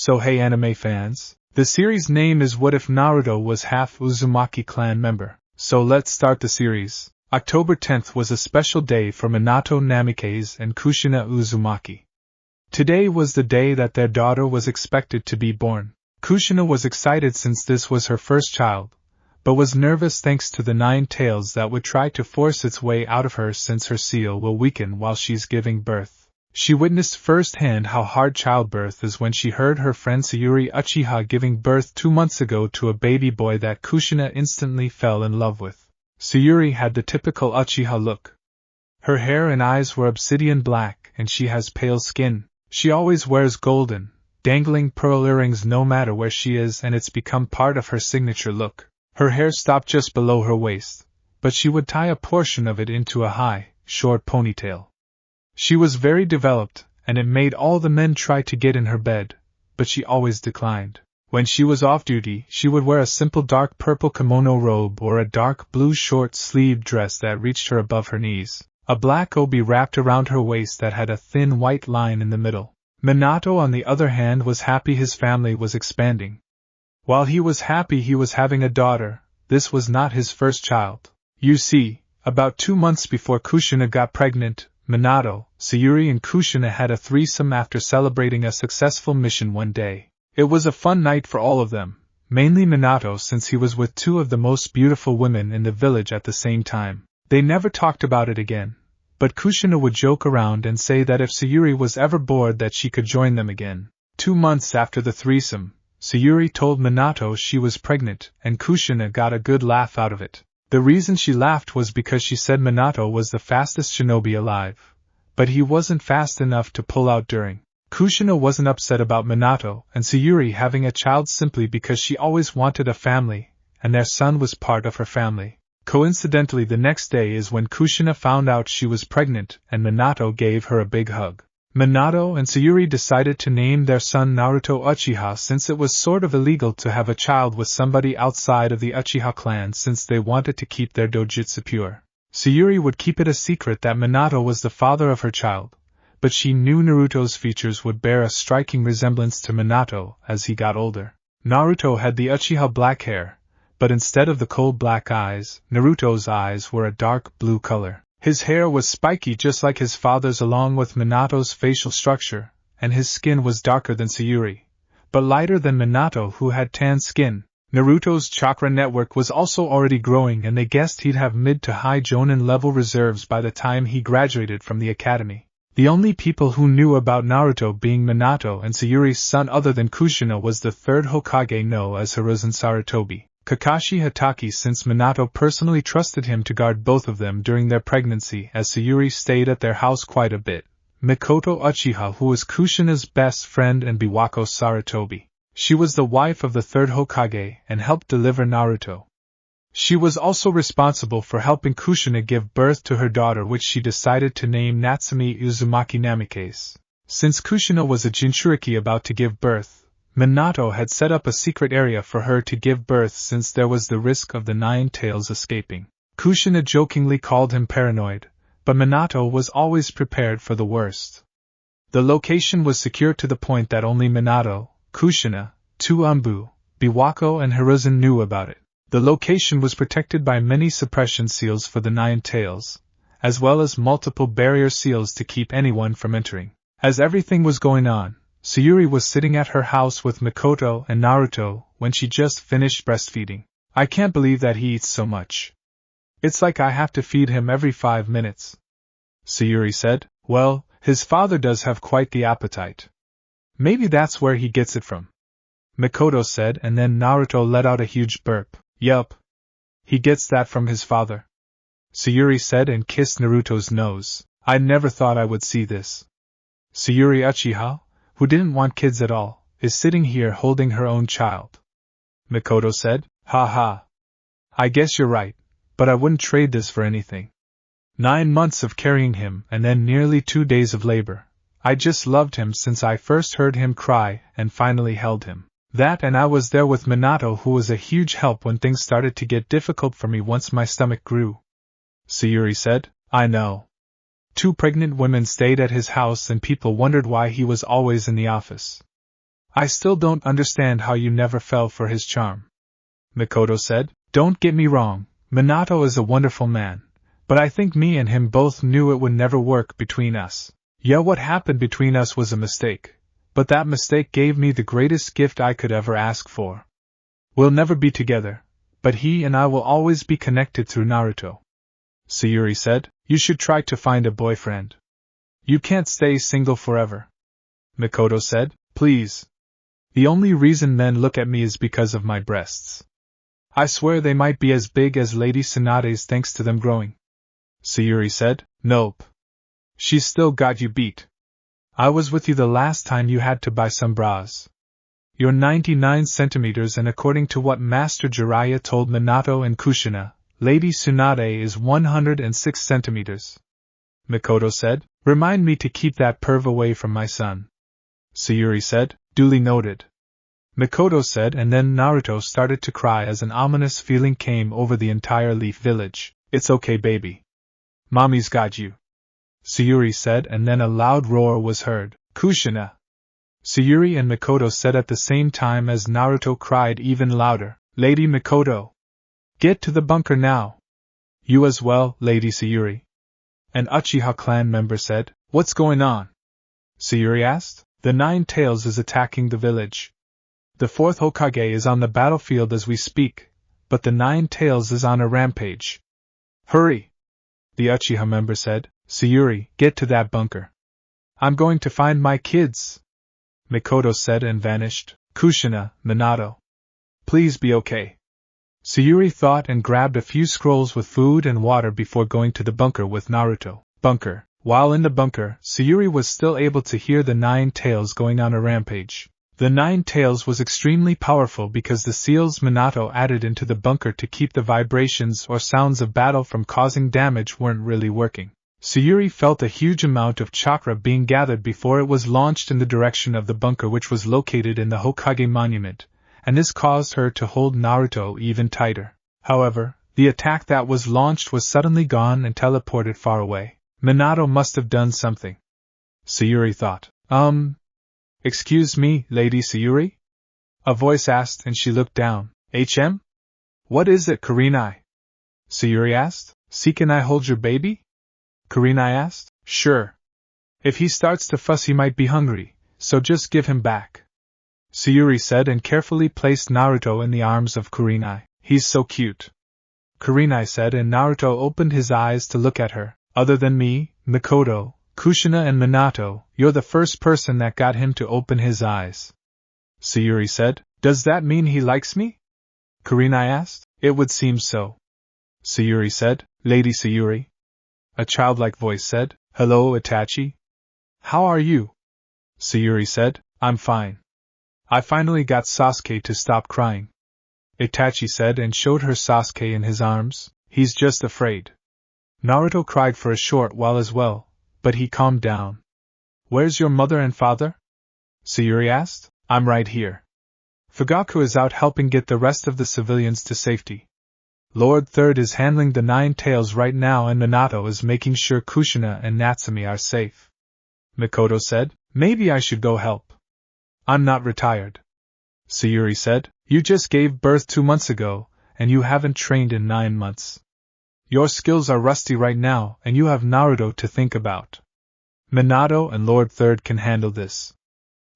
So hey anime fans, the series name is What If Naruto Was Half Uzumaki clan member. So let's start the series. October 10th was a special day for Minato Namikaze and Kushina Uzumaki. Today was the day that their daughter was expected to be born. Kushina was excited since this was her first child, but was nervous thanks to the 9 tails that would try to force its way out of her since her seal will weaken while she's giving birth. She witnessed firsthand how hard childbirth is when she heard her friend Sayuri Uchiha giving birth 2 months ago to a baby boy that Kushina instantly fell in love with. Sayuri had the typical Uchiha look. Her hair and eyes were obsidian black and she has pale skin. She always wears golden, dangling pearl earrings no matter where she is, and it's become part of her signature look. Her hair stopped just below her waist, but she would tie a portion of it into a high, short ponytail. She was very developed, and it made all the men try to get in her bed, but she always declined. When she was off duty, she would wear a simple dark purple kimono robe or a dark blue short-sleeved dress that reached her above her knees. A black obi wrapped around her waist that had a thin white line in the middle. Minato, on the other hand, was happy his family was expanding. While he was happy he was having a daughter, this was not his first child. You see, about 2 months before Kushina got pregnant, Minato, Sayuri and Kushina had a threesome after celebrating a successful mission one day. It was a fun night for all of them, mainly Minato since he was with 2 of the most beautiful women in the village at the same time. They never talked about it again, but Kushina would joke around and say that if Sayuri was ever bored that she could join them again. 2 months after the threesome, Sayuri told Minato she was pregnant, and Kushina got a good laugh out of it. The reason she laughed was because she said Minato was the fastest shinobi alive, but he wasn't fast enough to pull out during. Kushina wasn't upset about Minato and Sayuri having a child simply because she always wanted a family, and their son was part of her family. Coincidentally, the next day is when Kushina found out she was pregnant and Minato gave her a big hug. Minato and Sayuri decided to name their son Naruto Uchiha since it was sort of illegal to have a child with somebody outside of the Uchiha clan since they wanted to keep their dojutsu pure. Sayuri would keep it a secret that Minato was the father of her child, but she knew Naruto's features would bear a striking resemblance to Minato as he got older. Naruto had the Uchiha black hair, but instead of the cold black eyes, Naruto's eyes were a dark blue color. His hair was spiky just like his father's along with Minato's facial structure, and his skin was darker than Sayuri, but lighter than Minato who had tan skin. Naruto's chakra network was also already growing and they guessed he'd have mid to high Jonin level reserves by the time he graduated from the academy. The only people who knew about Naruto being Minato and Sayuri's son other than Kushina was the 3rd Hokage known as Hiruzen Sarutobi, Kakashi Hatake, since Minato personally trusted him to guard both of them during their pregnancy as Sayuri stayed at their house quite a bit. Mikoto Uchiha, who was Kushina's best friend, and Biwako Sarutobi. She was the wife of the 3rd Hokage and helped deliver Naruto. She was also responsible for helping Kushina give birth to her daughter, which she decided to name Natsumi Uzumaki Namikaze. Since Kushina was a Jinchuriki about to give birth, Minato had set up a secret area for her to give birth since there was the risk of the 9 tails escaping. Kushina jokingly called him paranoid, but Minato was always prepared for the worst. The location was secure to the point that only Minato, Kushina, 2 Umbu, Biwako and Hiruzen knew about it. The location was protected by many suppression seals for the 9 tails, as well as multiple barrier seals to keep anyone from entering. As everything was going on, Sayuri was sitting at her house with Mikoto and Naruto when she just finished breastfeeding. I can't believe that he eats so much. It's like I have to feed him every 5 minutes. Sayuri said, well, his father does have quite the appetite. Maybe that's where he gets it from. Mikoto said, and then Naruto let out a huge burp. Yup. He gets that from his father. Sayuri said and kissed Naruto's nose. I never thought I would see this. Sayuri Uchiha, who didn't want kids at all, is sitting here holding her own child. Mikoto said, ha ha. I guess you're right, but I wouldn't trade this for anything. 9 months of carrying him and then nearly 2 days of labor. I just loved him since I first heard him cry and finally held him. That, and I was there with Minato, who was a huge help when things started to get difficult for me once my stomach grew. Sayuri said, I know. 2 pregnant women stayed at his house and people wondered why he was always in the office. I still don't understand how you never fell for his charm. Mikoto said, Don't get me wrong, Minato is a wonderful man, but I think me and him both knew it would never work between us. Yeah, what happened between us was a mistake, but that mistake gave me the greatest gift I could ever ask for. We'll never be together, but he and I will always be connected through Naruto. Sayuri said, You should try to find a boyfriend. You can't stay single forever. Mikoto said, Please. The only reason men look at me is because of my breasts. I swear they might be as big as Lady Tsunade's thanks to them growing. Sayuri said, Nope. She's still got you beat. I was with you the last time you had to buy some bras. You're 99 centimeters, and according to what Master Jiraiya told Minato and Kushina, Lady Tsunade is 106 centimeters. Mikoto said, Remind me to keep that perv away from my son. Sayuri said, Duly noted. Mikoto said, and then Naruto started to cry as an ominous feeling came over the entire Leaf Village. It's okay, baby. Mommy's got you. Sayuri said, and then a loud roar was heard. Kushina! Sayuri and Mikoto said at the same time as Naruto cried even louder, Lady Mikoto! Get to the bunker now! You as well, Lady Sayuri. An Uchiha clan member said, What's going on? Sayuri asked. The Nine Tails is attacking the village. The fourth Hokage is on the battlefield as we speak, but the Nine Tails is on a rampage. Hurry! The Uchiha member said. Sayuri, get to that bunker. I'm going to find my kids. Mikoto said and vanished. Kushina, Minato. Please be okay. Sayuri thought and grabbed a few scrolls with food and water before going to the bunker with Naruto. Bunker. While in the bunker, Sayuri was still able to hear the Nine Tails going on a rampage. The Nine Tails was extremely powerful because the seals Minato added into the bunker to keep the vibrations or sounds of battle from causing damage weren't really working. Sayuri felt a huge amount of chakra being gathered before it was launched in the direction of the bunker, which was located in the Hokage monument, and this caused her to hold Naruto even tighter. However, the attack that was launched was suddenly gone and teleported far away. Minato must have done something. Sayuri thought. Excuse me, Lady Sayuri? A voice asked and she looked down. HM? What is it, Kurenai? Sayuri asked. See, can I hold your baby? Kurenai asked. Sure. If he starts to fuss he might be hungry, so just give him back. Sayuri said and carefully placed Naruto in the arms of Kurenai. He's so cute. Kurenai said, and Naruto opened his eyes to look at her. Other than me, Mikoto, Kushina and Minato, you're the first person that got him to open his eyes. Sayuri said. Does that mean he likes me? Kurenai asked. It would seem so. Sayuri said. Lady Sayuri. A childlike voice said. Hello, Itachi. How are you? Sayuri said. I'm fine. I finally got Sasuke to stop crying. Itachi said and showed her Sasuke in his arms. He's just afraid. Naruto cried for a short while as well, but he calmed down. Where's your mother and father? Sayuri asked. I'm right here. Fugaku is out helping get the rest of the civilians to safety. Lord Third is handling the Nine Tails right now, and Minato is making sure Kushina and Natsumi are safe. Mikoto said. Maybe I should go help. I'm not retired. Sayuri said. You just gave birth 2 months ago, and you haven't trained in 9 months. Your skills are rusty right now, and you have Naruto to think about. Minato and Lord Third can handle this.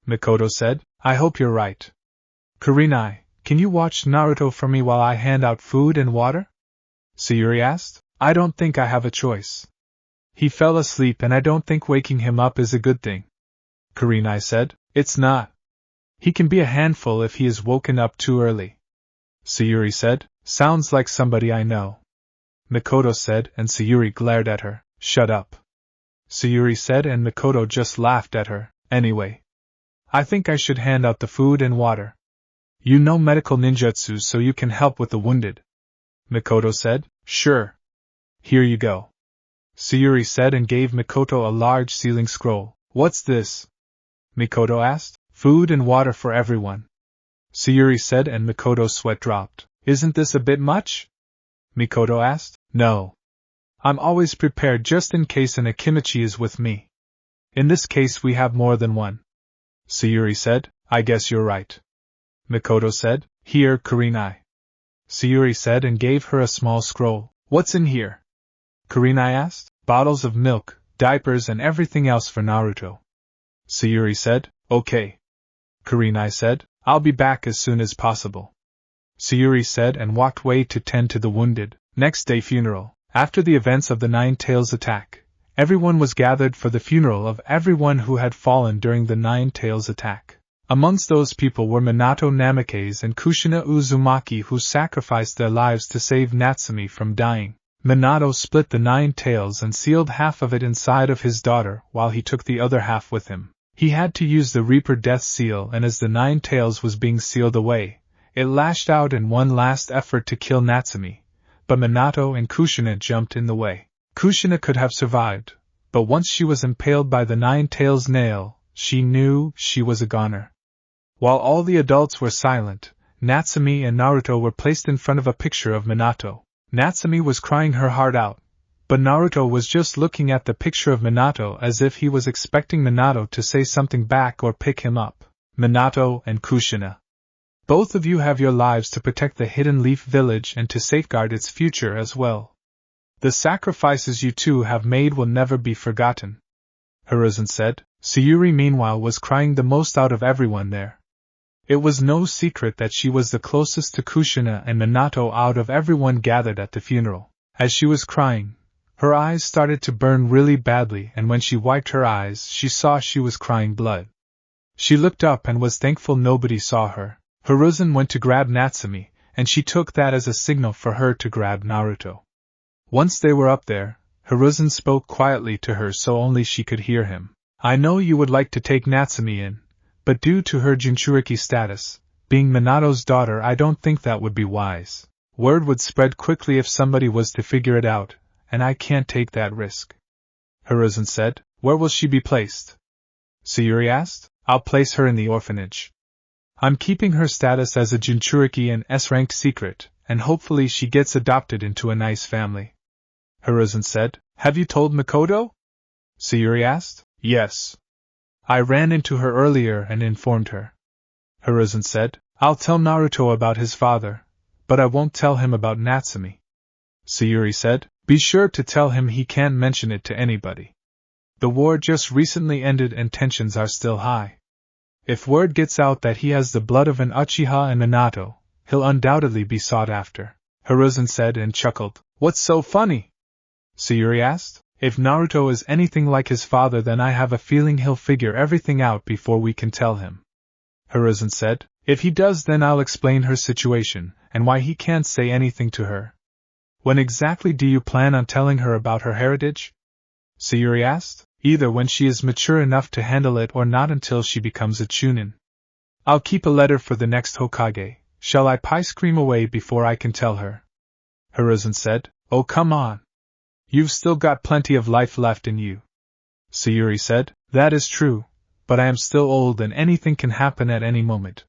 Mikoto said. I hope you're right. Kurenai, can you watch Naruto for me while I hand out food and water? Sayuri asked. I don't think I have a choice. He fell asleep and I don't think waking him up is a good thing. Kurenai said. It's not. He can be a handful if he is woken up too early. Sayuri said. Sounds like somebody I know. Mikoto said, and Sayuri glared at her. Shut up. Sayuri said, and Mikoto just laughed at her. Anyway, I think I should hand out the food and water. You know medical ninjutsu, so you can help with the wounded. Mikoto said. Sure. Here you go. Sayuri said and gave Mikoto a large sealing scroll. What's this? Mikoto asked. Food and water for everyone. Sayuri said, and Mikoto's sweat dropped. Isn't this a bit much? Mikoto asked. No. I'm always prepared just in case an Akimichi is with me. In this case we have more than one. Sayuri said. I guess you're right. Makoto said. Here, Kurenai. Sayuri said and gave her a small scroll. What's in here? Kurenai asked. Bottles of milk, diapers and everything else for Naruto. Sayuri said. Okay. Kurenai said. I'll be back as soon as possible. Sayuri said and walked away to tend to the wounded. Next day funeral. After the events of the Nine Tails attack, everyone was gathered for the funeral of everyone who had fallen during the Nine Tails attack. Amongst those people were Minato Namikaze and Kushina Uzumaki, who sacrificed their lives to save Natsumi from dying. Minato split the Nine Tails and sealed half of it inside of his daughter while he took the other half with him. He had to use the Reaper Death Seal, and as the Nine Tails was being sealed away, it lashed out in one last effort to kill Natsumi, but Minato and Kushina jumped in the way. Kushina could have survived, but once she was impaled by the Nine Tails nail, she knew she was a goner. While all the adults were silent, Natsumi and Naruto were placed in front of a picture of Minato. Natsumi was crying her heart out, but Naruto was just looking at the picture of Minato as if he was expecting Minato to say something back or pick him up. Minato and Kushina. Both of you have your lives to protect the Hidden Leaf Village and to safeguard its future as well. The sacrifices you two have made will never be forgotten. Hiruzen said. Sayuri meanwhile was crying the most out of everyone there. It was no secret that she was the closest to Kushina and Minato out of everyone gathered at the funeral. As she was crying, her eyes started to burn really badly, and when she wiped her eyes, she saw she was crying blood. She looked up and was thankful nobody saw her. Hiruzen went to grab Natsumi, and she took that as a signal for her to grab Naruto. Once they were up there, Hiruzen spoke quietly to her so only she could hear him. I know you would like to take Natsumi in, but due to her Jinchuriki status, being Minato's daughter, I don't think that would be wise. Word would spread quickly if somebody was to figure it out, and I can't take that risk. Hiruzen said. Where will she be placed? Sayuri asked. I'll place her in the orphanage. I'm keeping her status as a Jinchuriki an S-ranked secret, and hopefully she gets adopted into a nice family. Hiruzen said. Have you told Makoto? Sayuri asked. Yes. I ran into her earlier and informed her. Hiruzen said. I'll tell Naruto about his father, but I won't tell him about Natsumi. Sayuri said. Be sure to tell him he can't mention it to anybody. The war just recently ended and tensions are still high. If word gets out that he has the blood of an Uchiha and Minato, he'll undoubtedly be sought after. Hiruzen said and chuckled. What's so funny? Sayuri asked. If Naruto is anything like his father, then I have a feeling he'll figure everything out before we can tell him. Hiruzen said. If he does, then I'll explain her situation, and why he can't say anything to her. When exactly do you plan on telling her about her heritage? Sayuri asked. Either when she is mature enough to handle it or not until she becomes a Chunin. I'll keep a letter for the next Hokage. Shall I pie scream away before I can tell her? Hiruzen said. Oh, come on. You've still got plenty of life left in you. Sayuri said. That is true, but I am still old and anything can happen at any moment.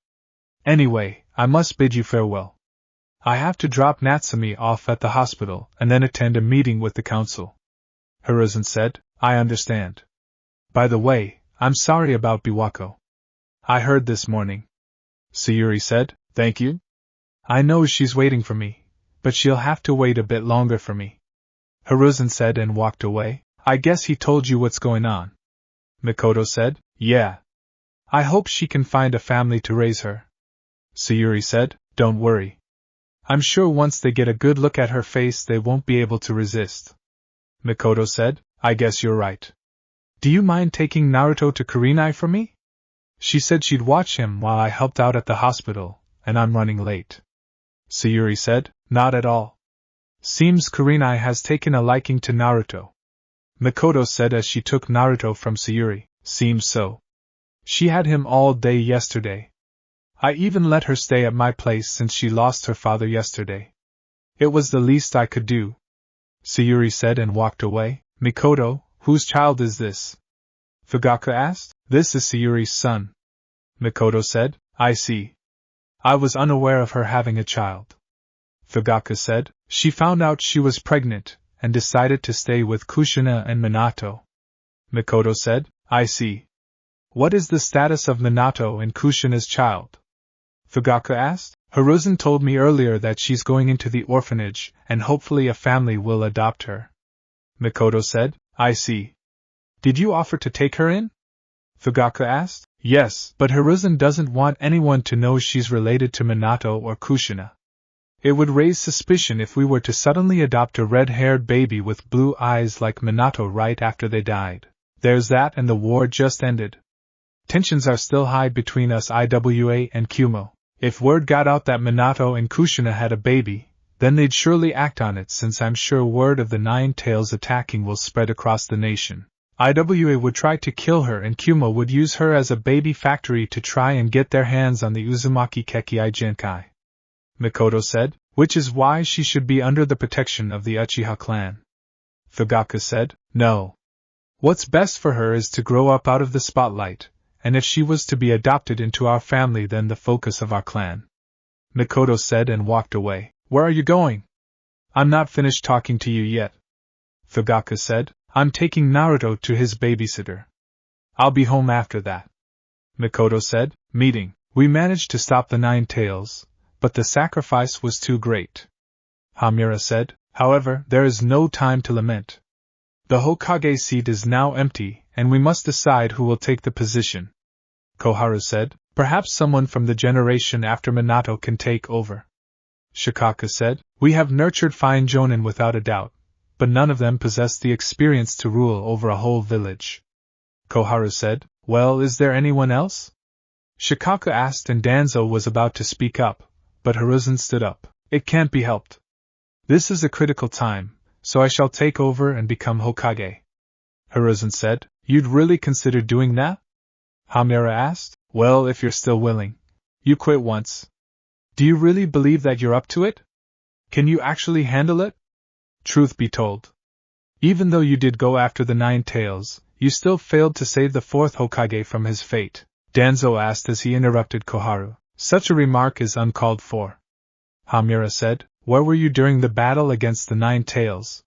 Anyway, I must bid you farewell. I have to drop Natsumi off at the hospital and then attend a meeting with the council. Hiruzen said. I understand. By the way, I'm sorry about Biwako. I heard this morning. Sayuri said. Thank you. I know she's waiting for me, but she'll have to wait a bit longer for me. Hiruzen said and walked away. I guess he told you what's going on. Makoto said. Yeah. I hope she can find a family to raise her. Sayuri said. Don't worry. I'm sure once they get a good look at her face they won't be able to resist. Makoto said. I guess you're right. Do you mind taking Naruto to Kurenai for me? She said she'd watch him while I helped out at the hospital, and I'm running late. Sayuri said. Not at all. Seems Kurenai has taken a liking to Naruto. Makoto said as she took Naruto from Sayuri. Seems so. She had him all day yesterday. I even let her stay at my place since she lost her father yesterday. It was the least I could do. Sayuri said and walked away. Makoto, whose child is this? Fugaku asked. This is Sayuri's son. Makoto said. I see. I was unaware of her having a child. Fugaku said. She found out she was pregnant, and decided to stay with Kushina and Minato. Makoto said. I see. What is the status of Minato and Kushina's child? Fugaku asked. Hiruzen told me earlier that she's going into the orphanage, and hopefully a family will adopt her. Mikoto said. I see. Did you offer to take her in? Fugaku asked. Yes, but Hiruzen doesn't want anyone to know she's related to Minato or Kushina. It would raise suspicion if we were to suddenly adopt a red-haired baby with blue eyes like Minato right after they died. There's that, and the war just ended. Tensions are still high between us IWA and Kumo. If word got out that Minato and Kushina had a baby, then they'd surely act on it, since I'm sure word of the Nine Tails attacking will spread across the nation. IWA would try to kill her and Kumo would use her as a baby factory to try and get their hands on the Uzumaki Kekkai Genkai. Mikoto said, which is why she should be under the protection of the Uchiha clan. Fugaku said, no. What's best for her is to grow up out of the spotlight, and if she was to be adopted into our family, then the focus of our clan. Mikoto said and walked away. Where are you going? I'm not finished talking to you yet. Fugaku said, I'm taking Naruto to his babysitter. I'll be home after that. Mikoto said, meeting. We managed to stop the Nine Tails, but the sacrifice was too great. Hamura said, however, there is no time to lament. The Hokage seat is now empty, and we must decide who will take the position. Koharu said, perhaps someone from the generation after Minato can take over. Shikaku said, we have nurtured fine jonin without a doubt, but none of them possess the experience to rule over a whole village. Koharu said, well, is there anyone else? Shikaku asked, and Danzo was about to speak up, but Hiruzen stood up. It can't be helped. This is a critical time, so I shall take over and become Hokage. Hiruzen said, you'd really consider doing that? Hamura asked, well, if you're still willing. You quit once. Do you really believe that you're up to it? Can you actually handle it? Truth be told, even though you did go after the Nine Tails, you still failed to save the fourth Hokage from his fate, Danzo asked as he interrupted Koharu. Such a remark is uncalled for. Hamura said, where were you during the battle against the Nine Tails?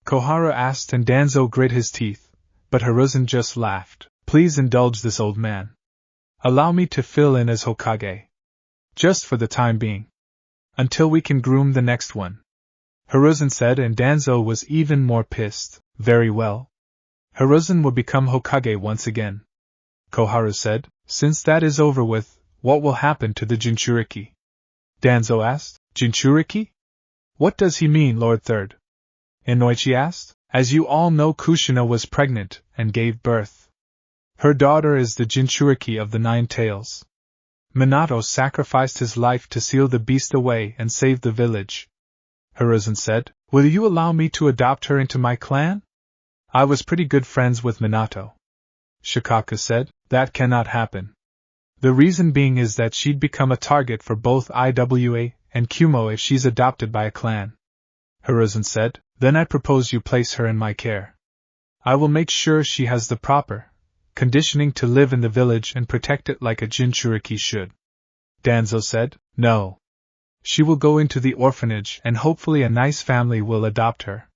Koharu asked, and Danzo grit his teeth, but Hiruzen just laughed. Please indulge this old man. Allow me to fill in as Hokage. Just for the time being. Until we can groom the next one. Hiruzen said, and Danzo was even more pissed. Very well. Hiruzen will become Hokage once again. Koharu said, since that is over with, what will happen to the Jinchuriki? Danzo asked, Jinchuriki? What does he mean, Lord Third? Inoichi asked. As you all know, Kushina was pregnant and gave birth. Her daughter is the Jinchuriki of the Nine Tails. Minato sacrificed his life to seal the beast away and save the village. Hiruzen said, will you allow me to adopt her into my clan? I was pretty good friends with Minato. Shikaku said, that cannot happen. The reason being is that she'd become a target for both IWA and Kumo if she's adopted by a clan. Hiruzen said, then I propose you place her in my care. I will make sure she has the proper conditioning to live in the village and protect it like a Jinchuriki should. Danzo said, no. She will go into the orphanage and hopefully a nice family will adopt her.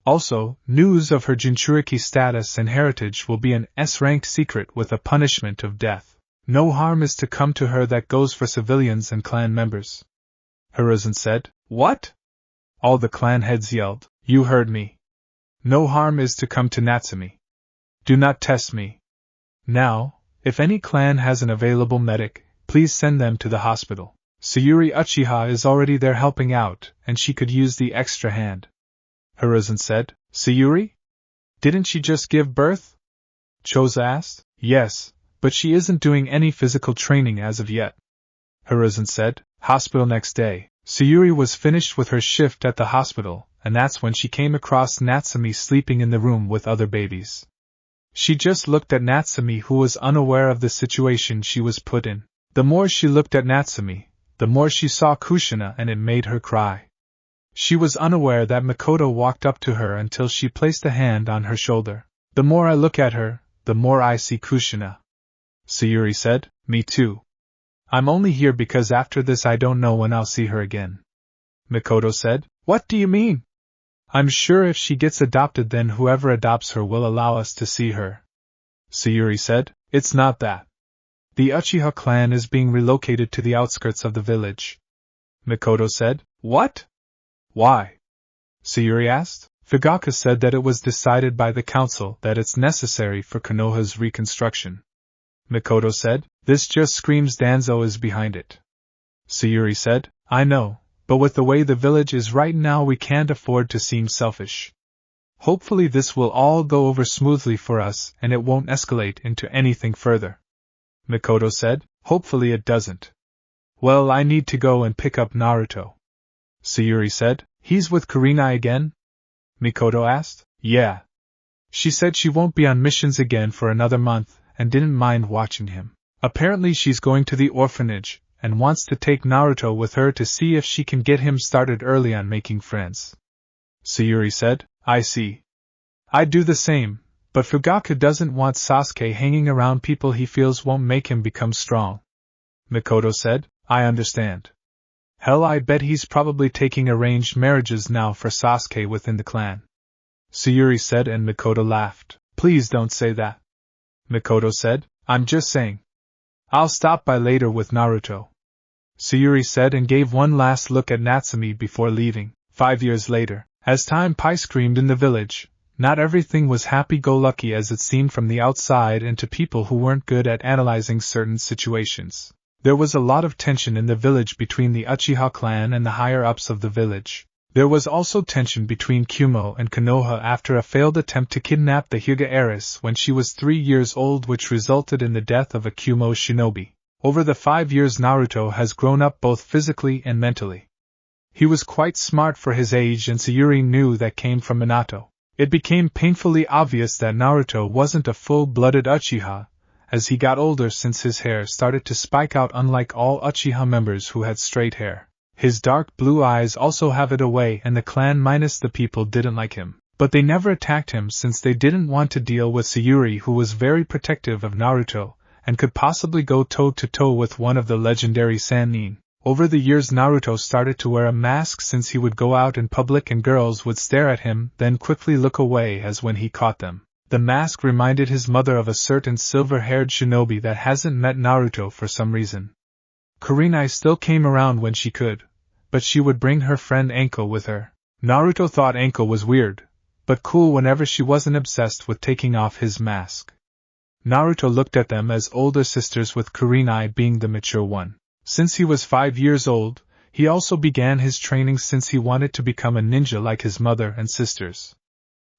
Also, news of her Jinchuriki status and heritage will be an S-ranked secret with a punishment of death. No harm is to come to her. That goes for civilians and clan members. Hiruzen said, what? All the clan heads yelled, you heard me. No harm is to come to Natsumi. Do not test me. Now, if any clan has an available medic, please send them to the hospital. Sayuri Uchiha is already there helping out, and she could use the extra hand. Hiruzen said, Sayuri? Didn't she just give birth? Choza asked. Yes, but she isn't doing any physical training as of yet. Hiruzen said, hospital next day. Sayuri was finished with her shift at the hospital, and that's when she came across Natsumi sleeping in the room with other babies. She just looked at Natsumi, who was unaware of the situation she was put in. The more she looked at Natsumi, the more she saw Kushina, and it made her cry. She was unaware that Mikoto walked up to her until she placed a hand on her shoulder. The more I look at her, the more I see Kushina. Sayuri said, me too. I'm only here because after this I don't know when I'll see her again. Mikoto said, what do you mean? I'm sure if she gets adopted then whoever adopts her will allow us to see her. Sayuri said, It's not that. The Uchiha clan is being relocated to the outskirts of the village. Mikoto said. What? Why? Sayuri asked. Fugaka said that it was decided by the council that it's necessary for Konoha's reconstruction. Mikoto said. This just screams Danzo is behind it. Sayuri said. I know, but with the way the village is right now we can't afford to seem selfish. Hopefully this will all go over smoothly for us and it won't escalate into anything further. Mikoto said. Hopefully it doesn't. Well, I need to go and pick up Naruto. Sayuri said. He's with Kurenai again? Mikoto asked. Yeah. She said she won't be on missions again for another month and didn't mind watching him. Apparently she's going to the orphanage and wants to take Naruto with her to see if she can get him started early on making friends. Sayuri said. I see. I'd do the same, but Fugaka doesn't want Sasuke hanging around people he feels won't make him become strong. Mikoto said. I understand. Hell, I bet he's probably taking arranged marriages now for Sasuke within the clan. Sayuri said, and Mikoto laughed. Please don't say that. Mikoto said. I'm just saying. I'll stop by later with Naruto. Sayuri said and gave one last look at Natsumi before leaving. 5 years later, as time pie-screamed in the village, not everything was happy-go-lucky as it seemed from the outside and to people who weren't good at analyzing certain situations. There was a lot of tension in the village between the Uchiha clan and the higher-ups of the village. There was also tension between Kumo and Konoha after a failed attempt to kidnap the Hyuga heiress when she was 3 years old, which resulted in the death of a Kumo shinobi. Over the 5 years, Naruto has grown up both physically and mentally. He was quite smart for his age, and Sayuri knew that came from Minato. It became painfully obvious that Naruto wasn't a full-blooded Uchiha as he got older, since his hair started to spike out unlike all Uchiha members who had straight hair. His dark blue eyes also have it away, and the clan minus the people didn't like him. But they never attacked him since they didn't want to deal with Sayuri, who was very protective of Naruto and could possibly go toe-to-toe with one of the legendary Sannin. Over the years, Naruto started to wear a mask since he would go out in public and girls would stare at him, then quickly look away as when he caught them. The mask reminded his mother of a certain silver-haired shinobi that hasn't met Naruto for some reason. Kurenai still came around when she could, but she would bring her friend Anko with her. Naruto thought Anko was weird, but cool whenever she wasn't obsessed with taking off his mask. Naruto looked at them as older sisters, with Kurenai being the mature one. Since he was 5 years old, he also began his training since he wanted to become a ninja like his mother and sisters.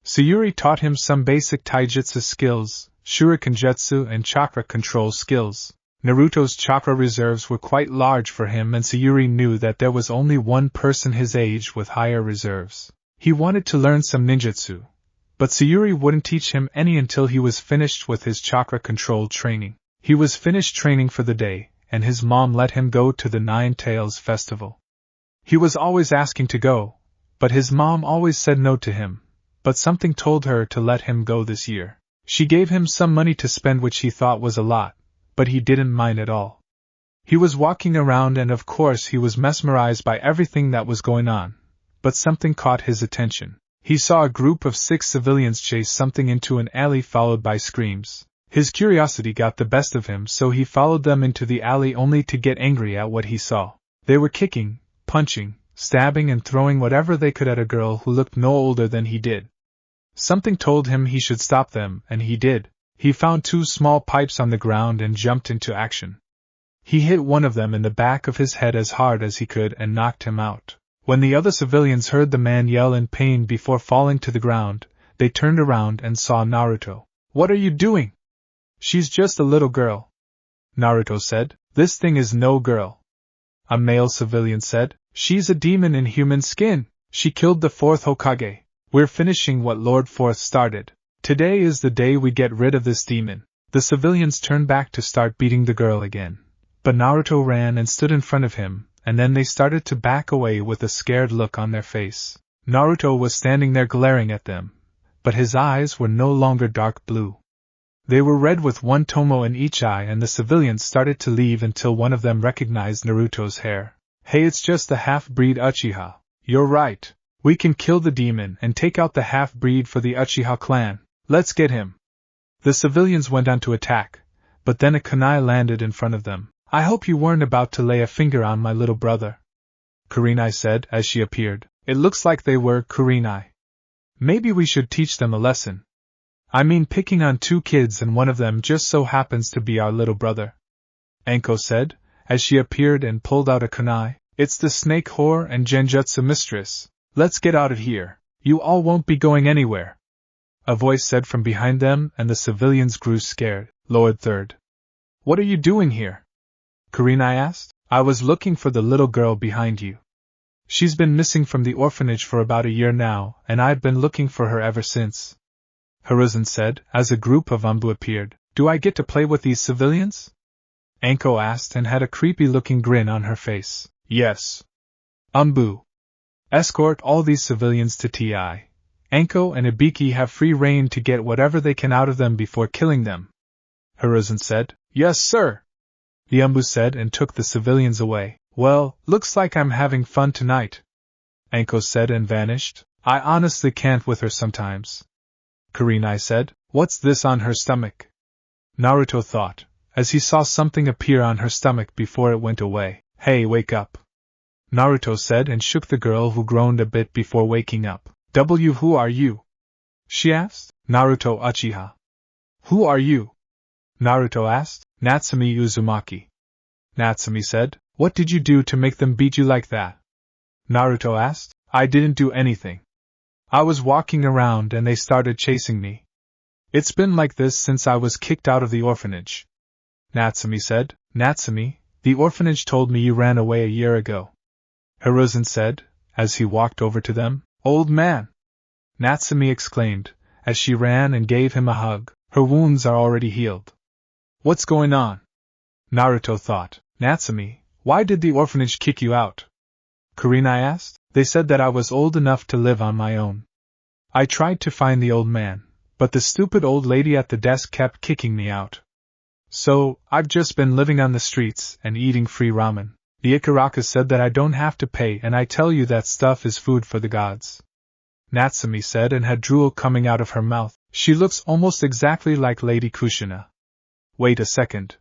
Sayuri taught him some basic taijutsu skills, shuriken jutsu and chakra control skills. Naruto's chakra reserves were quite large for him, and Sayuri knew that there was only one person his age with higher reserves. He wanted to learn some ninjutsu, but Sayuri wouldn't teach him any until he was finished with his chakra control training. He was finished training for the day, and his mom let him go to the Nine Tails festival. He was always asking to go, but his mom always said no to him, but something told her to let him go this year. She gave him some money to spend, which he thought was a lot, but he didn't mind at all. He was walking around and of course he was mesmerized by everything that was going on, but something caught his attention. He saw a group of 6 civilians chase something into an alley, followed by screams. His curiosity got the best of him, so he followed them into the alley only to get angry at what he saw. They were kicking, punching, stabbing and throwing whatever they could at a girl who looked no older than he did. Something told him he should stop them, and he did. He found 2 small pipes on the ground and jumped into action. He hit one of them in the back of his head as hard as he could and knocked him out. When the other civilians heard the man yell in pain before falling to the ground, they turned around and saw Naruto. "What are you doing?" "She's just a little girl," Naruto said. "This thing is no girl," a male civilian said. "She's a demon in human skin. She killed the 4th Hokage. We're finishing what Lord 4th started. Today is the day we get rid of this demon." The civilians turned back to start beating the girl again, but Naruto ran and stood in front of him, and then they started to back away with a scared look on their face. Naruto was standing there glaring at them, but his eyes were no longer dark blue. They were red with one tomo in each eye, and the civilians started to leave until one of them recognized Naruto's hair. "Hey, it's just the half-breed Uchiha. You're right. We can kill the demon and take out the half-breed for the Uchiha clan. Let's get him." The civilians went on to attack, but then a kunai landed in front of them. I hope you weren't about to lay a finger on my little brother, Kurenai said as she appeared. It looks like they were, Kurenai. Maybe we should teach them a lesson. I mean, picking on two kids and one of them just so happens to be our little brother, Anko said, as she appeared and pulled out a kunai. It's the snake whore and genjutsu mistress. Let's get out of here. You all won't be going anywhere, a voice said from behind them, and the civilians grew scared. Lord Third. What are you doing here? Kurenai asked. I was looking for the little girl behind you. She's been missing from the orphanage for about a year now, and I've been looking for her ever since, Hiruzen said, as a group of Umbu appeared. Do I get to play with these civilians? Anko asked and had a creepy-looking grin on her face. Yes. Umbu. Escort all these civilians to Ti. Anko and Ibiki have free rein to get whatever they can out of them before killing them, Hiruzen said. Yes, sir, the Umbu said and took the civilians away. Well, looks like I'm having fun tonight, Anko said and vanished. I honestly can't with her sometimes, Kurenai said. What's this on her stomach? Naruto thought, as he saw something appear on her stomach before it went away. Hey, wake up, Naruto said and shook the girl, who groaned a bit before waking up. Who are you? She asked. Naruto Uchiha. Who are you? Naruto asked. Natsumi Uzumaki. Natsumi said. What did you do to make them beat you like that? Naruto asked. I didn't do anything. I was walking around and they started chasing me. It's been like this since I was kicked out of the orphanage, Natsumi said. Natsumi, the orphanage told me you ran away a year ago, Hiruzen said, as he walked over to them. Old man! Natsumi exclaimed, as she ran and gave him a hug. Her wounds are already healed. What's going on? Naruto thought. Natsumi, why did the orphanage kick you out? Kurenai asked. They said that I was old enough to live on my own. I tried to find the old man, but the stupid old lady at the desk kept kicking me out. So, I've just been living on the streets and eating free ramen. The Ikaraka said that I don't have to pay, and I tell you that stuff is food for the gods, Natsumi said and had drool coming out of her mouth. She looks almost exactly like Lady Kushina. Wait a second.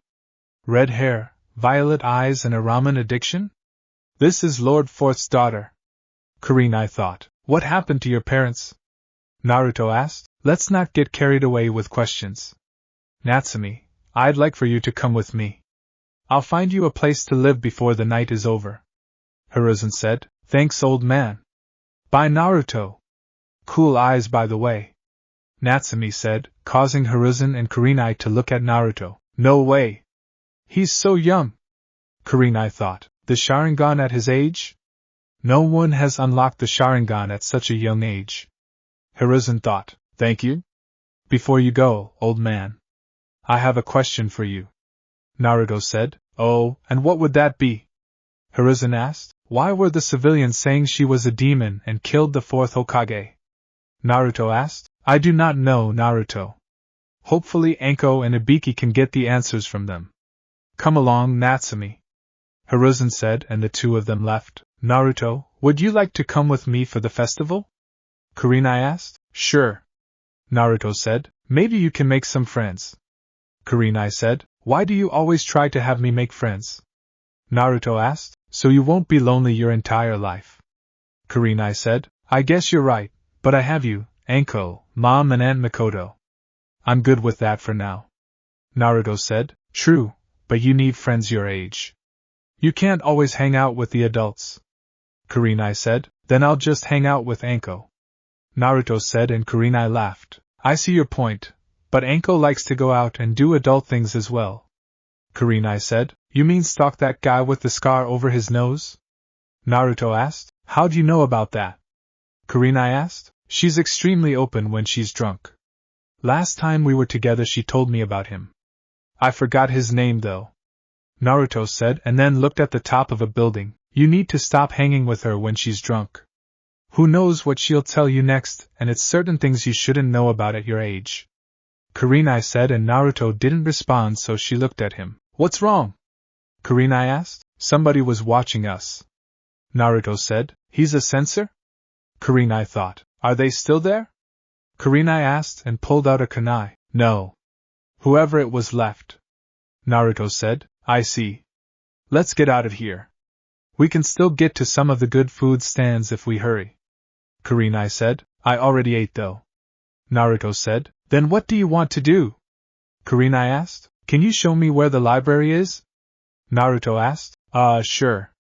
Red hair, violet eyes and a ramen addiction? This is Lord Fourth's daughter, Kurenai thought. What happened to your parents? Naruto asked. Let's not get carried away with questions. Natsumi, I'd like for you to come with me. I'll find you a place to live before the night is over, Hiruzen said. Thanks, old man. Bye, Naruto. Cool eyes, by the way, Natsumi said, causing Hiruzen and Kurenai to look at Naruto. No way. He's so young, Kurenai thought. The Sharingan at his age? No one has unlocked the Sharingan at such a young age, Hiruzen thought. Thank you. Before you go, old man, I have a question for you, Naruto said. Oh, and what would that be? Hiruzen asked. Why were the civilians saying she was a demon and killed the fourth Hokage? Naruto asked. I do not know, Naruto. Hopefully Anko and Ibiki can get the answers from them. Come along, Natsumi, Hiruzen said, and the two of them left. Naruto, would you like to come with me for the festival? Kurenai asked. Sure, Naruto said. Maybe you can make some friends. Kurenai said. Why do you always try to have me make friends? Naruto asked. So you won't be lonely your entire life. Kurenai said. I guess you're right, but I have you, Anko, Mom and Aunt Mikoto. I'm good with that for now. Naruto said. True, but you need friends your age. You can't always hang out with the adults. Kurenai said. Then I'll just hang out with Anko, Naruto said, and Kurenai laughed. I see your point, but Anko likes to go out and do adult things as well. Kurenai said. You mean stalk that guy with the scar over his nose? Naruto asked. How do you know about that? Kurenai asked. She's extremely open when she's drunk. Last time we were together she told me about him. I forgot his name though, Naruto said, and then looked at the top of a building. You need to stop hanging with her when she's drunk. Who knows what she'll tell you next, and it's certain things you shouldn't know about at your age. Kurenai said, and Naruto didn't respond, so she looked at him. What's wrong? Kurenai asked. Somebody was watching us, Naruto said. He's a censor? Kurenai thought. Are they still there? Kurenai asked and pulled out a kunai. No. Whoever it was left. Naruto said. I see. Let's get out of here. We can still get to some of the good food stands if we hurry. Kurenai said. I already ate though. Naruto said. Then what do you want to do? Kurenai asked. Can you show me where the library is? Naruto asked. Sure.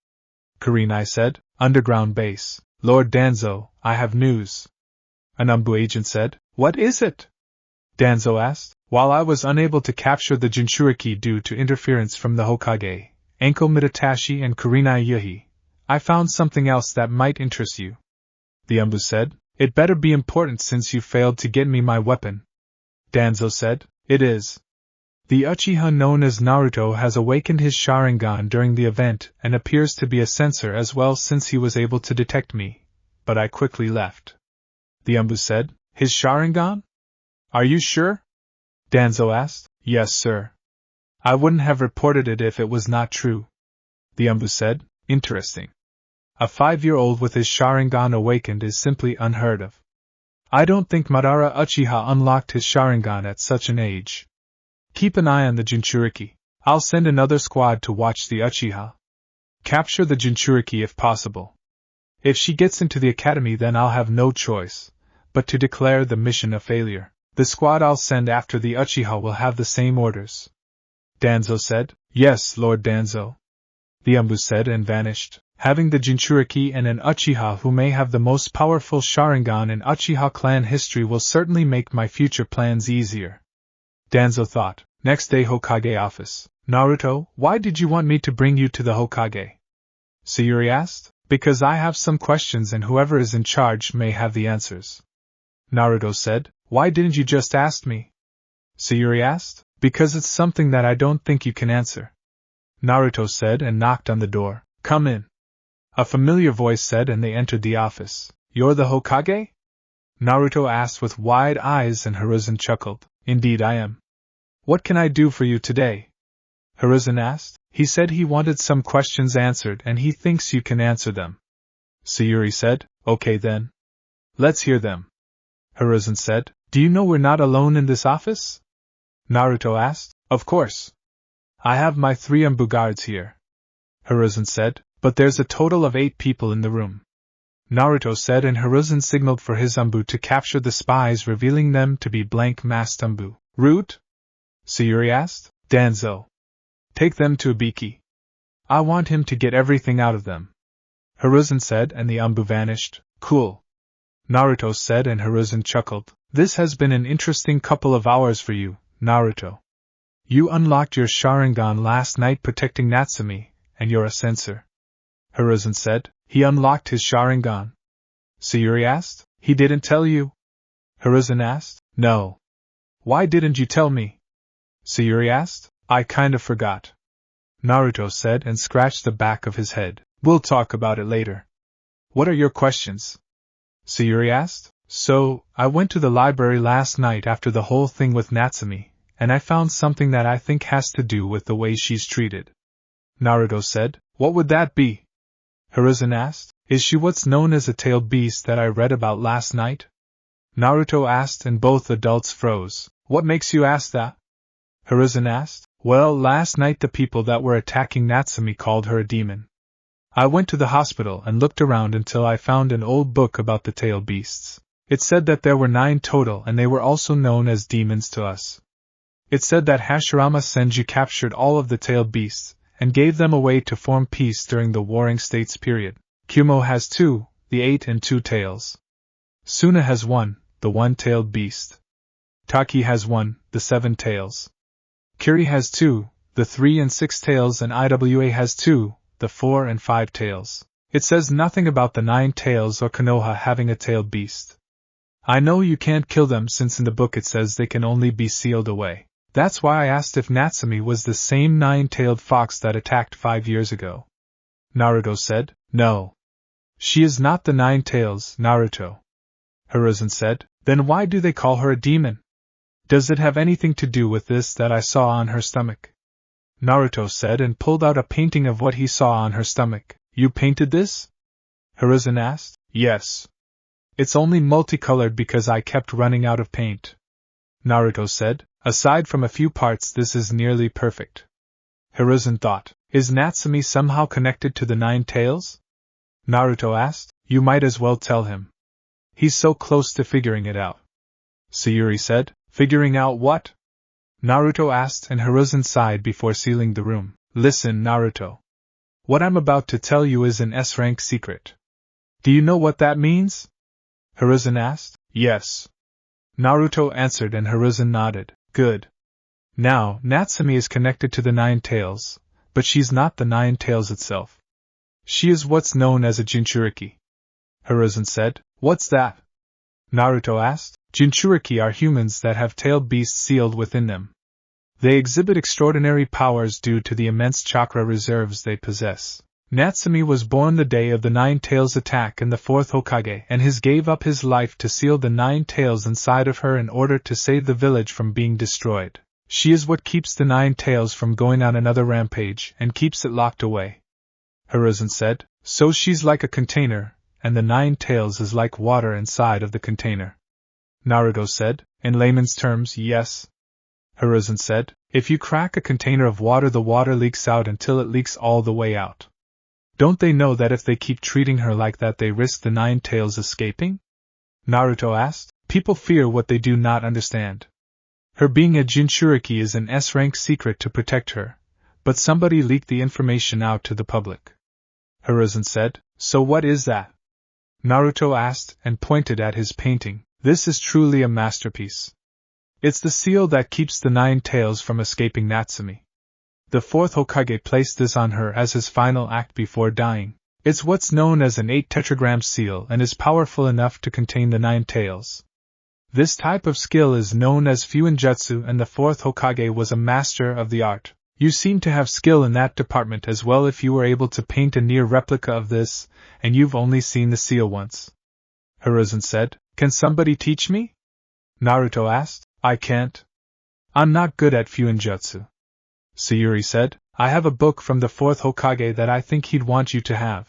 Kurenai said. Underground base. Lord Danzo, I have news. An Umbu agent said. What is it? Danzo asked. While I was unable to capture the Jinchuriki due to interference from the Hokage, Enko Mitatashi and Kurenai Yuhi, I found something else that might interest you. The Umbu said. It better be important since you failed to get me my weapon. Danzo said. It is. The Uchiha known as Naruto has awakened his Sharingan during the event and appears to be a sensor as well since he was able to detect me, but I quickly left. The Umbu said. His Sharingan? Are you sure? Danzo asked. Yes, sir. I wouldn't have reported it if it was not true. The Umbu said. Interesting. A 5-year-old with his Sharingan awakened is simply unheard of. I don't think Madara Uchiha unlocked his Sharingan at such an age. Keep an eye on the Jinchuriki. I'll send another squad to watch the Uchiha. Capture the Jinchuriki if possible. If she gets into the academy, then I'll have no choice but to declare the mission a failure. The squad I'll send after the Uchiha will have the same orders. Danzo said. Yes, Lord Danzo. The Umbu said and vanished, having the Jinchuriki and an Uchiha who may have the most powerful Sharingan in Uchiha clan history will certainly make my future plans easier. Danzo thought. Next day, Hokage office. Naruto, why did you want me to bring you to the Hokage? Sayuri asked. Because I have some questions and whoever is in charge may have the answers. Naruto said. Why didn't you just ask me? Sayuri asked. Because it's something that I don't think you can answer. Naruto said and knocked on the door. Come in. A familiar voice said and they entered the office. You're the Hokage? Naruto asked with wide eyes and Hiruzen chuckled. Indeed I am. What can I do for you today? Hiruzen asked. He said he wanted some questions answered and he thinks you can answer them. Sayuri said. Okay then. Let's hear them. Hiruzen said. Do you know we're not alone in this office? Naruto asked. Of course. I have my 3 Umbu guards here. Hiruzen said. But there's a total of 8 people in the room. Naruto said and Hiruzen signaled for his Umbu to capture the spies, revealing them to be blank-masked Umbu. Root? Sayuri asked. Danzo. Take them to Ibiki. I want him to get everything out of them. Hiruzen said and the Umbu vanished. Cool. Naruto said and Hiruzen chuckled. This has been an interesting couple of hours for you, Naruto. You unlocked your Sharingan last night protecting Natsumi, and you're a censor. Hiruzen said. He unlocked his Sharingan. Sayuri asked. He didn't tell you? Hiruzen asked. No. Why didn't you tell me? Sayuri asked. I kinda forgot. Naruto said and scratched the back of his head. We'll talk about it later. What are your questions? Sayuri asked. So, I went to the library last night after the whole thing with Natsumi, and I found something that I think has to do with the way she's treated. Naruto said. What would that be? Hiruzen asked. Is she what's known as a tailed beast that I read about last night? Naruto asked and both adults froze. What makes you ask that? Hiruzen asked. Well, last night the people that were attacking Natsumi called her a demon. I went to the hospital and looked around until I found an old book about the tailed beasts. It said that there were 9 total and they were also known as demons to us. It said that Hashirama Senju captured all of the tailed beasts and gave them away to form peace during the Warring States period. Kumo has 2, the 8 and 2 tails. Suna has 1, the 1-tailed beast. Taki has 1, the 7 tails. Kiri has 2, the 3 and 6 tails, and Iwa has 2, the 4 and 5 tails. It says nothing about the 9 tails or Konoha having a tailed beast. I know you can't kill them since in the book it says they can only be sealed away. That's why I asked if Natsumi was the same 9-tailed fox that attacked 5 years ago. Naruto said. No. She is not the 9 tails, Naruto. Hiruzen said. Then why do they call her a demon? Does it have anything to do with this that I saw on her stomach? Naruto said and pulled out a painting of what he saw on her stomach. You painted this? Hiruzen asked. Yes. It's only multicolored because I kept running out of paint. Naruto said. Aside from a few parts, this is nearly perfect. Hiruzen thought, is Natsumi somehow connected to the Nine Tails? Naruto asked, you might as well tell him. He's so close to figuring it out. Sayuri said, figuring out what? Naruto asked, and Hiruzen sighed before sealing the room. Listen, Naruto. What I'm about to tell you is an S-rank secret. Do you know what that means? Hiruzen asked. Yes. Naruto answered, and Hiruzen nodded. Good. Now, Natsumi is connected to the Nine Tails, but she's not the Nine Tails itself. She is what's known as a Jinchuriki. Hiruzen said. What's that? Naruto asked. Jinchuriki are humans that have tailed beasts sealed within them. They exhibit extraordinary powers due to the immense chakra reserves they possess. Natsumi was born the day of the Nine Tails attack in the fourth Hokage, and gave up his life to seal the Nine Tails inside of her in order to save the village from being destroyed. She is what keeps the Nine Tails from going on another rampage and keeps it locked away. Hiruzen said, so she's like a container, and the Nine Tails is like water inside of the container. Naruto said, in layman's terms, yes. Hiruzen said, if you crack a container of water, the water leaks out until it leaks all the way out. Don't they know that if they keep treating her like that they risk the Nine Tails escaping? Naruto asked. People fear what they do not understand. Her being a Jinchuriki is an S-rank secret to protect her, but somebody leaked the information out to the public. Hiruzen said, so what is that? Naruto asked and pointed at his painting. This is truly a masterpiece. It's the seal that keeps the Nine Tails from escaping Natsumi. The fourth Hokage placed this on her as his final act before dying. It's what's known as an 8-tetragram seal and is powerful enough to contain the Nine Tails. This type of skill is known as Fuinjutsu, and the fourth Hokage was a master of the art. You seem to have skill in that department as well if you were able to paint a near replica of this, and you've only seen the seal once. Hiruzen said, can somebody teach me? Naruto asked. I can't. I'm not good at Fuinjutsu. Sayuri said, I have a book from the fourth Hokage that I think he'd want you to have.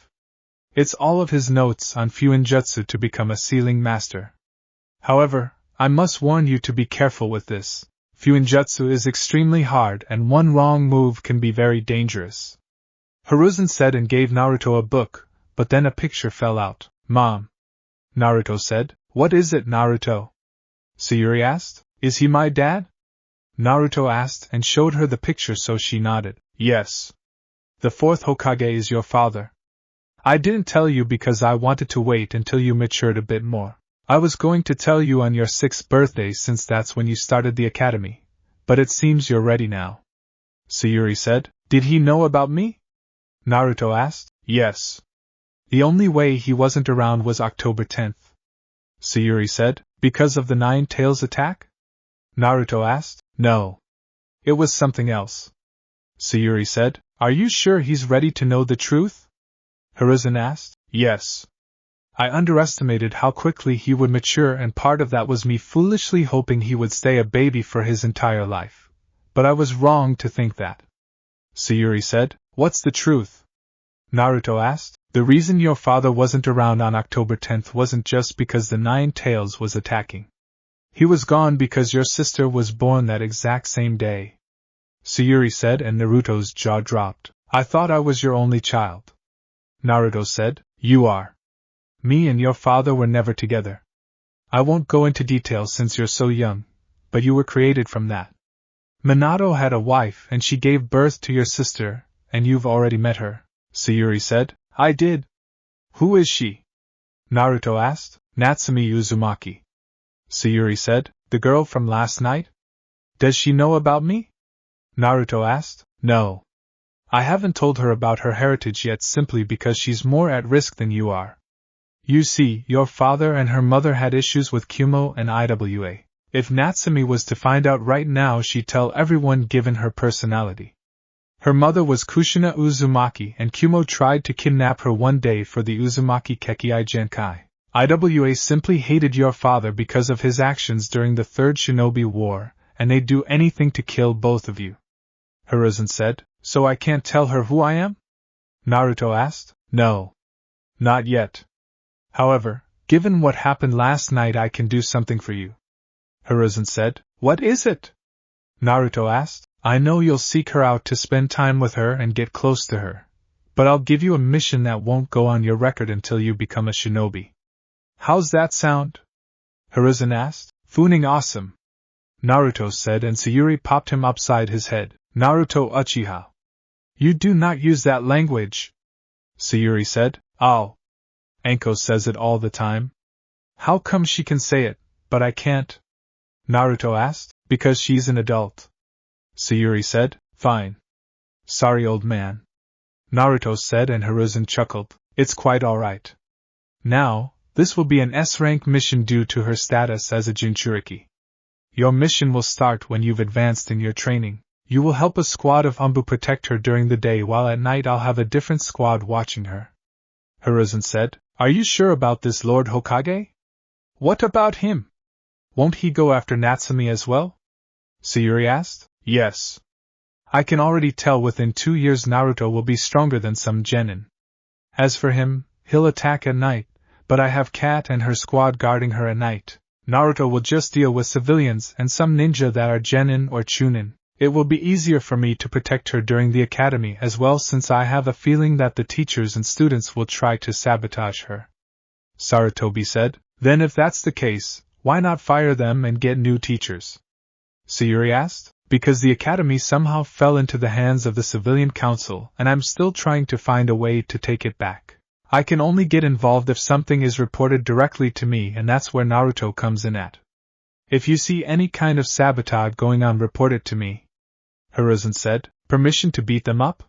It's all of his notes on Fuinjutsu to become a sealing master. However, I must warn you to be careful with this. Fuinjutsu is extremely hard and one wrong move can be very dangerous. Hiruzen said and gave Naruto a book, but then a picture fell out. Mom. Naruto said, what is it, Naruto? Sayuri asked, is he my dad? Naruto asked and showed her the picture, so she nodded. Yes. The fourth Hokage is your father. I didn't tell you because I wanted to wait until you matured a bit more. I was going to tell you on your 6th birthday since that's when you started the academy, but it seems you're ready now. Sayuri said, did he know about me? Naruto asked, yes. The only way he wasn't around was October 10th. Sayuri said, because of the Nine Tails attack? Naruto asked, no. It was something else. Sayuri said, are you sure he's ready to know the truth? Hiruzen asked, yes. I underestimated how quickly he would mature, and part of that was me foolishly hoping he would stay a baby for his entire life. But I was wrong to think that. Sayuri said, what's the truth? Naruto asked, the reason your father wasn't around on October 10th wasn't just because the Nine Tails was attacking. He was gone because your sister was born that exact same day. Sayuri said, and Naruto's jaw dropped. I thought I was your only child. Naruto said, you are. Me and your father were never together. I won't go into details since you're so young, but you were created from that. Minato had a wife and she gave birth to your sister, and you've already met her. Sayuri said, I did. Who is she? Naruto asked. Natsumi Uzumaki. Sayuri said, the girl from last night? Does she know about me? Naruto asked. No. I haven't told her about her heritage yet simply because she's more at risk than you are. You see, your father and her mother had issues with Kumo and IWA. If Natsumi was to find out right now, she'd tell everyone given her personality. Her mother was Kushina Uzumaki, and Kumo tried to kidnap her one day for the Uzumaki Kekkai Genkai. IWA simply hated your father because of his actions during the Third Shinobi War, and they'd do anything to kill both of you. Hiruzen said, so I can't tell her who I am? Naruto asked. No. Not yet. However, given what happened last night, I can do something for you. Hiruzen said, what is it? Naruto asked. I know you'll seek her out to spend time with her and get close to her. But I'll give you a mission that won't go on your record until you become a shinobi. How's that sound? Hiruzen asked. Fooning awesome, Naruto said, and Sayuri popped him upside his head. Naruto Uchiha. You do not use that language, Sayuri said. Oh. Anko says it all the time. How come she can say it, but I can't? Naruto asked. Because she's an adult, Sayuri said. Fine. Sorry, old man, Naruto said, and Hiruzen chuckled. It's quite alright. Now, this will be an S-rank mission due to her status as a Jinchuriki. Your mission will start when you've advanced in your training. You will help a squad of Umbu protect her during the day, while at night I'll have a different squad watching her. Hiruzen said. Are you sure about this, Lord Hokage? What about him? Won't he go after Natsumi as well? Sayuri asked. Yes. I can already tell within 2 years Naruto will be stronger than some genin. As for him, he'll attack at night, but I have Kat and her squad guarding her at night. Naruto will just deal with civilians and some ninja that are genin or chunin. It will be easier for me to protect her during the academy as well, since I have a feeling that the teachers and students will try to sabotage her. Sarutobi said. Then if that's the case, why not fire them and get new teachers? Sayuri asked. Because the academy somehow fell into the hands of the civilian council, and I'm still trying to find a way to take it back. I can only get involved if something is reported directly to me, and that's where Naruto comes in at. If you see any kind of sabotage going on, report it to me, Hiruzen said. Permission to beat them up?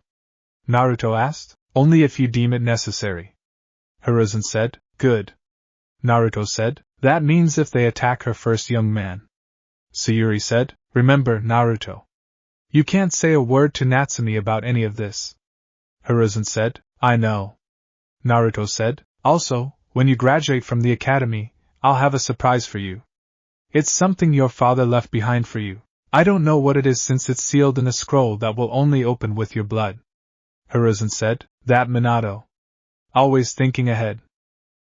Naruto asked. Only if you deem it necessary, Hiruzen said. Good, Naruto said. That means if they attack her first, young man, Sayuri said. Remember, Naruto, you can't say a word to Natsumi about any of this, Hiruzen said. I know, Naruto said. Also, when you graduate from the academy, I'll have a surprise for you. It's something your father left behind for you. I don't know what it is, since it's sealed in a scroll that will only open with your blood, Hiruzen said. That Minato. Always thinking ahead,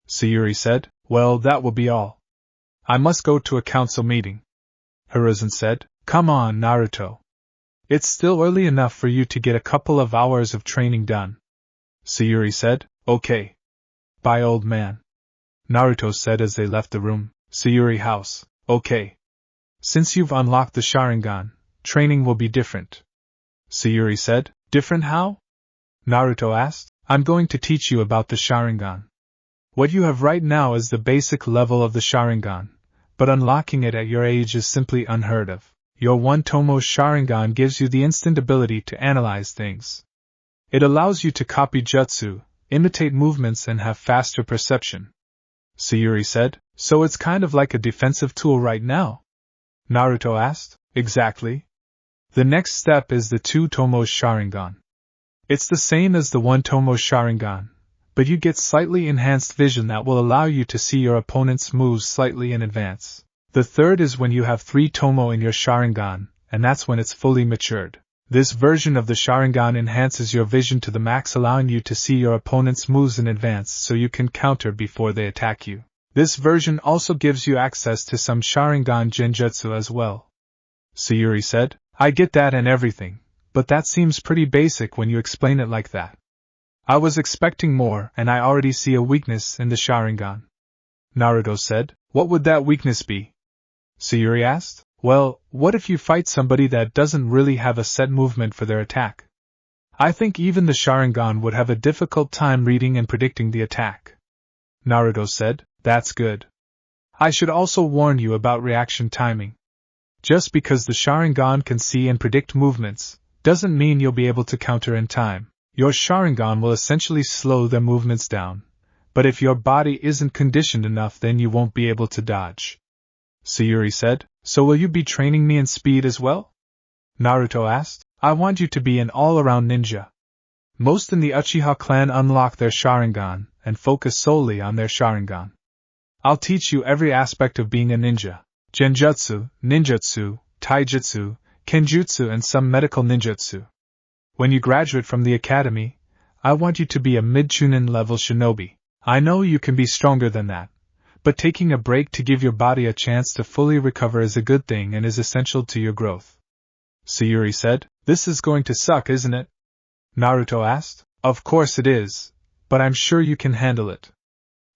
Sayuri said. Well, that will be all. I must go to a council meeting, Hiruzen said. Come on, Naruto. It's still early enough for you to get a couple of hours of training done, Sayuri said. Okay. Bye, old man, Naruto said as they left the room. Sayuri house. Okay. Since you've unlocked the Sharingan, training will be different, Sayuri said. Different how? Naruto asked. I'm going to teach you about the Sharingan. What you have right now is the basic level of the Sharingan, but unlocking it at your age is simply unheard of. Your one-tomo Sharingan gives you the instant ability to analyze things. It allows you to copy jutsu, imitate movements, and have faster perception, Sayuri said. So it's kind of like a defensive tool right now? Naruto asked. Exactly. The next step is the two-tomo Sharingan. It's the same as the one-tomo Sharingan, but you get slightly enhanced vision that will allow you to see your opponent's moves slightly in advance. The third is when you have 3 tomo in your Sharingan, and that's when it's fully matured. This version of the Sharingan enhances your vision to the max, allowing you to see your opponent's moves in advance so you can counter before they attack you. This version also gives you access to some Sharingan Genjutsu as well, Sayuri said. I get that and everything, but that seems pretty basic when you explain it like that. I was expecting more, and I already see a weakness in the Sharingan, Naruto said. What would that weakness be? Sayuri asked. Well, what if you fight somebody that doesn't really have a set movement for their attack? I think even the Sharingan would have a difficult time reading and predicting the attack, Naruto said. That's good. I should also warn you about reaction timing. Just because the Sharingan can see and predict movements, doesn't mean you'll be able to counter in time. Your Sharingan will essentially slow their movements down, but if your body isn't conditioned enough, then you won't be able to dodge, Sayuri said. So will you be training me in speed as well? Naruto asked. I want you to be an all-around ninja. Most in the Uchiha clan unlock their Sharingan and focus solely on their Sharingan. I'll teach you every aspect of being a ninja: Genjutsu, ninjutsu, taijutsu, kenjutsu, and some medical ninjutsu. When you graduate from the academy, I want you to be a mid-chunin level shinobi. I know you can be stronger than that, but taking a break to give your body a chance to fully recover is a good thing and is essential to your growth. Sayuri said. This is going to suck, isn't it? Naruto asked. Of course it is, but I'm sure you can handle it.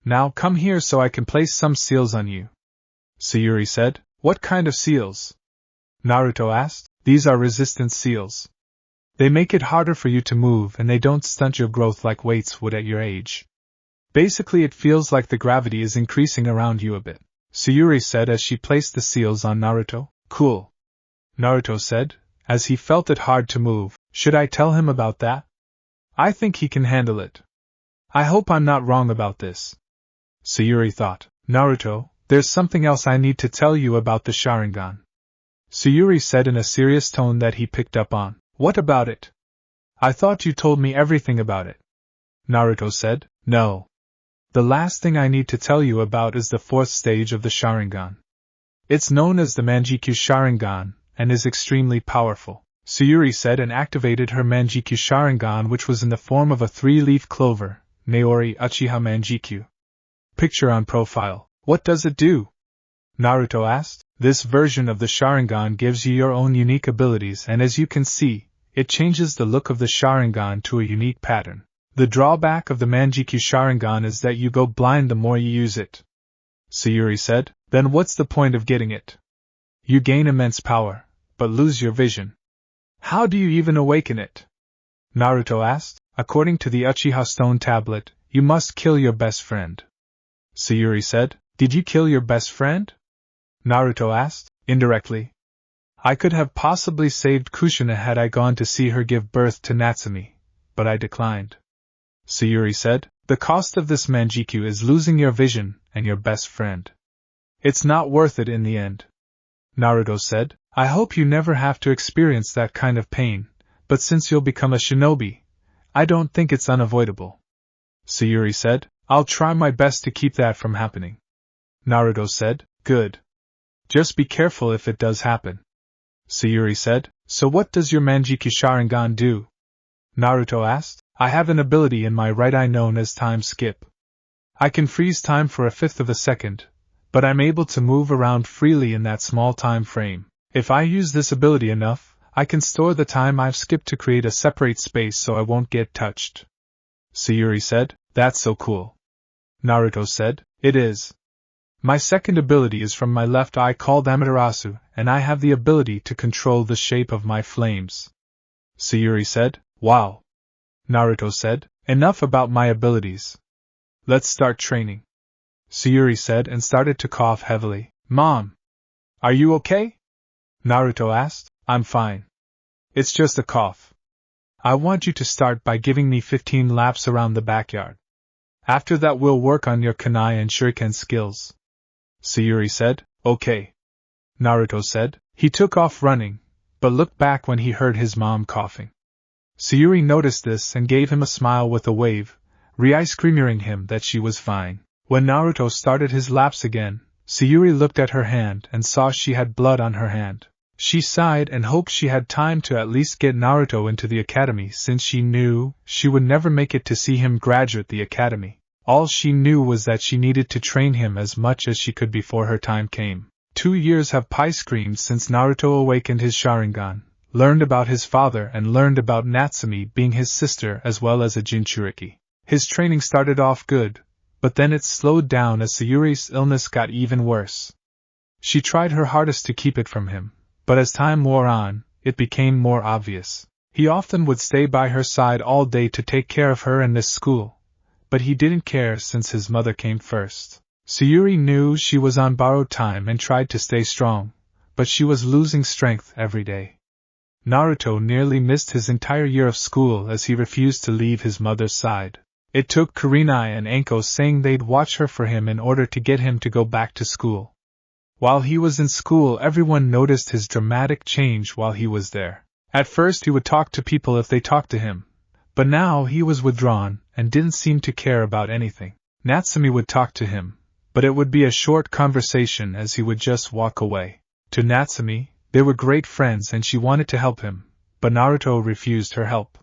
Now come here so I can place some seals on you. Sayuri said. What kind of seals? Naruto asked. These are resistance seals. They make it harder for you to move and they don't stunt your growth like weights would at your age. Basically it feels like the gravity is increasing around you a bit, Sayuri said as she placed the seals on Naruto. Cool. Naruto said, as he felt it hard to move. Should I tell him about that? I think he can handle it. I hope I'm not wrong about this. Sayuri thought. Naruto, there's something else I need to tell you about the Sharingan. Sayuri said in a serious tone that he picked up on. What about it? I thought you told me everything about it. Naruto said. No. The last thing I need to tell you about is the fourth stage of the Sharingan. It's known as the Manjikyu Sharingan, and is extremely powerful. Sayuri said and activated her Manjikyu Sharingan, which was in the form of a 3-leaf clover, Naori Uchiha Manjikyu. Picture on profile. What does it do? Naruto asked. This version of the Sharingan gives you your own unique abilities, and as you can see, it changes the look of the Sharingan to a unique pattern. The drawback of the Manjikyu Sharingan is that you go blind the more you use it. Sayuri said. Then what's the point of getting it? You gain immense power, but lose your vision. How do you even awaken it? Naruto asked. According to the Uchiha Stone Tablet, you must kill your best friend. Sayuri said. Did you kill your best friend? Naruto asked. Indirectly. I could have possibly saved Kushina had I gone to see her give birth to Natsumi, but I declined. Sayuri said. The cost of this Manjikyu is losing your vision and your best friend. It's not worth it in the end. Naruto said. I hope you never have to experience that kind of pain, but since you'll become a shinobi, I don't think it's unavoidable. Sayuri said. I'll try my best to keep that from happening. Naruto said. Good. Just be careful if it does happen. Sayuri said. So what does your Manjikyu Sharingan do? Naruto asked. I have an ability in my right eye known as time skip. I can freeze time for 1/5 of a second, but I'm able to move around freely in that small time frame. If I use this ability enough, I can store the time I've skipped to create a separate space so I won't get touched. Sayuri said. That's so cool. Naruto said. It is. My second ability is from my left eye called Amaterasu, and I have the ability to control the shape of my flames. Sayuri said. Wow. Naruto said. Enough about my abilities. Let's start training. Sayuri said and started to cough heavily. Mom! Are you okay? Naruto asked. I'm fine. It's just a cough. I want you to start by giving me 15 laps around the backyard. After that we'll work on your kunai and shuriken skills. Sayuri said. Okay. Naruto said. He took off running, but looked back when he heard his mom coughing. Sayuri noticed this and gave him a smile with a wave, reassuring him that she was fine. When Naruto started his laps again, Sayuri looked at her hand and saw she had blood on her hand. She sighed and hoped she had time to at least get Naruto into the academy since she knew she would never make it to see him graduate the academy. All she knew was that she needed to train him as much as she could before her time came. 2 years have pie-screamed since Naruto awakened his Sharingan, learned about his father and learned about Natsumi being his sister as well as a Jinchuriki. His training started off good, but then it slowed down as Sayuri's illness got even worse. She tried her hardest to keep it from him, but as time wore on, it became more obvious. He often would stay by her side all day to take care of her and miss school, but he didn't care since his mother came first. Sayuri knew she was on borrowed time and tried to stay strong, but she was losing strength every day. Naruto nearly missed his entire year of school as he refused to leave his mother's side. It took Kurenai and Anko saying they'd watch her for him in order to get him to go back to school. While he was in school, everyone noticed his dramatic change while he was there. At first he would talk to people if they talked to him, but now he was withdrawn and didn't seem to care about anything. Natsumi would talk to him, but it would be a short conversation as he would just walk away. To Natsumi, they were great friends and she wanted to help him, but Naruto refused her help.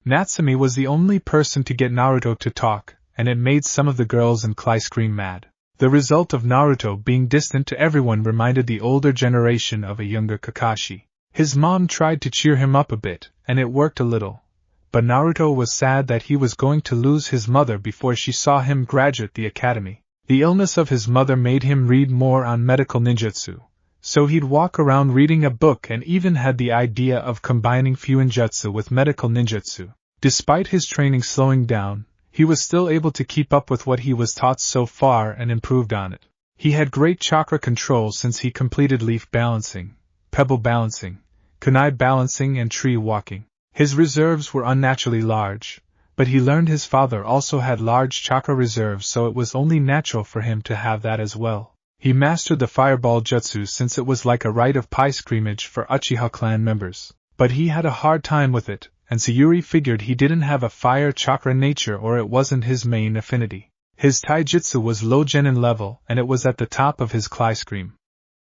Natsumi was the only person to get Naruto to talk, and it made some of the girls in class scream mad. The result of Naruto being distant to everyone reminded the older generation of a younger Kakashi. His mom tried to cheer him up a bit, and it worked a little. But Naruto was sad that he was going to lose his mother before she saw him graduate the academy. The illness of his mother made him read more on medical ninjutsu, so he'd walk around reading a book and even had the idea of combining Fuinjutsu with medical ninjutsu. Despite his training slowing down, he was still able to keep up with what he was taught so far and improved on it. He had great chakra control since he completed leaf balancing, pebble balancing, kunai balancing and tree walking. His reserves were unnaturally large, but he learned his father also had large chakra reserves, so it was only natural for him to have that as well. He mastered the fireball jutsu since it was like a rite of pilgrimage for Uchiha clan members, but he had a hard time with it, and Sayuri figured he didn't have a fire chakra nature or it wasn't his main affinity. His taijutsu was low genin level and it was at the top of his Kleiscream.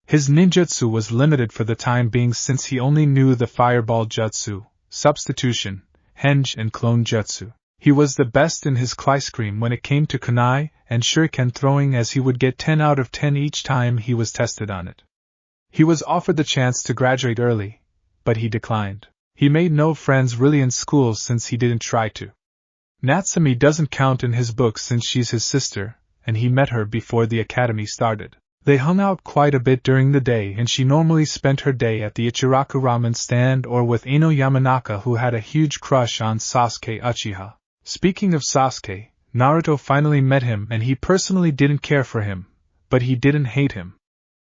His ninjutsu was limited for the time being since he only knew the fireball jutsu, substitution, henge and clone jutsu. He was the best in his Kleiscream when it came to kunai and shuriken throwing, as he would get 10 out of 10 each time he was tested on it. He was offered the chance to graduate early, but he declined. He made no friends really in school since he didn't try to. Natsumi doesn't count in his book since she's his sister, and he met her before the academy started. They hung out quite a bit during the day, and she normally spent her day at the Ichiraku ramen stand or with Ino Yamanaka, who had a huge crush on Sasuke Uchiha. Speaking of Sasuke, Naruto finally met him and he personally didn't care for him, but he didn't hate him.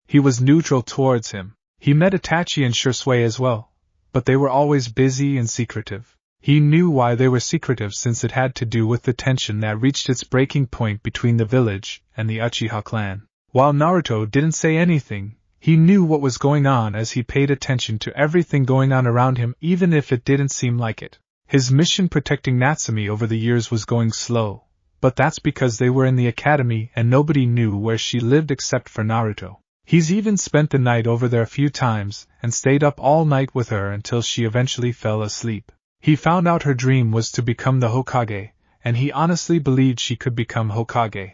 He was neutral towards him. He met Itachi and Shisui as well, but they were always busy and secretive. He knew why they were secretive since it had to do with the tension that reached its breaking point between the village and the Uchiha clan. While Naruto didn't say anything, he knew what was going on as he paid attention to everything going on around him, even if it didn't seem like it. His mission protecting Natsumi over the years was going slow, but that's because they were in the academy and nobody knew where she lived except for Naruto. He's even spent the night over there a few times and stayed up all night with her until she eventually fell asleep. He found out her dream was to become the Hokage, and he honestly believed she could become Hokage.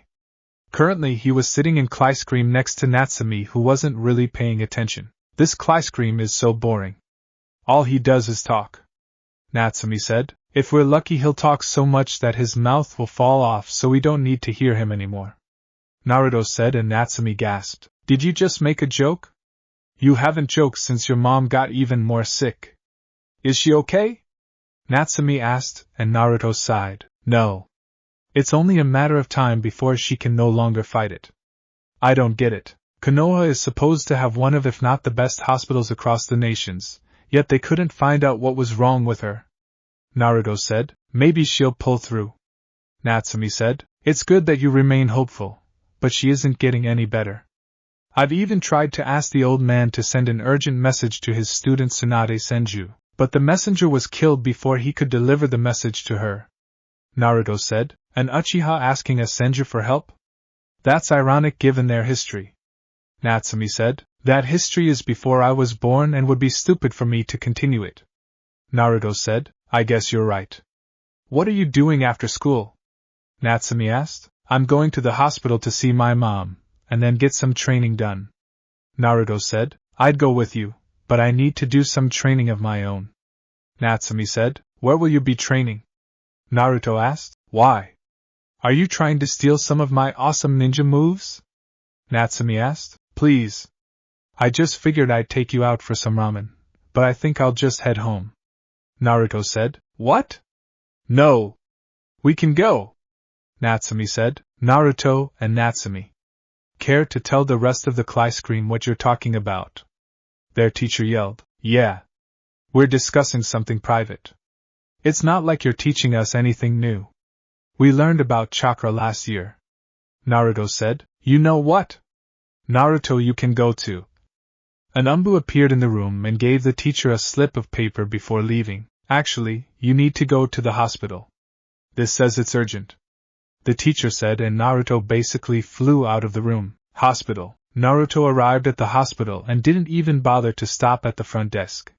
Currently he was sitting in Kleiscream next to Natsumi, who wasn't really paying attention. This Kleiscream is so boring. All he does is talk, Natsumi said. If we're lucky he'll talk so much that his mouth will fall off, so we don't need to hear him anymore, Naruto said, and Natsumi gasped. Did you just make a joke? You haven't joked since your mom got even more sick. Is she okay? Natsumi asked, and Naruto sighed. No. It's only a matter of time before she can no longer fight it. I don't get it. Konoha is supposed to have one of, if not the best hospitals across the nations, yet they couldn't find out what was wrong with her. Naruto said. Maybe she'll pull through. Natsumi said. It's good that you remain hopeful, but she isn't getting any better. I've even tried to ask the old man to send an urgent message to his student Tsunade Senju, but the messenger was killed before he could deliver the message to her. Naruto said. An Uchiha asking a Senju for help? That's ironic given their history. Natsumi said. That history is before I was born and would be stupid for me to continue it. Naruto said. I guess you're right. What are you doing after school? Natsumi asked. I'm going to the hospital to see my mom, and then get some training done. Naruto said. I'd go with you, but I need to do some training of my own. Natsumi said. Where will you be training? Naruto asked. Why? Are you trying to steal some of my awesome ninja moves? Natsumi asked. Please. I just figured I'd take you out for some ramen, but I think I'll just head home. Naruto said. What? No. We can go, Natsumi said. Naruto and Natsumi. Care to tell the rest of the Kleiscream what you're talking about? Their teacher yelled. Yeah. We're discussing something private. It's not like you're teaching us anything new. We learned about chakra last year. Naruto said. You know what? Naruto, you can go too. An Umbu appeared in the room and gave the teacher a slip of paper before leaving. Actually, you need to go to the hospital. This says it's urgent, the teacher said, and Naruto basically flew out of the room. Hospital. Naruto arrived at the hospital and didn't even bother to stop at the front desk.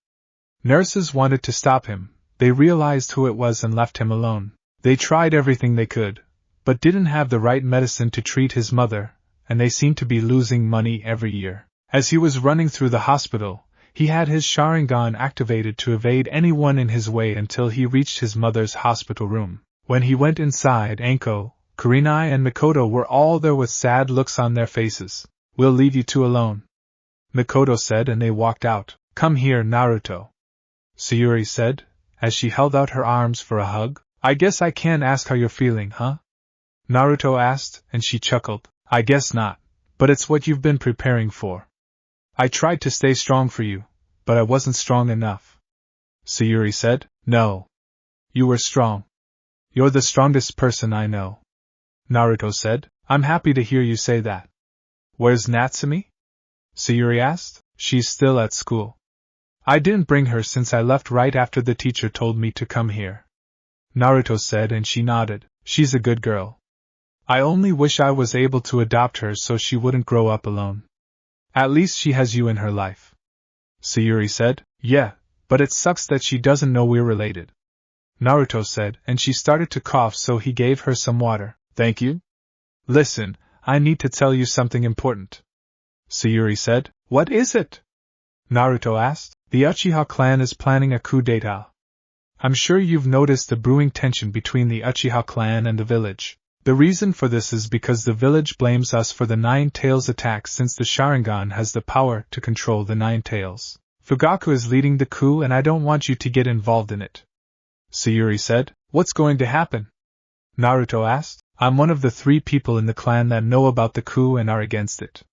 Nurses wanted to stop him. They realized who it was and left him alone. They tried everything they could, but didn't have the right medicine to treat his mother, and they seemed to be losing money every year. As he was running through the hospital, He had his Sharingan activated to evade anyone in his way until he reached his mother's hospital room. When he went inside, Anko, Kurenai and Mikoto were all there with sad looks on their faces. "We'll leave you two alone," Mikoto said, and they walked out. "Come here, Naruto," Sayuri said, as she held out her arms for a hug. "I guess I can't ask how you're feeling, huh?" Naruto asked, and she chuckled. "I guess not, but it's what you've been preparing for." "I tried to stay strong for you, but I wasn't strong enough," Sayuri said. "No. You were strong. You're the strongest person I know," Naruto said. "I'm happy to hear you say that." "Where's Natsumi?" Sayuri asked. "She's still at school. I didn't bring her since I left right after the teacher told me to come here," Naruto said, and she nodded. "She's a good girl. I only wish I was able to adopt her so she wouldn't grow up alone. At least she has you in her life," Sayuri said. "Yeah, but it sucks that she doesn't know we're related," Naruto said, and she started to cough, so he gave her some water. "Thank you. Listen, I need to tell you something important," Sayuri said. "What is it?" Naruto asked. "The Uchiha clan is planning a coup d'etat. I'm sure you've noticed the brewing tension between the Uchiha clan and the village. The reason for this is because the village blames us for the Nine Tails attack, since the Sharingan has the power to control the Nine Tails. Fugaku is leading the coup and I don't want you to get involved in it," Sayuri said. "What's going to happen?" Naruto asked. "I'm one of the 3 people in the clan that know about the coup and are against it.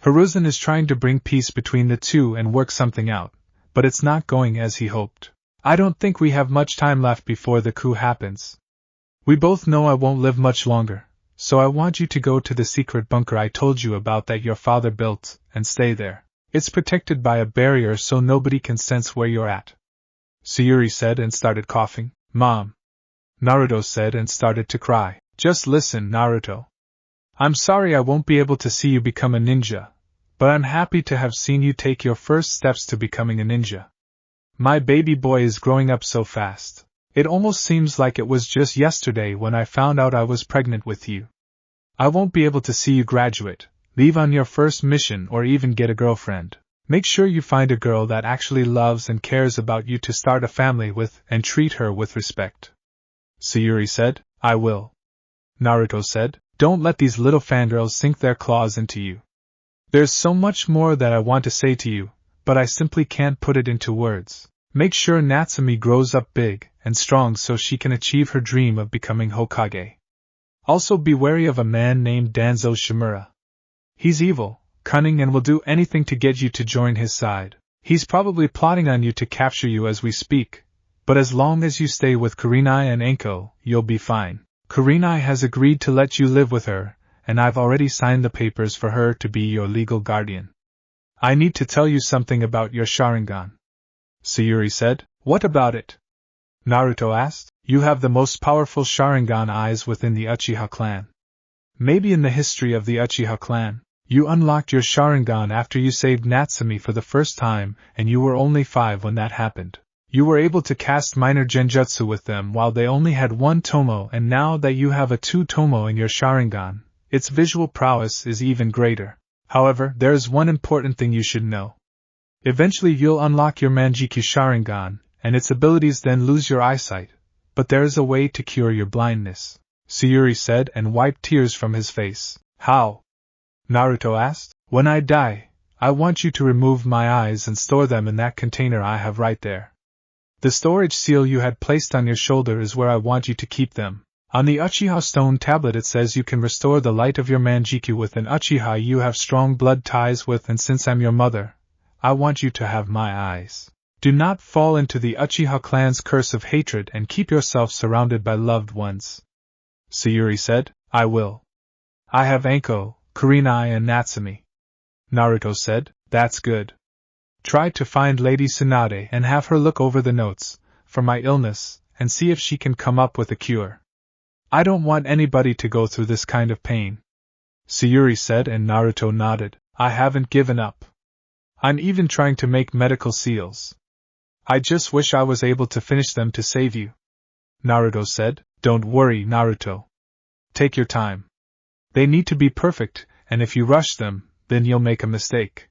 Hiruzen is trying to bring peace between the two and work something out, but it's not going as he hoped. I don't think we have much time left before the coup happens. We both know I won't live much longer, so I want you to go to the secret bunker I told you about that your father built, and stay there. It's protected by a barrier so nobody can sense where you're at," Sayuri said and started coughing. "Mom," Naruto said and started to cry. "Just listen, Naruto. I'm sorry I won't be able to see you become a ninja, but I'm happy to have seen you take your first steps to becoming a ninja. My baby boy is growing up so fast. It almost seems like it was just yesterday when I found out I was pregnant with you. I won't be able to see you graduate, leave on your first mission, or even get a girlfriend. Make sure you find a girl that actually loves and cares about you to start a family with and treat her with respect," Sayuri said. "I will," Naruto said. "Don't let these little fangirls sink their claws into you. There's so much more that I want to say to you, but I simply can't put it into words. Make sure Natsumi grows up big and strong so she can achieve her dream of becoming Hokage. Also be wary of a man named Danzo Shimura. He's evil, cunning, and will do anything to get you to join his side. He's probably plotting on you to capture you as we speak, but as long as you stay with Kurenai and Anko, you'll be fine. Kurenai has agreed to let you live with her, and I've already signed the papers for her to be your legal guardian. I need to tell you something about your Sharingan," Sayuri said. "What about it?" Naruto asked. "You have the most powerful Sharingan eyes within the Uchiha clan. Maybe in the history of the Uchiha clan, you unlocked your Sharingan after you saved Natsumi for the first time, and you were only 5 when that happened. You were able to cast minor genjutsu with them while they only had 1 tomo, and now that you have a 2 tomo in your Sharingan, its visual prowess is even greater. However, there is one important thing you should know. Eventually you'll unlock your Manjiki Sharingan, and its abilities then lose your eyesight, but there is a way to cure your blindness," Sayuri said and wiped tears from his face. "How?" Naruto asked. "When I die, I want you to remove my eyes and store them in that container I have right there. The storage seal you had placed on your shoulder is where I want you to keep them. On the Uchiha stone tablet it says you can restore the light of your Manjiki with an Uchiha you have strong blood ties with, and since I'm your mother, I want you to have my eyes. Do not fall into the Uchiha clan's curse of hatred and keep yourself surrounded by loved ones," Sayuri said. "I will. I have Anko, Kurenai, and Natsumi," Naruto said. "That's good. Try to find Lady Tsunade and have her look over the notes for my illness and see if she can come up with a cure. I don't want anybody to go through this kind of pain," Sayuri said, and Naruto nodded. "I haven't given up. I'm even trying to make medical seals. I just wish I was able to finish them to save you," Naruto said. "Don't worry, Naruto. Take your time. They need to be perfect, and if you rush them, then you'll make a mistake.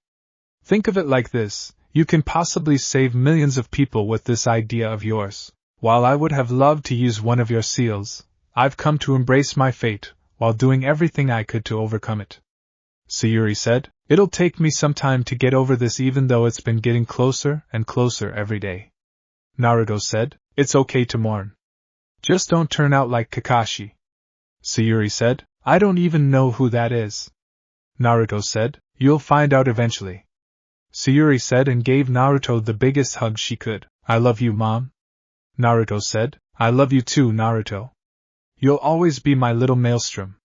Think of it like this: You can possibly save millions of people with this idea of yours. While I would have loved to use one of your seals, I've come to embrace my fate, while doing everything I could to overcome it. Sayuri said, it'll take me some time to get over this even though it's been getting closer and closer every day. Naruto said, it's okay to mourn. Just don't turn out like Kakashi. Sayuri said, I don't even know who that is. Naruto said, you'll find out eventually. Sayuri said and gave Naruto the biggest hug she could. I love you, Mom. Naruto said, I love you too, Naruto. You'll always be my little maelstrom.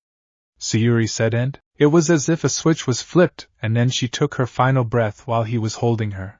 Sayuri said, and it was as if a switch was flipped, and then she took her final breath while he was holding her.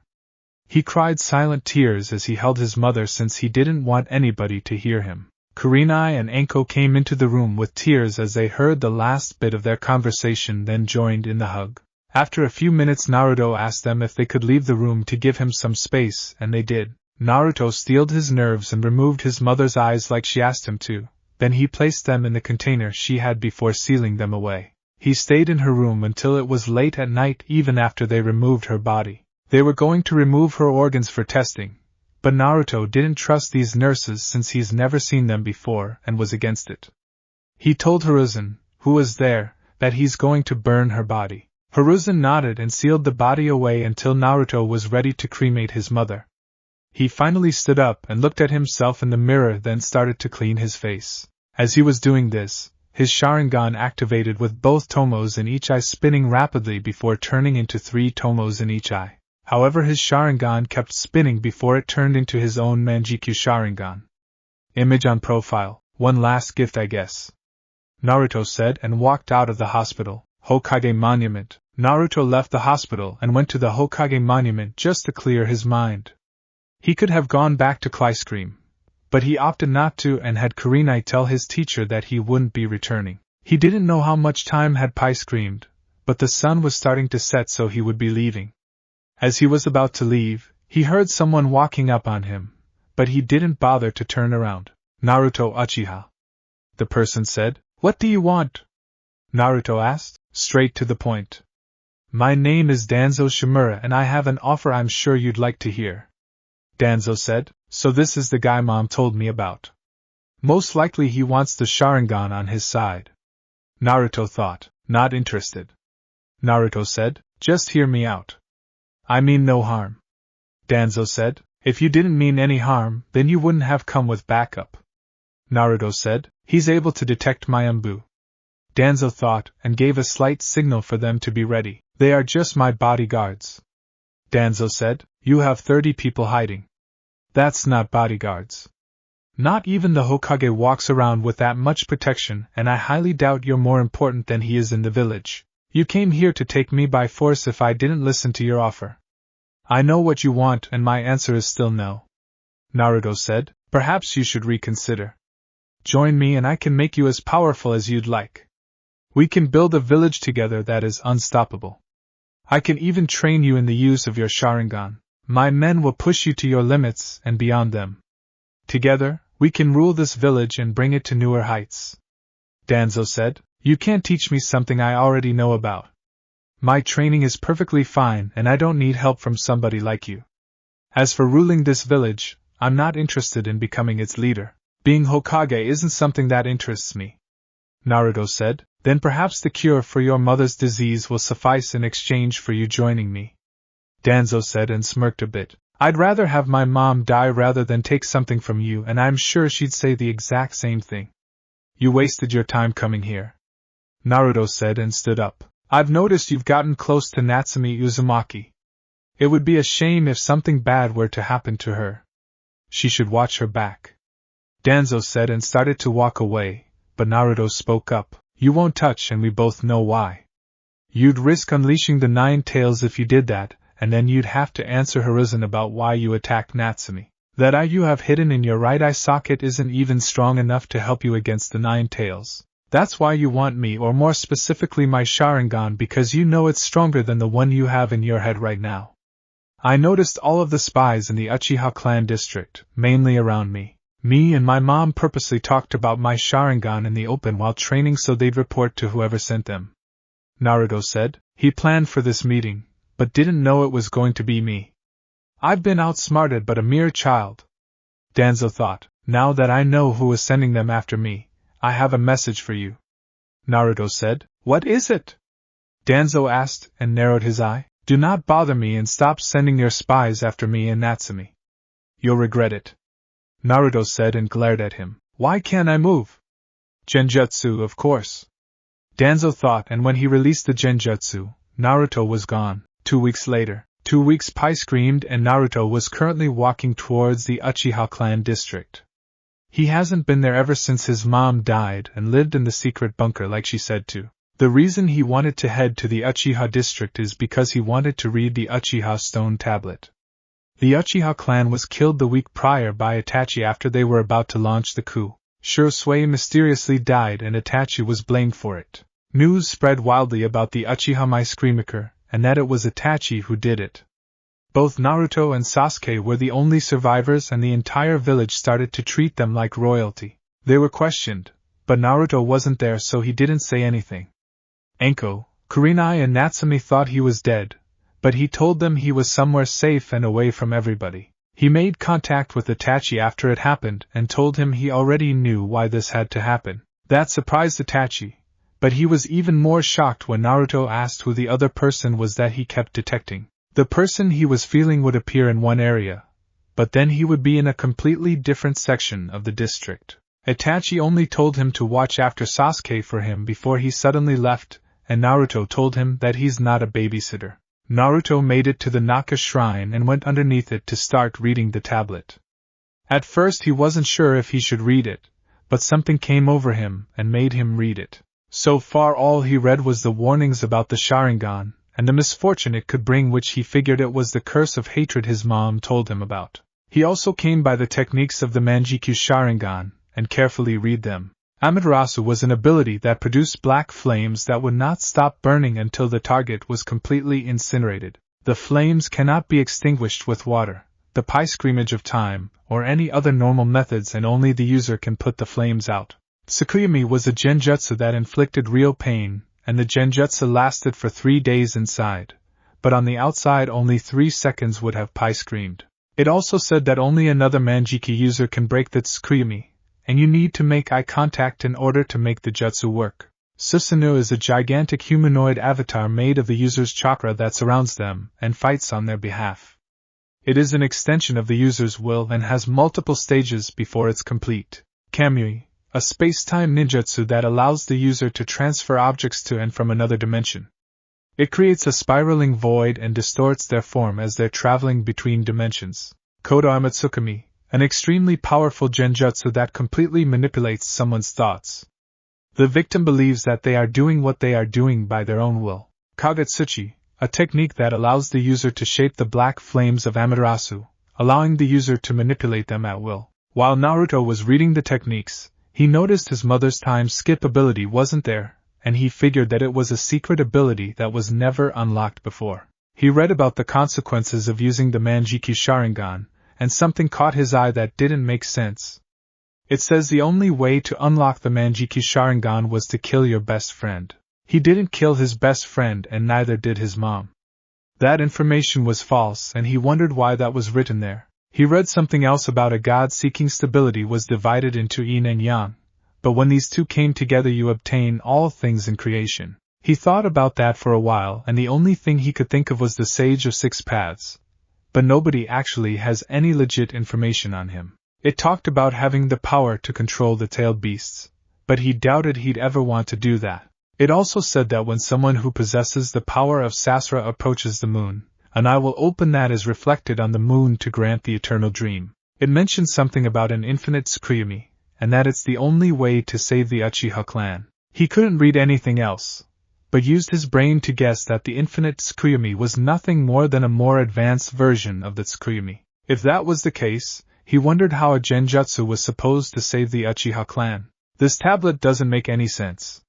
He cried silent tears as he held his mother since he didn't want anybody to hear him. Kurenai and Anko came into the room with tears as they heard the last bit of their conversation, then joined in the hug. After a few minutes, Naruto asked them if they could leave the room to give him some space, and they did. Naruto steeled his nerves and removed his mother's eyes like she asked him to. Then he placed them in the container she had before sealing them away. He stayed in her room until it was late at night, even after they removed her body. They were going to remove her organs for testing, but Naruto didn't trust these nurses since he's never seen them before and was against it. He told Hiruzen, who was there, that he's going to burn her body. Hiruzen nodded and sealed the body away until Naruto was ready to cremate his mother. He finally stood up and looked at himself in the mirror, then started to clean his face. As he was doing this, his Sharingan activated with both tomos in each eye spinning rapidly before turning into 3 tomos in each eye. However, his Sharingan kept spinning before it turned into his own Manjikyu Sharingan. Image on profile, one last gift I guess. Naruto said and walked out of the hospital. Hokage Monument. Naruto left the hospital and went to the Hokage Monument just to clear his mind. He could have gone back to Clyscream, but he opted not to and had Kurenai tell his teacher that he wouldn't be returning. He didn't know how much time had screamed, but the sun was starting to set, so he would be leaving. As he was about to leave, he heard someone walking up on him, but he didn't bother to turn around. Naruto Uchiha. The person said, What do you want? Naruto asked, straight to the point. My name is Danzo Shimura and I have an offer I'm sure you'd like to hear. Danzo said, so this is the guy Mom told me about. Most likely he wants the Sharingan on his side. Naruto thought, not interested. Naruto said, just hear me out. I mean no harm. Danzo said, if you didn't mean any harm, then you wouldn't have come with backup. Naruto said, he's able to detect my Mbu. Danzo thought and gave a slight signal for them to be ready. They are just my bodyguards. Danzo said, you have 30 people hiding. That's not bodyguards. Not even the Hokage walks around with that much protection, and I highly doubt you're more important than he is in the village. You came here to take me by force if I didn't listen to your offer. I know what you want and my answer is still no. Naruto said, perhaps you should reconsider. Join me and I can make you as powerful as you'd like. We can build a village together that is unstoppable. I can even train you in the use of your Sharingan. My men will push you to your limits and beyond them. Together, we can rule this village and bring it to newer heights. Danzo said, you can't teach me something I already know about. My training is perfectly fine and I don't need help from somebody like you. As for ruling this village, I'm not interested in becoming its leader. Being Hokage isn't something that interests me. Naruto said, then perhaps the cure for your mother's disease will suffice in exchange for you joining me. Danzo said and smirked a bit. I'd rather have my mom die rather than take something from you, and I'm sure she'd say the exact same thing. You wasted your time coming here. Naruto said and stood up. I've noticed you've gotten close to Natsumi Uzumaki. It would be a shame if something bad were to happen to her. She should watch her back. Danzo said and started to walk away, but Naruto spoke up. You won't touch and we both know why. You'd risk unleashing the 9 tails if you did that, and then you'd have to answer Hiruzen about why you attacked Natsumi. That eye you have hidden in your right eye socket isn't even strong enough to help you against the 9 tails. That's why you want me, or more specifically my Sharingan, because you know it's stronger than the one you have in your head right now. I noticed all of the spies in the Uchiha clan district, mainly around me. Me and my mom purposely talked about my Sharingan in the open while training so they'd report to whoever sent them. Naruto said, he planned for this meeting, but didn't know it was going to be me. I've been outsmarted but a mere child. Danzo thought, now that I know who is sending them after me, I have a message for you. Naruto said, what is it? Danzo asked and narrowed his eye. Do not bother me and stop sending your spies after me and Natsumi. You'll regret it. Naruto said and glared at him. Why can't I move? Genjutsu, of course. Danzo thought, and when he released the Genjutsu, Naruto was gone. 2 weeks later. 2 weeks Pai screamed and Naruto was currently walking towards the Uchiha clan district. He hasn't been there ever since his mom died and lived in the secret bunker like she said to. The reason he wanted to head to the Uchiha district is because he wanted to read the Uchiha stone tablet. The Uchiha clan was killed the week prior by Itachi after they were about to launch the coup. Shirosue mysteriously died and Itachi was blamed for it. News spread wildly about the Uchiha ice cream maker, and that it was Itachi who did it. Both Naruto and Sasuke were the only survivors and the entire village started to treat them like royalty. They were questioned, but Naruto wasn't there so he didn't say anything. Anko, Kurenai and Natsumi thought he was dead, but he told them he was somewhere safe and away from everybody. He made contact with Itachi after it happened and told him he already knew why this had to happen. That surprised Itachi, but he was even more shocked when Naruto asked who the other person was that he kept detecting. The person he was feeling would appear in one area, but then he would be in a completely different section of the district. Itachi only told him to watch after Sasuke for him before he suddenly left, and Naruto told him that he's not a babysitter. Naruto made it to the Naka shrine and went underneath it to start reading the tablet. At first he wasn't sure if he should read it, but something came over him and made him read it. So far all he read was the warnings about the Sharingan, and the misfortune it could bring, which he figured it was the curse of hatred his mom told him about. He also came by the techniques of the Manjikyu Sharingan, and carefully read them. Amaterasu was an ability that produced black flames that would not stop burning until the target was completely incinerated. The flames cannot be extinguished with water, the Pai screamage of time, or any other normal methods, and only the user can put the flames out. Tsukuyomi was a genjutsu that inflicted real pain, and the genjutsu lasted for 3 days inside, but on the outside only 3 seconds would have Pai screamed. It also said that only another Manjiki user can break the Tsukuyomi, and you need to make eye contact in order to make the jutsu work. Susanoo is a gigantic humanoid avatar made of the user's chakra that surrounds them and fights on their behalf. It is an extension of the user's will and has multiple stages before it's complete. Kamui, a space-time ninjutsu that allows the user to transfer objects to and from another dimension. It creates a spiraling void and distorts their form as they're traveling between dimensions. Kodo Amatsukami, an extremely powerful genjutsu that completely manipulates someone's thoughts. The victim believes that they are doing what they are doing by their own will. Kagetsuchi, a technique that allows the user to shape the black flames of Amaterasu, allowing the user to manipulate them at will. While Naruto was reading the techniques, he noticed his mother's time skip ability wasn't there, and he figured that it was a secret ability that was never unlocked before. He read about the consequences of using the Manjikyu Sharingan, and something caught his eye that didn't make sense. It says the only way to unlock the Manjikyu Sharingan was to kill your best friend. He didn't kill his best friend and neither did his mom. That information was false and he wondered why that was written there. He read something else about a god seeking stability was divided into yin and yang, but when these two came together you obtain all things in creation. He thought about that for a while and the only thing he could think of was the Sage of Six Paths. But nobody actually has any legit information on him. It talked about having the power to control the tailed beasts, but he doubted he'd ever want to do that. It also said that when someone who possesses the power of Sasra approaches the moon, an eye will open that is reflected on the moon to grant the eternal dream. It mentioned something about an infinite Tsukuyomi, and that it's the only way to save the Uchiha clan. He couldn't read anything else, but used his brain to guess that the infinite Tsukuyomi was nothing more than a more advanced version of the Tsukuyomi. If that was the case, he wondered how a genjutsu was supposed to save the Uchiha clan. This tablet doesn't make any sense.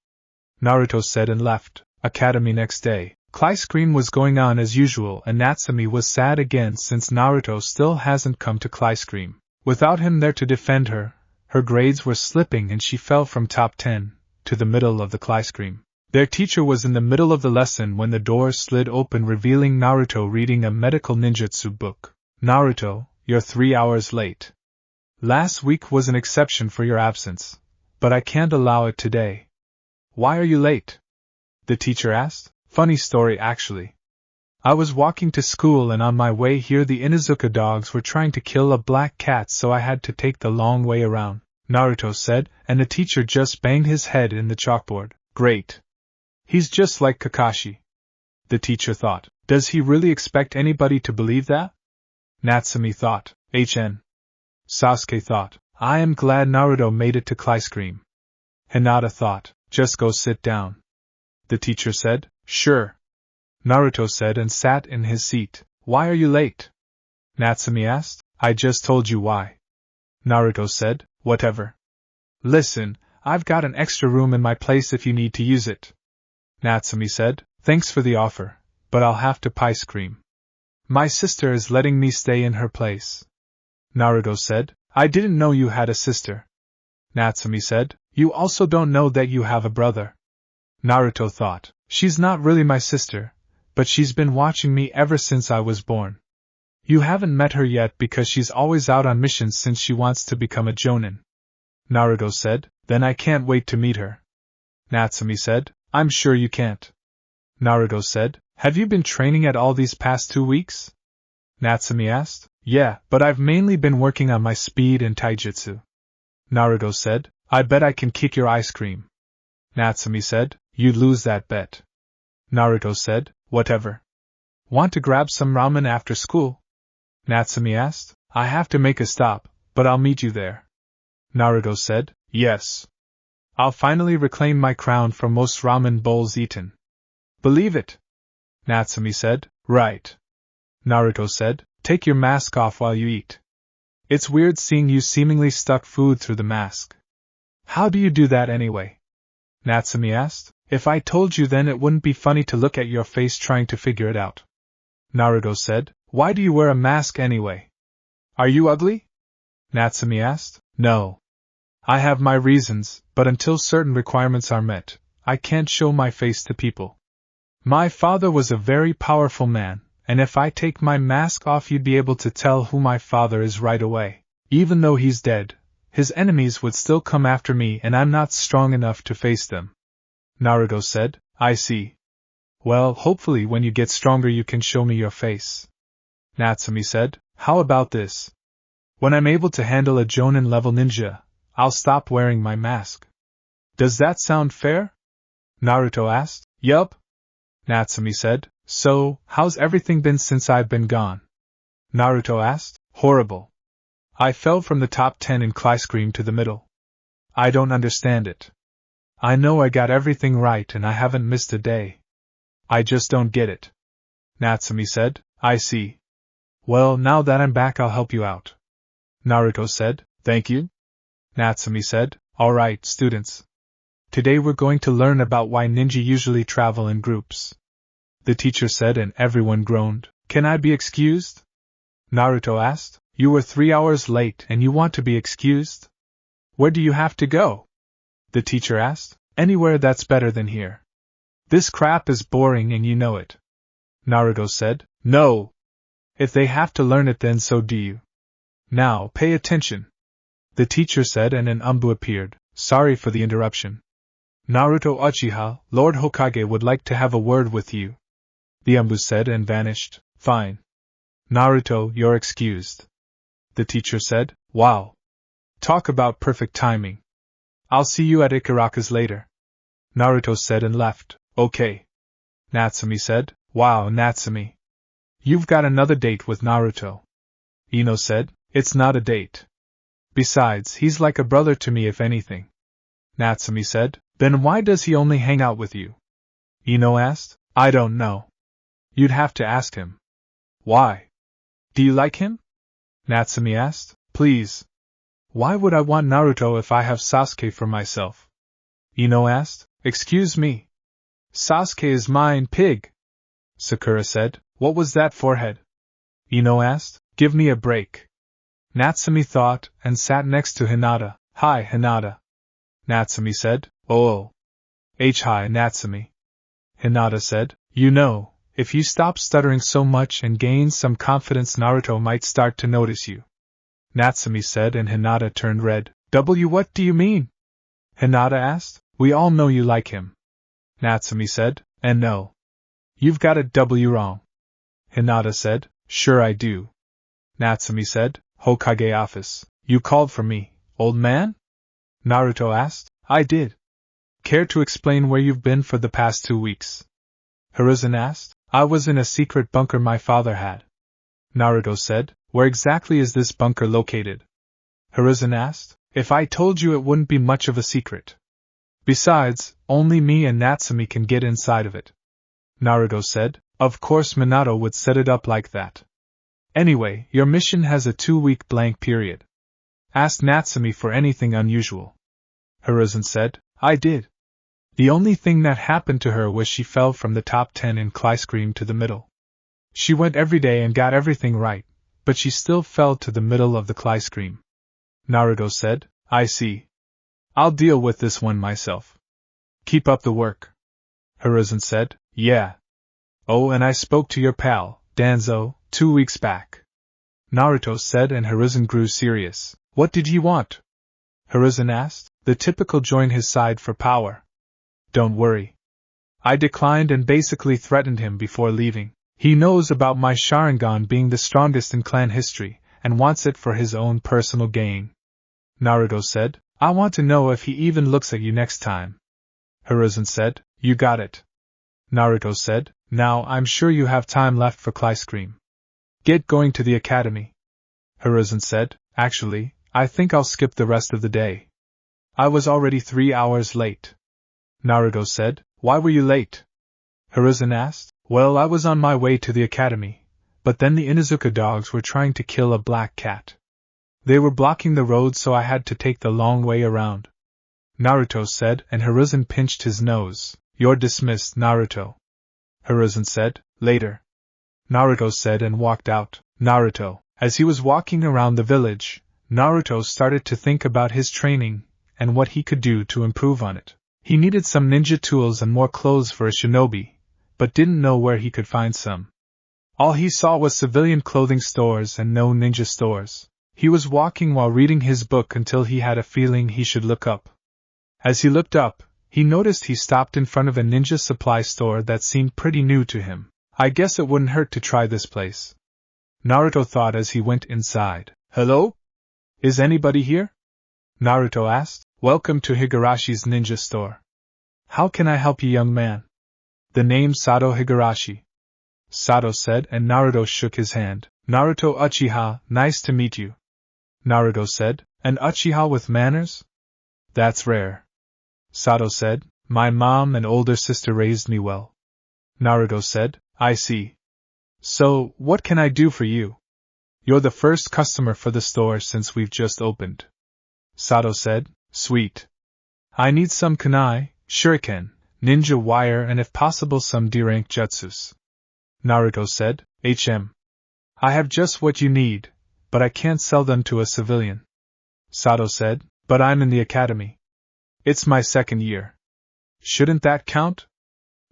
Naruto said and left academy next day. Class screen was going on as usual and Natsumi was sad again since Naruto still hasn't come to class screen. Without him there to defend her, her grades were slipping and she fell from top 10 to the middle of the class screen. Their teacher was in the middle of the lesson when the door slid open revealing Naruto reading a medical ninjutsu book. Naruto, you're 3 hours late. Last week was an exception for your absence, but I can't allow it today. Why are you late? The teacher asked. Funny story actually. I was walking to school and on my way here the Inuzuka dogs were trying to kill a black cat, so I had to take the long way around, Naruto said, and the teacher just banged his head in the chalkboard. Great. He's just like Kakashi. The teacher thought. Does he really expect anybody to believe that? Natsumi thought. HN. Sasuke thought. I am glad Naruto made it to Clyscream. Hinata thought. Just go sit down. The teacher said. Sure. Naruto said and sat in his seat. Why are you late? Natsumi asked. I just told you why. Naruto said. Whatever. Listen, I've got an extra room in my place if you need to use it. Natsumi said. Thanks for the offer, but I'll have to ice cream. My sister is letting me stay in her place. Naruto said. I didn't know you had a sister. Natsumi said. You also don't know that you have a brother. Naruto thought. She's not really my sister, but she's been watching me ever since I was born. You haven't met her yet because she's always out on missions since she wants to become a jonin. Naruto said. Then I can't wait to meet her. Natsumi said. I'm sure you can't. Naruto said. Have you been training at all these past 2 weeks? Natsumi asked. Yeah, but I've mainly been working on my speed and taijutsu. Naruto said. I bet I can kick your ice cream. Natsumi said. You'd lose that bet. Naruto said. Whatever. Want to grab some ramen after school? Natsumi asked. I have to make a stop, but I'll meet you there. Naruto said. Yes. I'll finally reclaim my crown for most ramen bowls eaten. Believe it. Natsumi said. Right. Naruto said. Take your mask off while you eat. It's weird seeing you seemingly stuck food through the mask. How do you do that anyway? Natsumi asked. If I told you then it wouldn't be funny to look at your face trying to figure it out. Naruto said. Why do you wear a mask anyway? Are you ugly? Natsumi asked. No. I have my reasons, but until certain requirements are met, I can't show my face to people. My father was a very powerful man, and if I take my mask off you'd be able to tell who my father is right away. Even though he's dead, his enemies would still come after me and I'm not strong enough to face them. Naruto said. I see. Well, hopefully when you get stronger you can show me your face. Natsumi said. How about this? When I'm able to handle a Jonin level ninja, I'll stop wearing my mask. Does that sound fair? Naruto asked. Yup. Natsumi said. So, how's everything been since I've been gone? Naruto asked. Horrible. I fell from the top 10 in Clyscream to the middle. I don't understand it. I know I got everything right and I haven't missed a day. I just don't get it. Natsumi said. I see. Well, now that I'm back I'll help you out. Naruto said. Thank you. Natsumi said. Alright, students. Today we're going to learn about why ninja usually travel in groups. The teacher said and everyone groaned. Can I be excused? Naruto asked. You were 3 hours late and you want to be excused? Where do you have to go? The teacher asked. Anywhere that's better than here. This crap is boring and you know it. Naruto said. No. If they have to learn it then so do you. Now, pay attention. The teacher said and an Umbu appeared. Sorry for the interruption. Naruto Uchiha, Lord Hokage would like to have a word with you. The Umbu said and vanished. Fine. Naruto, you're excused. The teacher said. Wow. Talk about perfect timing. I'll see you at Ikaraka's later. Naruto said and left. Okay. Natsumi said. Wow, Natsumi. You've got another date with Naruto. Ino said. It's not a date. Besides, he's like a brother to me if anything. Natsumi said. Then why does he only hang out with you? Ino asked. I don't know. You'd have to ask him. Why? Do you like him? Natsumi asked. Please. Why would I want Naruto if I have Sasuke for myself? Ino asked. Excuse me. Sasuke is mine, pig. Sakura said. What was that forehead? Ino asked. Give me a break. Natsumi thought and sat next to Hinata. Hi, Hinata. Natsumi said. Oh. Hi, Natsumi. Hinata said. You know, If you stop stuttering so much and gain some confidence, Naruto might start to notice you. Natsumi said, and Hinata turned red. What do you mean? Hinata asked. We all know you like him. Natsumi said, and no. You've got a W wrong. Hinata said, sure I do. Natsumi said, Hokage office. You called for me, old man? Naruto asked. I did. Care to explain where you've been for the past 2 weeks? Hiruzen asked. I was in a secret bunker my father had. Naruto said, where exactly is this bunker located? Hiruzen asked. If I told you, it wouldn't be much of a secret. Besides, only me and Natsumi can get inside of it. Naruto said, of course Minato would set it up like that. Anyway, your mission has a 2-week blank period. Ask Natsumi for anything unusual. Hiruzen said, I did. The only thing that happened to her was she fell from the top 10 in Climb to the middle. She went every day and got everything right, but she still fell to the middle of the Climb. Naruto said, I see. I'll deal with this one myself. Keep up the work. Hiruzen said, yeah. Oh, and I spoke to your pal, Danzo, 2 weeks back. Naruto said, and Hiruzen grew serious. What did he want? Hiruzen asked. The typical join his side for power. Don't worry. I declined and basically threatened him before leaving. He knows about my Sharingan being the strongest in clan history, and wants it for his own personal gain. Naruto said, I want to know if he even looks at you next time. Hiruzen said, you got it. Naruto said, now I'm sure you have time left for Climb. Get going to the academy. Hiruzen said, actually, I think I'll skip the rest of the day. I was already 3 hours late. Naruto said, why were you late? Hiruzen asked, well, I was on my way to the academy, but then the Inuzuka dogs were trying to kill a black cat. They were blocking the road, so I had to take the long way around. Naruto said, and Hiruzen pinched his nose. You're dismissed, Naruto. Hiruzen said, later. Naruto said and walked out. Naruto. As he was walking around the village, Naruto started to think about his training and what he could do to improve on it. He needed some ninja tools and more clothes for a shinobi, but didn't know where he could find some. All he saw was civilian clothing stores and no ninja stores. He was walking while reading his book until he had a feeling he should look up. As he looked up, he noticed he stopped in front of a ninja supply store that seemed pretty new to him. I guess it wouldn't hurt to try this place, Naruto thought as he went inside. Hello? Is anybody here? Naruto asked. Welcome to Higarashi's ninja store. How can I help you, young man? The name's Sato Higurashi. Sato said, and Naruto shook his hand. Naruto Uchiha, nice to meet you. Naruto said, an Uchiha with manners? That's rare. Sato said, my mom and older sister raised me well. Naruto said, I see. So, what can I do for you? You're the first customer for the store since we've just opened. Sato said, sweet. I need some kunai, shuriken, ninja wire and if possible some D-rank jutsus. Naruto said, I have just what you need, but I can't sell them to a civilian. Sato said, but I'm in the academy. It's my 2nd year. Shouldn't that count?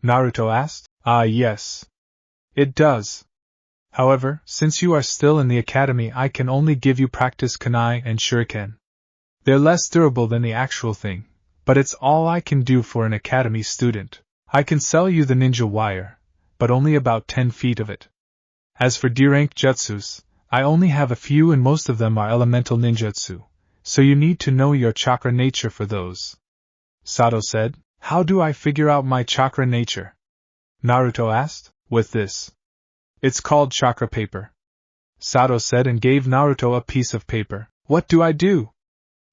Naruto asked. Ah, yes. It does. However, since you are still in the academy, I can only give you practice kunai and shuriken. They're less durable than the actual thing, but it's all I can do for an academy student. I can sell you the ninja wire, but only about 10 feet of it. As for D-rank jutsus, I only have a few and most of them are elemental ninjutsu, so you need to know your chakra nature for those. Sato said, how do I figure out my chakra nature? Naruto asked, with this. It's called chakra paper. Sato said and gave Naruto a piece of paper. What do I do?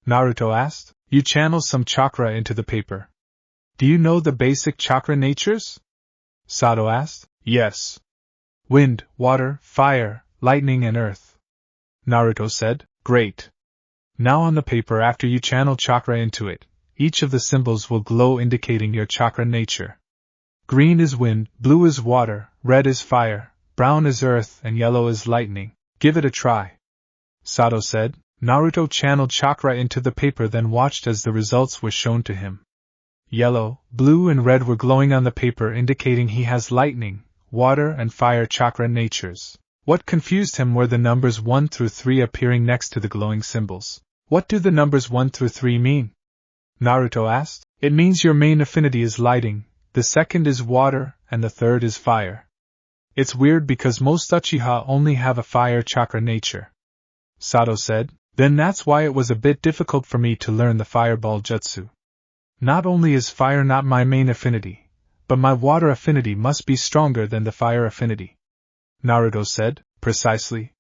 Naruto asked. You channel some chakra into the paper. Do you know the basic chakra natures? Sato asked. Yes. Wind, water, fire, lightning and earth. Naruto said. Great. Now on the paper, after you channel chakra into it, each of the symbols will glow indicating your chakra nature. Green is wind, blue is water, red is fire, brown is earth and yellow is lightning. Give it a try. Sato said. Naruto channeled chakra into the paper, then watched as the results were shown to him. Yellow, blue and red were glowing on the paper indicating he has lightning, water and fire chakra natures. What confused him were the numbers 1 through 3 appearing next to the glowing symbols. What do the numbers 1 through 3 mean? Naruto asked. It means your main affinity is lighting, the second is water, and the third is fire. It's weird because most Uchiha only have a fire chakra nature. Sato said. Then that's why it was a bit difficult for me to learn the fireball jutsu. Not only is fire not my main affinity, but my water affinity must be stronger than the fire affinity. Naruto said. Precisely.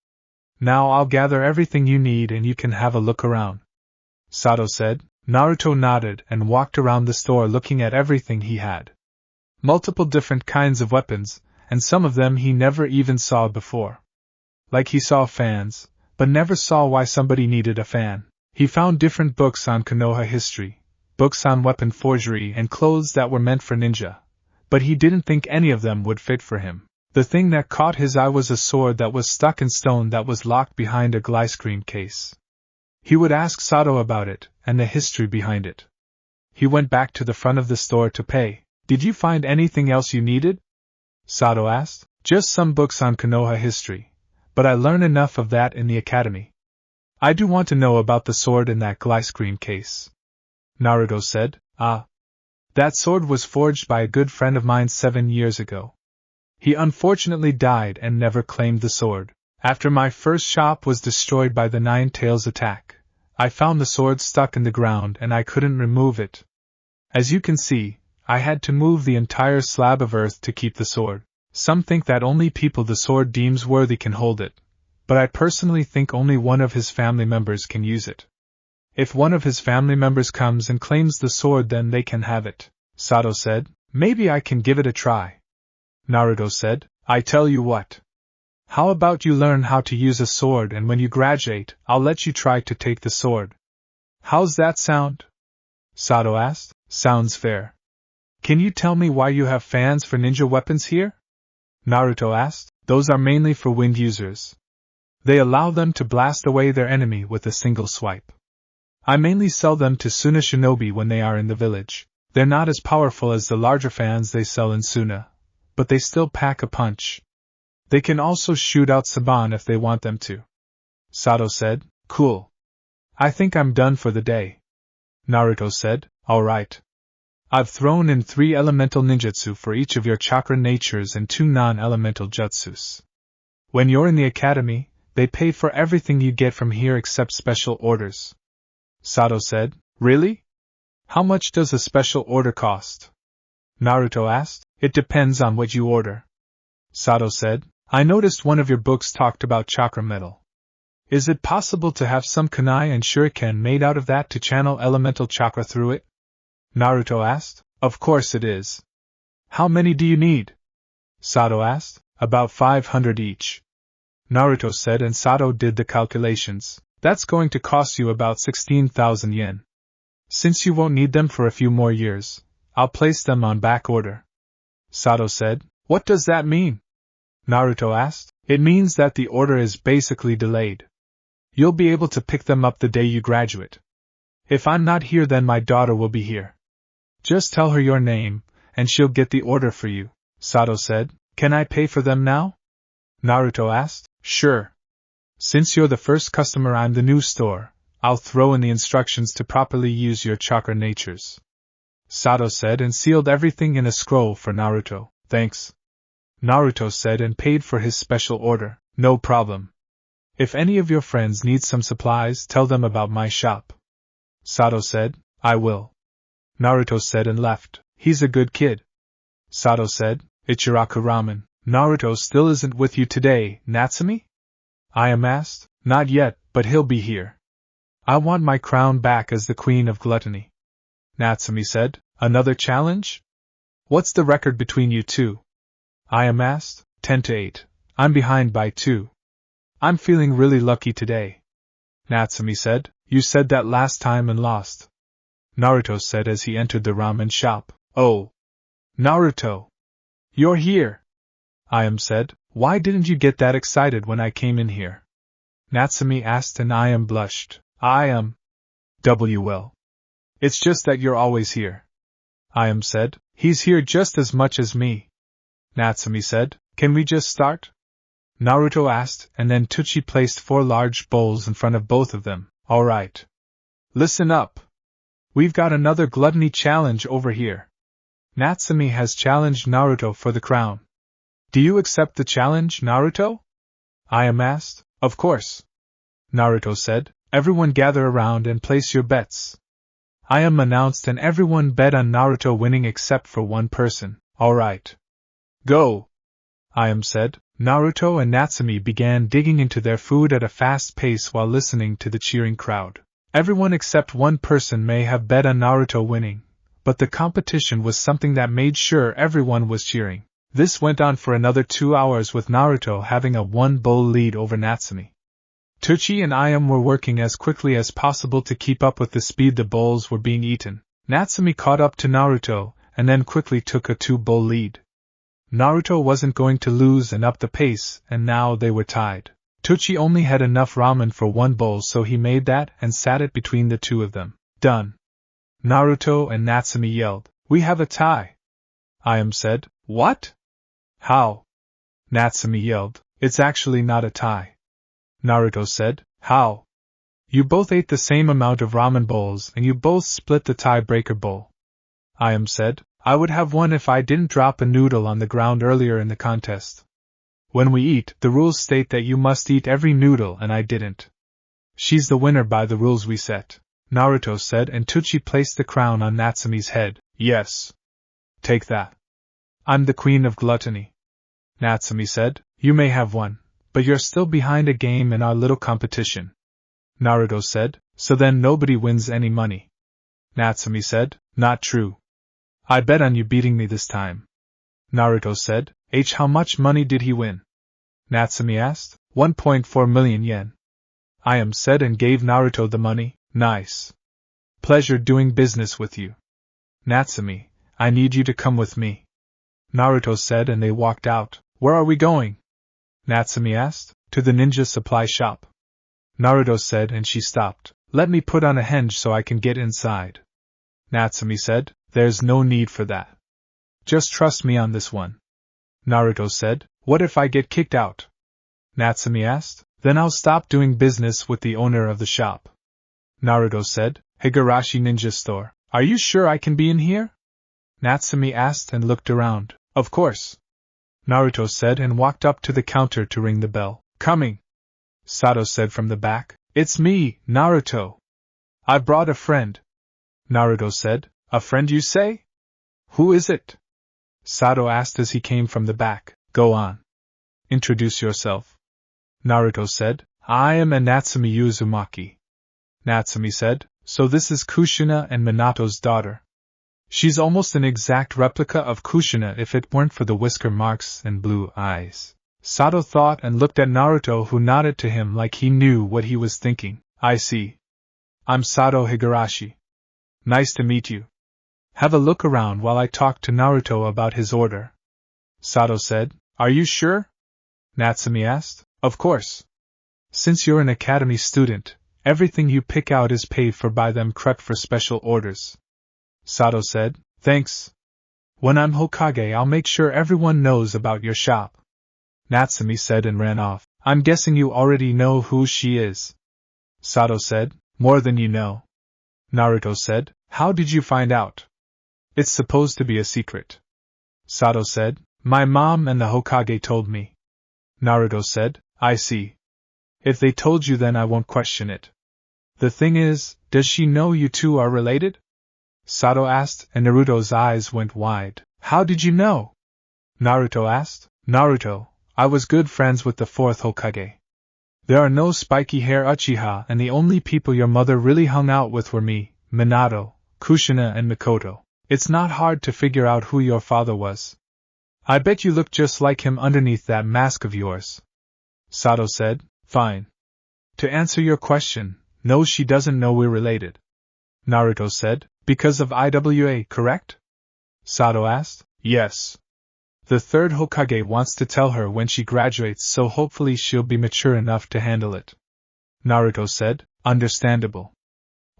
Now I'll gather everything you need and you can have a look around. Sato said. Naruto nodded and walked around the store looking at everything he had. Multiple different kinds of weapons, and some of them he never even saw before. Like he saw fans, but never saw why somebody needed a fan. He found different books on Konoha history, books on weapon forgery and clothes that were meant for ninja, but he didn't think any of them would fit for him. The thing that caught his eye was a sword that was stuck in stone that was locked behind a glycerine case. He would ask Sato about it, and the history behind it. He went back to the front of the store to pay. Did you find anything else you needed? Sato asked. Just some books on Konoha history, but I learned enough of that in the academy. I do want to know about the sword in that glycerine case. Naruto said. Ah. That sword was forged by a good friend of mine 7 years ago. He unfortunately died and never claimed the sword. After my first shop was destroyed by the Nine Tails attack, I found the sword stuck in the ground and I couldn't remove it. As you can see, I had to move the entire slab of earth to keep the sword. Some think that only people the sword deems worthy can hold it, but I personally think only one of his family members can use it. If one of his family members comes and claims the sword, then they can have it. Sato said. Maybe I can give it a try. Naruto said. I tell you what. How about you learn how to use a sword and when you graduate, I'll let you try to take the sword. How's that sound? Sato asked. Sounds fair. Can you tell me why you have fans for ninja weapons here? Naruto asked. Those are mainly for wind users. They allow them to blast away their enemy with a single swipe. I mainly sell them to Suna shinobi when they are in the village. They're not as powerful as the larger fans they sell in Suna, but they still pack a punch. They can also shoot out Saban if they want them to. Sato said. Cool. I think I'm done for the day. Naruto said. Alright. I've thrown in 3 elemental ninjutsu for each of your chakra natures and 2 non-elemental jutsus. When you're in the academy, they pay for everything you get from here except special orders. Sato said. Really? How much does a special order cost? Naruto asked. It depends on what you order. Sato said. I noticed one of your books talked about chakra metal. Is it possible to have some kunai and shuriken made out of that to channel elemental chakra through it? Naruto asked. Of course it is. How many do you need? Sato asked. About 500 each. Naruto said, and Sato did the calculations. That's going to cost you about 16,000 yen. Since you won't need them for a few more years, I'll place them on back order. Sato said. What does that mean? Naruto asked. It means that the order is basically delayed. You'll be able to pick them up the day you graduate. If I'm not here, then my daughter will be here. Just tell her your name, and she'll get the order for you. Sato said. Can I pay for them now? Naruto asked. Sure. Since you're the first customer, I'm the new store. I'll throw in the instructions to properly use your chakra natures. Sato said and sealed everything in a scroll for Naruto. Thanks. Naruto said and paid for his special order. No problem. If any of your friends need some supplies, tell them about my shop. Sato said. I will. Naruto said and left. He's a good kid. Sato said. Ichiraku Ramen. Naruto still isn't with you today, Natsumi? Ayam asked. Not yet, but he'll be here. I want my crown back as the queen of gluttony. Natsumi said. Another challenge? What's the record between you two? Ayam asked. 10-8. I'm behind by 2. I'm feeling really lucky today. Natsumi said. You said that last time and lost. Naruto said as he entered the ramen shop. Oh. Naruto. You're here. Ayam said. Why didn't you get that excited when I came in here? Natsumi asked and Ayam blushed. Well. It's just that you're always here. Ayam said. He's here just as much as me. Natsumi said. Can we just start? Naruto asked, and then Tucci placed 4 large bowls in front of both of them. All right. Listen up. We've got another gluttony challenge over here. Natsumi has challenged Naruto for the crown. Do you accept the challenge, Naruto? Ayam asked. Of course. Naruto said. Everyone gather around and place your bets. Ayam announced, and everyone bet on Naruto winning except for one person. All right. Go. Ayam said. Naruto and Natsumi began digging into their food at a fast pace while listening to the cheering crowd. Everyone except one person may have bet on Naruto winning, but the competition was something that made sure everyone was cheering. This went on for another 2 hours with Naruto having a 1-bowl lead over Natsumi. Tucci and Ayam were working as quickly as possible to keep up with the speed the bowls were being eaten. Natsumi caught up to Naruto, and then quickly took a 2-bowl lead. Naruto wasn't going to lose and up the pace, and now they were tied. Tucci only had enough ramen for 1 bowl, so he made that and sat it between the two of them. Done. Naruto and Natsumi yelled. We have a tie. Ayam said. What? How? Natsumi yelled. It's actually not a tie. Naruto said. How? You both ate the same amount of ramen bowls and you both split the tiebreaker bowl. Ayam said. I would have won if I didn't drop a noodle on the ground earlier in the contest. When we eat, the rules state that you must eat every noodle and I didn't. She's the winner by the rules we set, Naruto said, and Tucci placed the crown on Natsumi's head. Yes. Take that. I'm the queen of gluttony. Natsumi said. You may have won, but you're still behind a game in our little competition. Naruto said. So then nobody wins any money. Natsumi said. Not true. I bet on you beating me this time. Naruto said. How much money did he win? Natsumi asked. 1.4 million yen. Ayam said and gave Naruto the money. Nice. Pleasure doing business with you. Natsumi, I need you to come with me. Naruto said, and they walked out. Where are we going? Natsumi asked. To the ninja supply shop. Naruto said, and she stopped. Let me put on a henge so I can get inside. Natsumi said. There's no need for that. Just trust me on this one. Naruto said. What if I get kicked out? Natsumi asked. Then I'll stop doing business with the owner of the shop. Naruto said. Higurashi Ninja Store. Are you sure I can be in here? Natsumi asked and looked around. Of course. Naruto said and walked up to the counter to ring the bell. Coming. Sato said from the back. It's me, Naruto. I brought a friend. Naruto said. A friend you say? Who is it? Sato asked as he came from the back. Go on. Introduce yourself. Naruto said. I am Natsumi Uzumaki. Natsumi said. So this is Kushina and Minato's daughter. She's almost an exact replica of Kushina if it weren't for the whisker marks and blue eyes. Sato thought and looked at Naruto, who nodded to him like he knew what he was thinking. I see. I'm Sato Higurashi. Nice to meet you. Have a look around while I talk to Naruto about his order. Sato said. Are you sure? Natsumi asked. Of course. Since you're an academy student, everything you pick out is paid for by them correct for special orders. Sato said. Thanks. When I'm Hokage, I'll make sure everyone knows about your shop. Natsumi said and ran off. I'm guessing you already know who she is. Sato said. More than you know. Naruto said. How did you find out? It's supposed to be a secret. Sato said. My mom and the Hokage told me. Naruto said. I see. If they told you, then I won't question it. The thing is, does she know you two are related? Sato asked, and Naruto's eyes went wide. How did you know? Naruto asked. Naruto, I was good friends with the 4th Hokage. There are no spiky hair Uchiha, and the only people your mother really hung out with were me, Minato, Kushina and Mikoto. It's not hard to figure out who your father was. I bet you look just like him underneath that mask of yours. Sato said. Fine. To answer your question, no, she doesn't know we're related. Naruto said. Because of IWA, correct? Sato asked. Yes. The 3rd Hokage wants to tell her when she graduates, so hopefully she'll be mature enough to handle it. Naruto said. Understandable.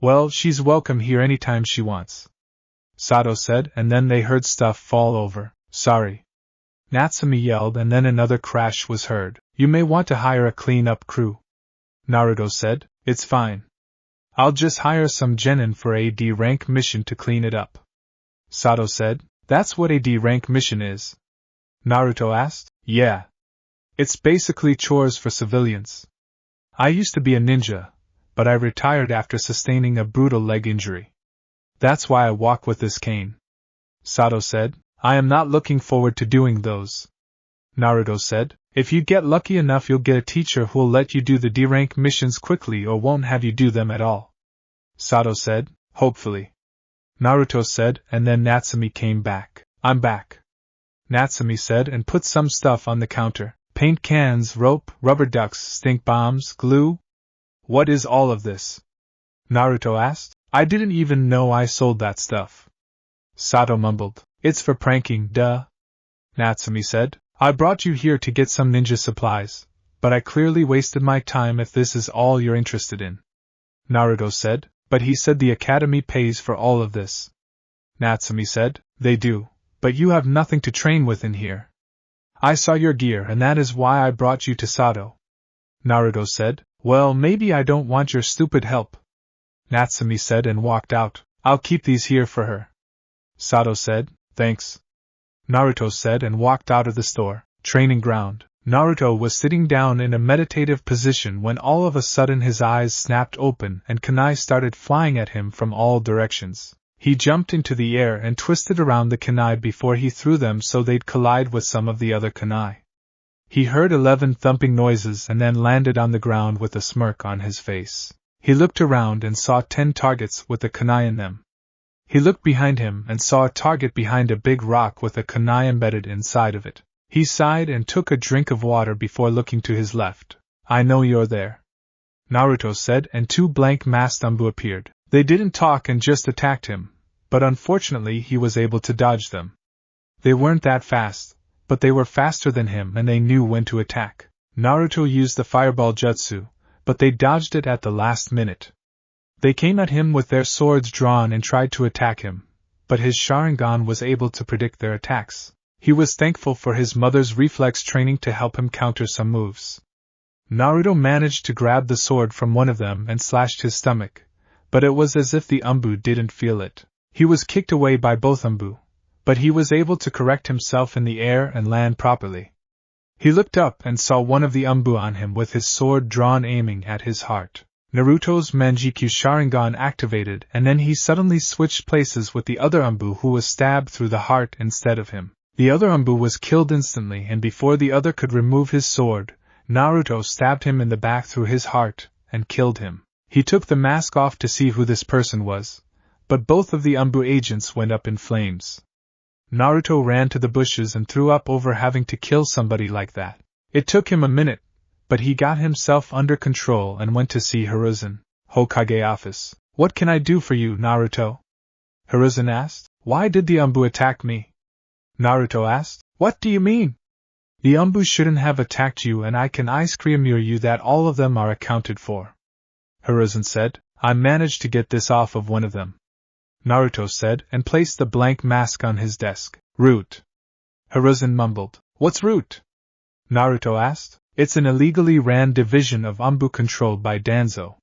Well, she's welcome here anytime she wants. Sato said, and then they heard stuff fall over. Sorry. Natsumi yelled, and then another crash was heard. You may want to hire a clean-up crew, Naruto said. It's fine. I'll just hire some genin for a D rank mission to clean it up. Sato said. That's what a D rank mission is? Naruto asked. Yeah. It's basically chores for civilians. I used to be a ninja, but I retired after sustaining a brutal leg injury. That's why I walk with this cane. Sato said. I am not looking forward to doing those. Naruto said. If you get lucky enough, you'll get a teacher who'll let you do the D rank missions quickly or won't have you do them at all. Sato said. Hopefully. Naruto said, and then Natsumi came back. I'm back. Natsumi said, and put some stuff on the counter. Paint cans, rope, rubber ducks, stink bombs, glue. What is all of this? Naruto asked. I didn't even know I sold that stuff. Sato mumbled. It's for pranking, duh. Natsumi said. I brought you here to get some ninja supplies, but I clearly wasted my time if this is all you're interested in. Naruto said. But he said the academy pays for all of this. Natsumi said. They do, but you have nothing to train with in here. I saw your gear and that is why I brought you to Sato. Naruto said. Well, maybe I don't want your stupid help. Natsumi said and walked out. I'll keep these here for her. Sato said. Thanks. Naruto said and walked out of the store. Training ground. Naruto was sitting down in a meditative position when all of a sudden his eyes snapped open and kunai started flying at him from all directions. He jumped into the air and twisted around the kunai before he threw them so they'd collide with some of the other kunai. He heard 11 thumping noises and then landed on the ground with a smirk on his face. He looked around and saw 10 targets with a kunai in them. He looked behind him and saw a target behind a big rock with a kunai embedded inside of it. He sighed and took a drink of water before looking to his left. I know you're there, Naruto said, and 2 blank-masked Anbu appeared. They didn't talk and just attacked him, but unfortunately he was able to dodge them. They weren't that fast, but they were faster than him and they knew when to attack. Naruto used the fireball jutsu, but they dodged it at the last minute. They came at him with their swords drawn and tried to attack him, but his Sharingan was able to predict their attacks. He was thankful for his mother's reflex training to help him counter some moves. Naruto managed to grab the sword from one of them and slashed his stomach, but it was as if the Anbu didn't feel it. He was kicked away by both Anbu, but he was able to correct himself in the air and land properly. He looked up and saw one of the Anbu on him with his sword drawn aiming at his heart. Naruto's Manjikyu Sharingan activated and then he suddenly switched places with the other Anbu who was stabbed through the heart instead of him. The other Anbu was killed instantly and before the other could remove his sword, Naruto stabbed him in the back through his heart and killed him. He took the mask off to see who this person was, but both of the Anbu agents went up in flames. Naruto ran to the bushes and threw up over having to kill somebody like that. It took him a minute, but he got himself under control and went to see Hiruzen. Hokage office. What can I do for you, Naruto? Hiruzen asked. Why did the Anbu attack me? Naruto asked. What do you mean? The Anbu shouldn't have attacked you and I can ice cream you that all of them are accounted for. Hiruzen said. I managed to get this off of one of them. Naruto said and placed the blank mask on his desk. Root. Hiruzen mumbled. What's Root? Naruto asked. It's an illegally ran division of Anbu controlled by Danzo.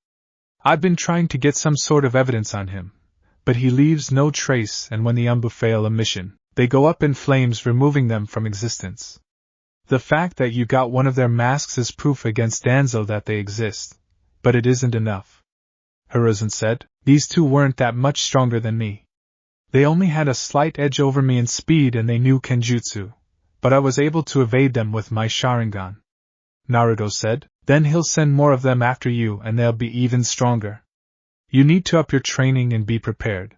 I've been trying to get some sort of evidence on him, but he leaves no trace and when the Anbu fail a mission, they go up in flames removing them from existence. The fact that you got one of their masks is proof against Danzo that they exist, but it isn't enough. Hiruzen said. These 2 weren't that much stronger than me. They only had a slight edge over me in speed and they knew Kenjutsu, but I was able to evade them with my Sharingan. Naruto said. Then he'll send more of them after you and they'll be even stronger. You need to up your training and be prepared.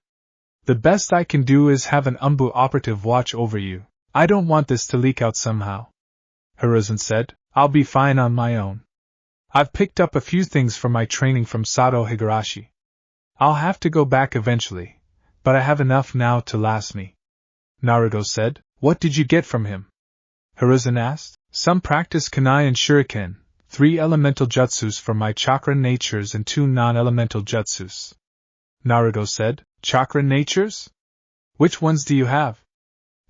The best I can do is have an Anbu operative watch over you. I don't want this to leak out somehow. Hiruzen said. I'll be fine on my own. I've picked up a few things from my training from Sato Higurashi. I'll have to go back eventually, but I have enough now to last me. Naruto said. What did you get from him? Hiruzen asked. Some practice kunai and shuriken, 3 elemental jutsus for my chakra natures and 2 non-elemental jutsus. Naruto said. Chakra natures? Which ones do you have?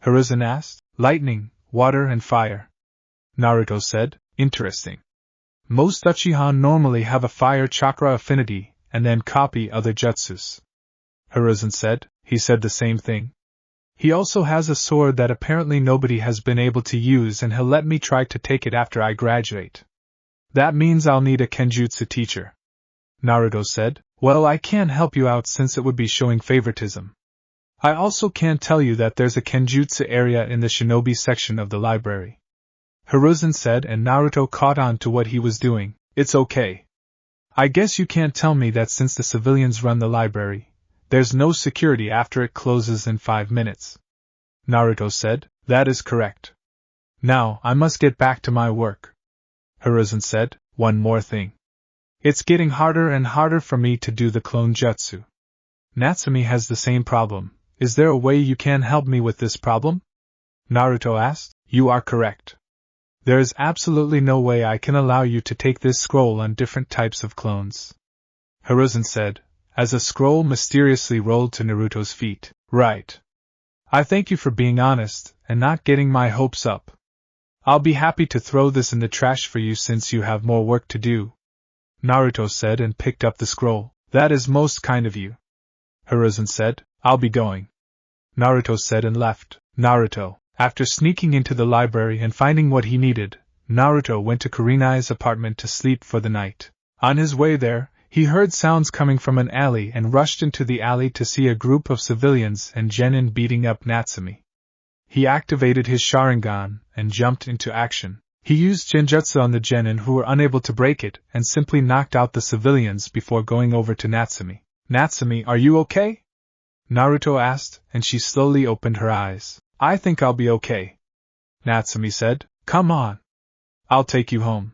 Hiruzen asked. Lightning, water and fire. Naruto said, interesting. Most Uchiha normally have a fire chakra affinity, and then copy other jutsus. Hiruzen said, he said the same thing. He also has a sword that apparently nobody has been able to use, and he'll let me try to take it after I graduate. That means I'll need a kenjutsu teacher. Naruto said, well, I can't help you out since it would be showing favoritism. I also can't tell you that there's a kenjutsu area in the shinobi section of the library. Hiruzen said, and Naruto caught on to what he was doing. It's okay. I guess you can't tell me that since the civilians run the library, there's no security after it closes in 5 minutes. Naruto said, that is correct. Now, I must get back to my work. Hiruzen said, one more thing. It's getting harder and harder for me to do the clone jutsu. Natsumi has the same problem. Is there a way you can help me with this problem? Naruto asked. You are correct. There is absolutely no way I can allow you to take this scroll on different types of clones. Hiruzen said, as a scroll mysteriously rolled to Naruto's feet. Right. I thank you for being honest, and not getting my hopes up. I'll be happy to throw this in the trash for you since you have more work to do. Naruto said and picked up the scroll. That is most kind of you. Hiruzen said, I'll be going. Naruto said and left. Naruto. After sneaking into the library and finding what he needed, Naruto went to Kurenai's apartment to sleep for the night. On his way there, he heard sounds coming from an alley and rushed into the alley to see a group of civilians and genin beating up Natsumi. He activated his Sharingan and jumped into action. He used genjutsu on the genin who were unable to break it and simply knocked out the civilians before going over to Natsumi. Natsumi, are you okay? Naruto asked, and she slowly opened her eyes. I think I'll be okay. Natsumi said, come on. I'll take you home.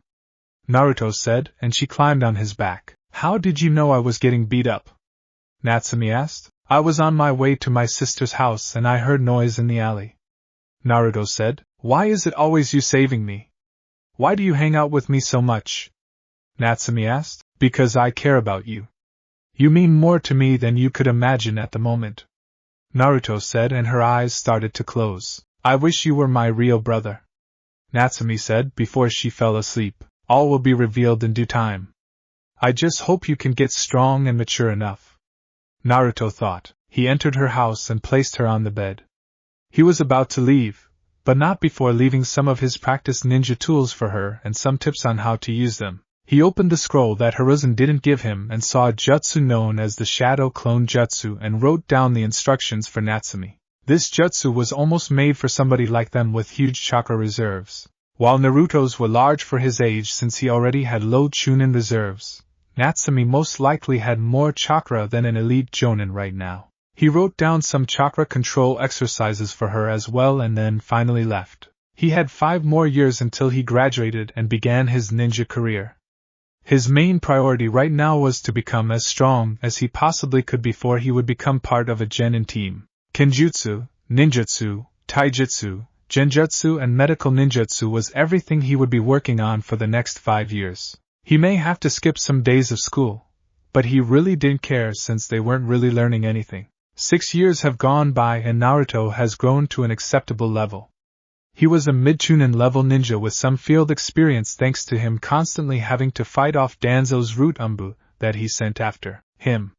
Naruto said, and she climbed on his back. How did you know I was getting beat up? Natsumi asked. I was on my way to my sister's house and I heard noise in the alley. Naruto said, why is it always you saving me? Why do you hang out with me so much? Natsumi asked. Because I care about you. You mean more to me than you could imagine at the moment. Naruto said, and her eyes started to close. I wish you were my real brother. Natsumi said before she fell asleep. All will be revealed in due time. I just hope you can get strong and mature enough. Naruto thought. He entered her house and placed her on the bed. He was about to leave, but not before leaving some of his practiced ninja tools for her and some tips on how to use them. He opened the scroll that Hiruzen didn't give him and saw a jutsu known as the Shadow Clone Jutsu and wrote down the instructions for Natsumi. This jutsu was almost made for somebody like them with huge chakra reserves. While Naruto's were large for his age since he already had low chunin reserves, Natsumi most likely had more chakra than an elite jonin right now. He wrote down some chakra control exercises for her as well and then finally left. He had 5 more years until he graduated and began his ninja career. His main priority right now was to become as strong as he possibly could before he would become part of a genin team. Kenjutsu, ninjutsu, taijutsu, genjutsu and medical ninjutsu was everything he would be working on for the next 5 years. He may have to skip some days of school, but he really didn't care since they weren't really learning anything. 6 years have gone by and Naruto has grown to an acceptable level. He was a mid-chunin level ninja with some field experience thanks to him constantly having to fight off Danzo's root umbu that he sent after him.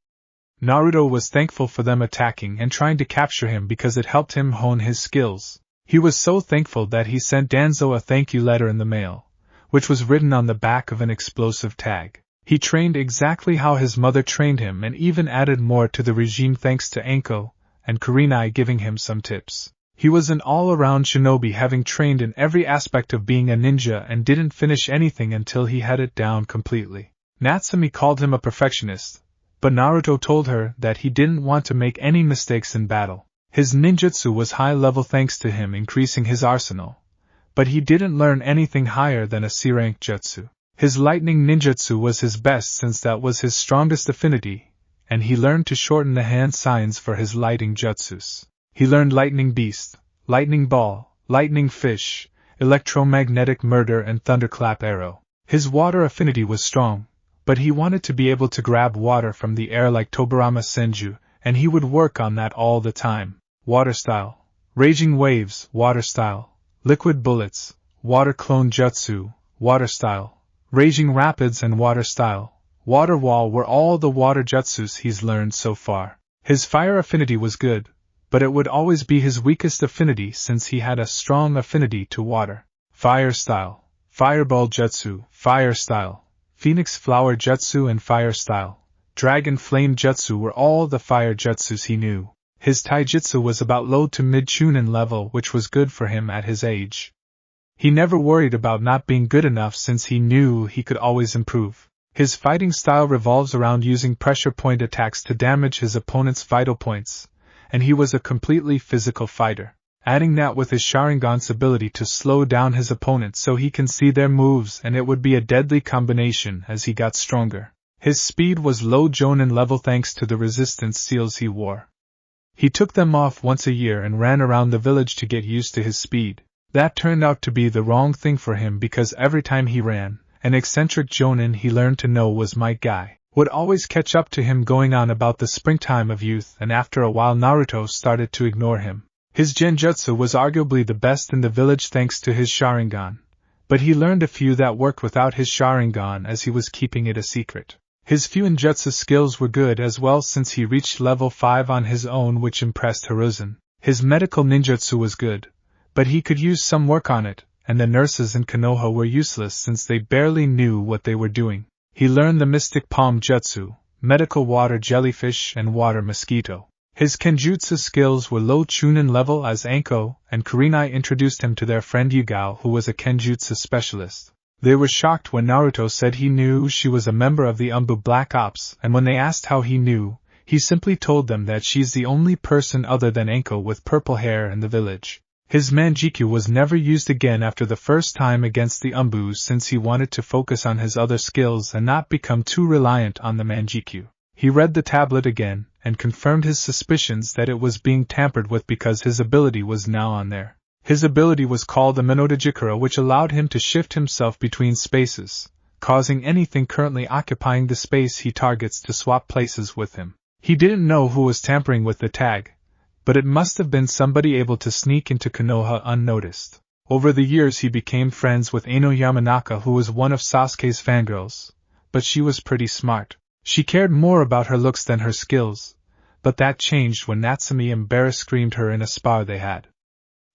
Naruto was thankful for them attacking and trying to capture him because it helped him hone his skills. He was so thankful that he sent Danzo a thank you letter in the mail, which was written on the back of an explosive tag. He trained exactly how his mother trained him and even added more to the regime thanks to Anko and Kurenai giving him some tips. He was an all-around shinobi having trained in every aspect of being a ninja and didn't finish anything until he had it down completely. Natsumi called him a perfectionist, but Naruto told her that he didn't want to make any mistakes in battle. His ninjutsu was high level thanks to him increasing his arsenal, but he didn't learn anything higher than a C-rank jutsu. His lightning ninjutsu was his best since that was his strongest affinity, and he learned to shorten the hand signs for his lighting jutsus. He learned Lightning Beast, Lightning Ball, Lightning Fish, Electromagnetic Murder and Thunderclap Arrow. His water affinity was strong, but he wanted to be able to grab water from the air like Tobirama Senju, and he would work on that all the time. Water Style, Raging Waves, Water Style, liquid bullets, water clone jutsu, water style, raging rapids and water style, water wall were all the water jutsus he's learned so far. His fire affinity was good, but it would always be his weakest affinity since he had a strong affinity to water. Fire style, fireball jutsu, fire style, phoenix flower jutsu and fire style, dragon flame jutsu were all the fire jutsus he knew. His taijutsu was about low to mid chunin level, which was good for him at his age. He never worried about not being good enough since he knew he could always improve. His fighting style revolves around using pressure point attacks to damage his opponent's vital points, and he was a completely physical fighter. Adding that with his Sharingan's ability to slow down his opponent so he can see their moves, and it would be a deadly combination as he got stronger. His speed was low Jonin level thanks to the resistance seals he wore. He took them off once a year and ran around the village to get used to his speed. That turned out to be the wrong thing for him because every time he ran, an eccentric Jonin he learned to know was my guy would always catch up to him going on about the springtime of youth, and after a while Naruto started to ignore him. His genjutsu was arguably the best in the village thanks to his Sharingan, but he learned a few that worked without his Sharingan as he was keeping it a secret. His Fuinjutsu skills were good as well since he reached level 5 on his own, which impressed Hiruzen. His medical ninjutsu was good, but he could use some work on it, and the nurses in Konoha were useless since they barely knew what they were doing. He learned the mystic palm jutsu, medical water jellyfish and water mosquito. His kenjutsu skills were low chunin level as Anko and Kurenai introduced him to their friend Yugao, who was a kenjutsu specialist. They were shocked when Naruto said he knew she was a member of the Umbu Black Ops, and when they asked how he knew, he simply told them that she's the only person other than Anko with purple hair in the village. His Manjikyu was never used again after the first time against the Umbus since he wanted to focus on his other skills and not become too reliant on the Manjikyu. He read the tablet again, and confirmed his suspicions that it was being tampered with because his ability was now on there. His ability was called the Minodajikura, which allowed him to shift himself between spaces, causing anything currently occupying the space he targets to swap places with him. He didn't know who was tampering with the tag, but it must have been somebody able to sneak into Konoha unnoticed. Over the years he became friends with Aino Yamanaka, who was one of Sasuke's fangirls, but she was pretty smart. She cared more about her looks than her skills, but that changed when Natsumi embarrassed screamed her in a spar they had.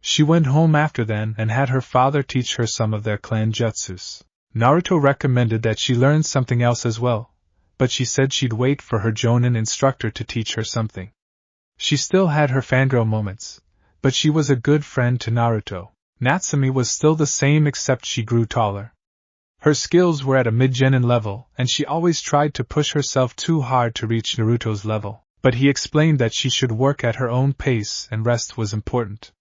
She went home after then and had her father teach her some of their clan jutsus. Naruto recommended that she learn something else as well, but she said she'd wait for her Jonin instructor to teach her something. She still had her fangirl moments, but she was a good friend to Naruto. Natsumi was still the same except she grew taller. Her skills were at a mid-genin level, and she always tried to push herself too hard to reach Naruto's level, but he explained that she should work at her own pace and rest was important.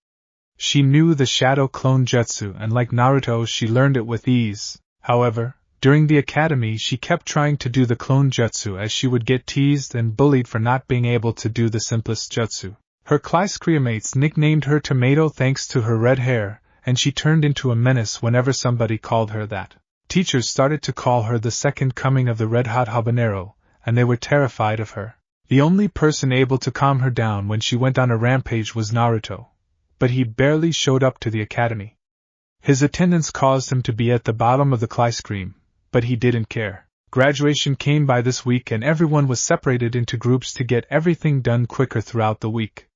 She knew the Shadow Clone Jutsu and like Naruto she learned it with ease. However, during the academy she kept trying to do the Clone Jutsu as she would get teased and bullied for not being able to do the simplest jutsu. Her class mates nicknamed her Tomato thanks to her red hair, and she turned into a menace whenever somebody called her that. Teachers started to call her the second coming of the red-hot habanero, and they were terrified of her. The only person able to calm her down when she went on a rampage was Naruto, but he barely showed up to the academy. His attendance caused him to be at the bottom of the class, but he didn't care. Graduation came by this week and everyone was separated into groups to get everything done quicker throughout the week.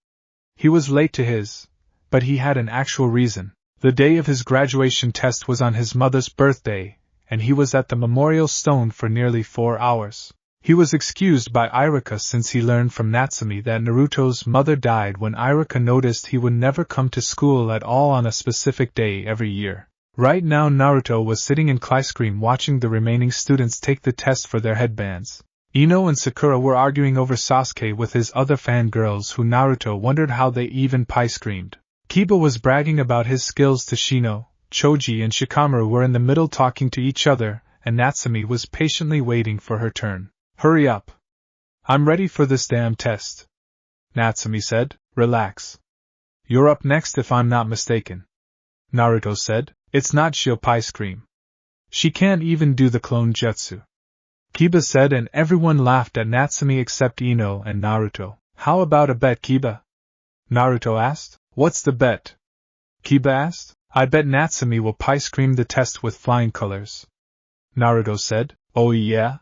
He was late to his, but he had an actual reason. The day of his graduation test was on his mother's birthday, and he was at the memorial stone for nearly 4 hours. He was excused by Iruka since he learned from Natsumi that Naruto's mother died when Iruka noticed he would never come to school at all on a specific day every year. Right now Naruto was sitting in class watching the remaining students take the test for their headbands. Ino and Sakura were arguing over Sasuke with his other fangirls who Naruto wondered how they even pie-screamed. Kiba was bragging about his skills to Shino, Choji and Shikamaru were in the middle talking to each other, and Natsumi was patiently waiting for her turn. Hurry up. I'm ready for this damn test. Natsumi said, relax. You're up next if I'm not mistaken. Naruto said, it's not she'll pie-scream. She can't even do the clone jutsu. Kiba said and everyone laughed at Natsumi except Ino and Naruto. How about a bet, Kiba? Naruto asked. What's the bet? Kiba asked. I bet Natsumi will ice cream the test with flying colors. Naruto said, Oh yeah?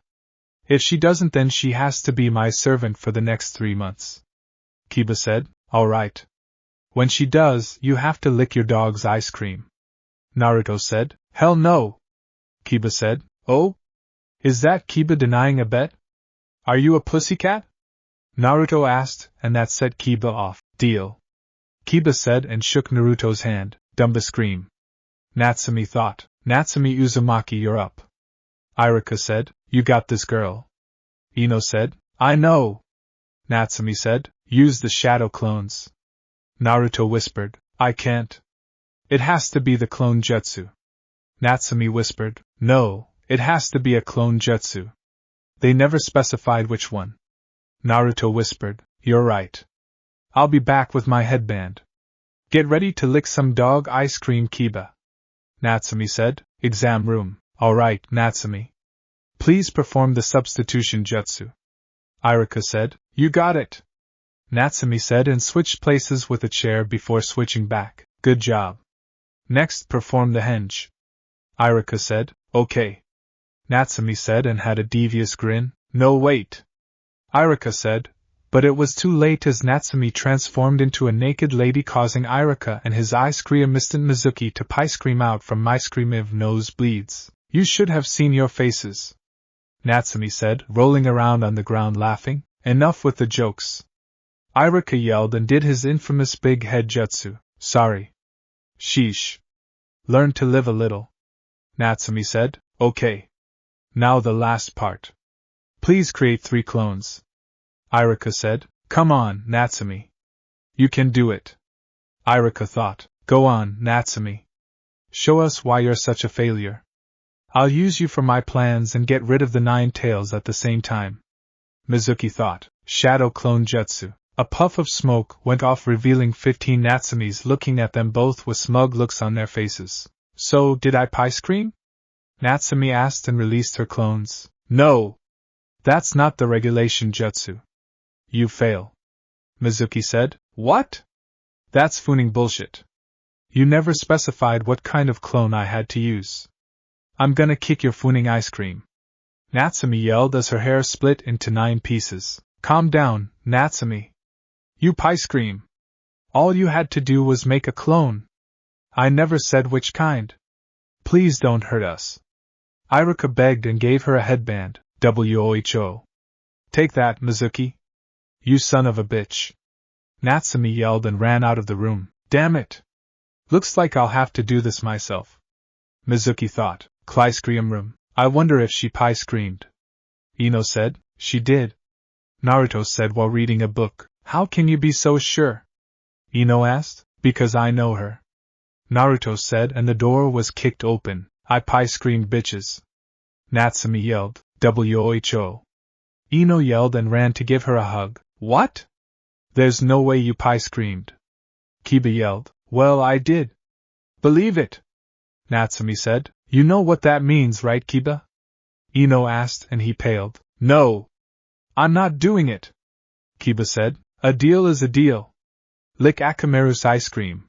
If she doesn't, then she has to be my servant for the next 3 months. Kiba said, Alright. When she does, you have to lick your dog's ice cream. Naruto said, Hell no! Kiba said, Oh? Is that Kiba denying a bet? Are you a pussycat? Naruto asked, and that set Kiba off. Deal. Kiba said and shook Naruto's hand. Dumba scream. Natsumi thought, Natsumi Uzumaki, you're up. Iruka said, You got this, girl. Ino said, I know. Natsumi said, Use the shadow clones. Naruto whispered, I can't. It has to be the clone jutsu. Natsumi whispered, No, it has to be a clone jutsu. They never specified which one. Naruto whispered, You're right. I'll be back with my headband. Get ready to lick some dog ice cream, Kiba. Natsumi said, Exam room. Alright, Natsumi. Please perform the substitution jutsu. Iruka said, You got it. Natsumi said and switched places with a chair before switching back. Good job. Next, perform the henge. Iruka said, Okay. Natsumi said and had a devious grin. No, wait. Iruka said, but it was too late as Natsumi transformed into a naked lady, causing Iruka and his ice cream assistant Mizuki to ice cream out from ice cream of nosebleeds. You should have seen your faces. Natsumi said, rolling around on the ground laughing. Enough with the jokes. Iruka yelled and did his infamous big head jutsu. Sorry. Sheesh. Learn to live a little. Natsumi said, Okay. Now the last part. Please create 3 clones. Iruka said, Come on, Natsumi. You can do it. Iruka thought, Go on, Natsumi. Show us why you're such a failure. I'll use you for my plans and get rid of the 9 tails at the same time. Mizuki thought, Shadow clone jutsu. A puff of smoke went off, revealing 15 Natsumis looking at them both with smug looks on their faces. So, did I ice cream? Natsumi asked and released her clones. No! That's not the regulation jutsu. You fail. Mizuki said, What? That's fooning bullshit. You never specified what kind of clone I had to use. I'm gonna kick your fooning ice cream. Natsumi yelled as her hair split into 9 pieces. Calm down, Natsumi. You ice cream. All you had to do was make a clone. I never said which kind. Please don't hurt us. Iruka begged and gave her a headband. Who. Take that, Mizuki. You son of a bitch. Natsumi yelled and ran out of the room. Damn it. Looks like I'll have to do this myself. Mizuki thought. Ice cream room. I wonder if she ice creamed. Ino said, She did. Naruto said while reading a book. How can you be so sure? Ino asked. Because I know her. Naruto said, and the door was kicked open. I ice creamed, bitches. Natsumi yelled. Who. Ino yelled and ran to give her a hug. What? There's no way you ice creamed. Kiba yelled. Well, I did. Believe it. Natsumi said. You know what that means, right, Kiba? Ino asked, and he paled. No. I'm not doing it. Kiba said. A deal is a deal. Lick Akamaru's ice cream.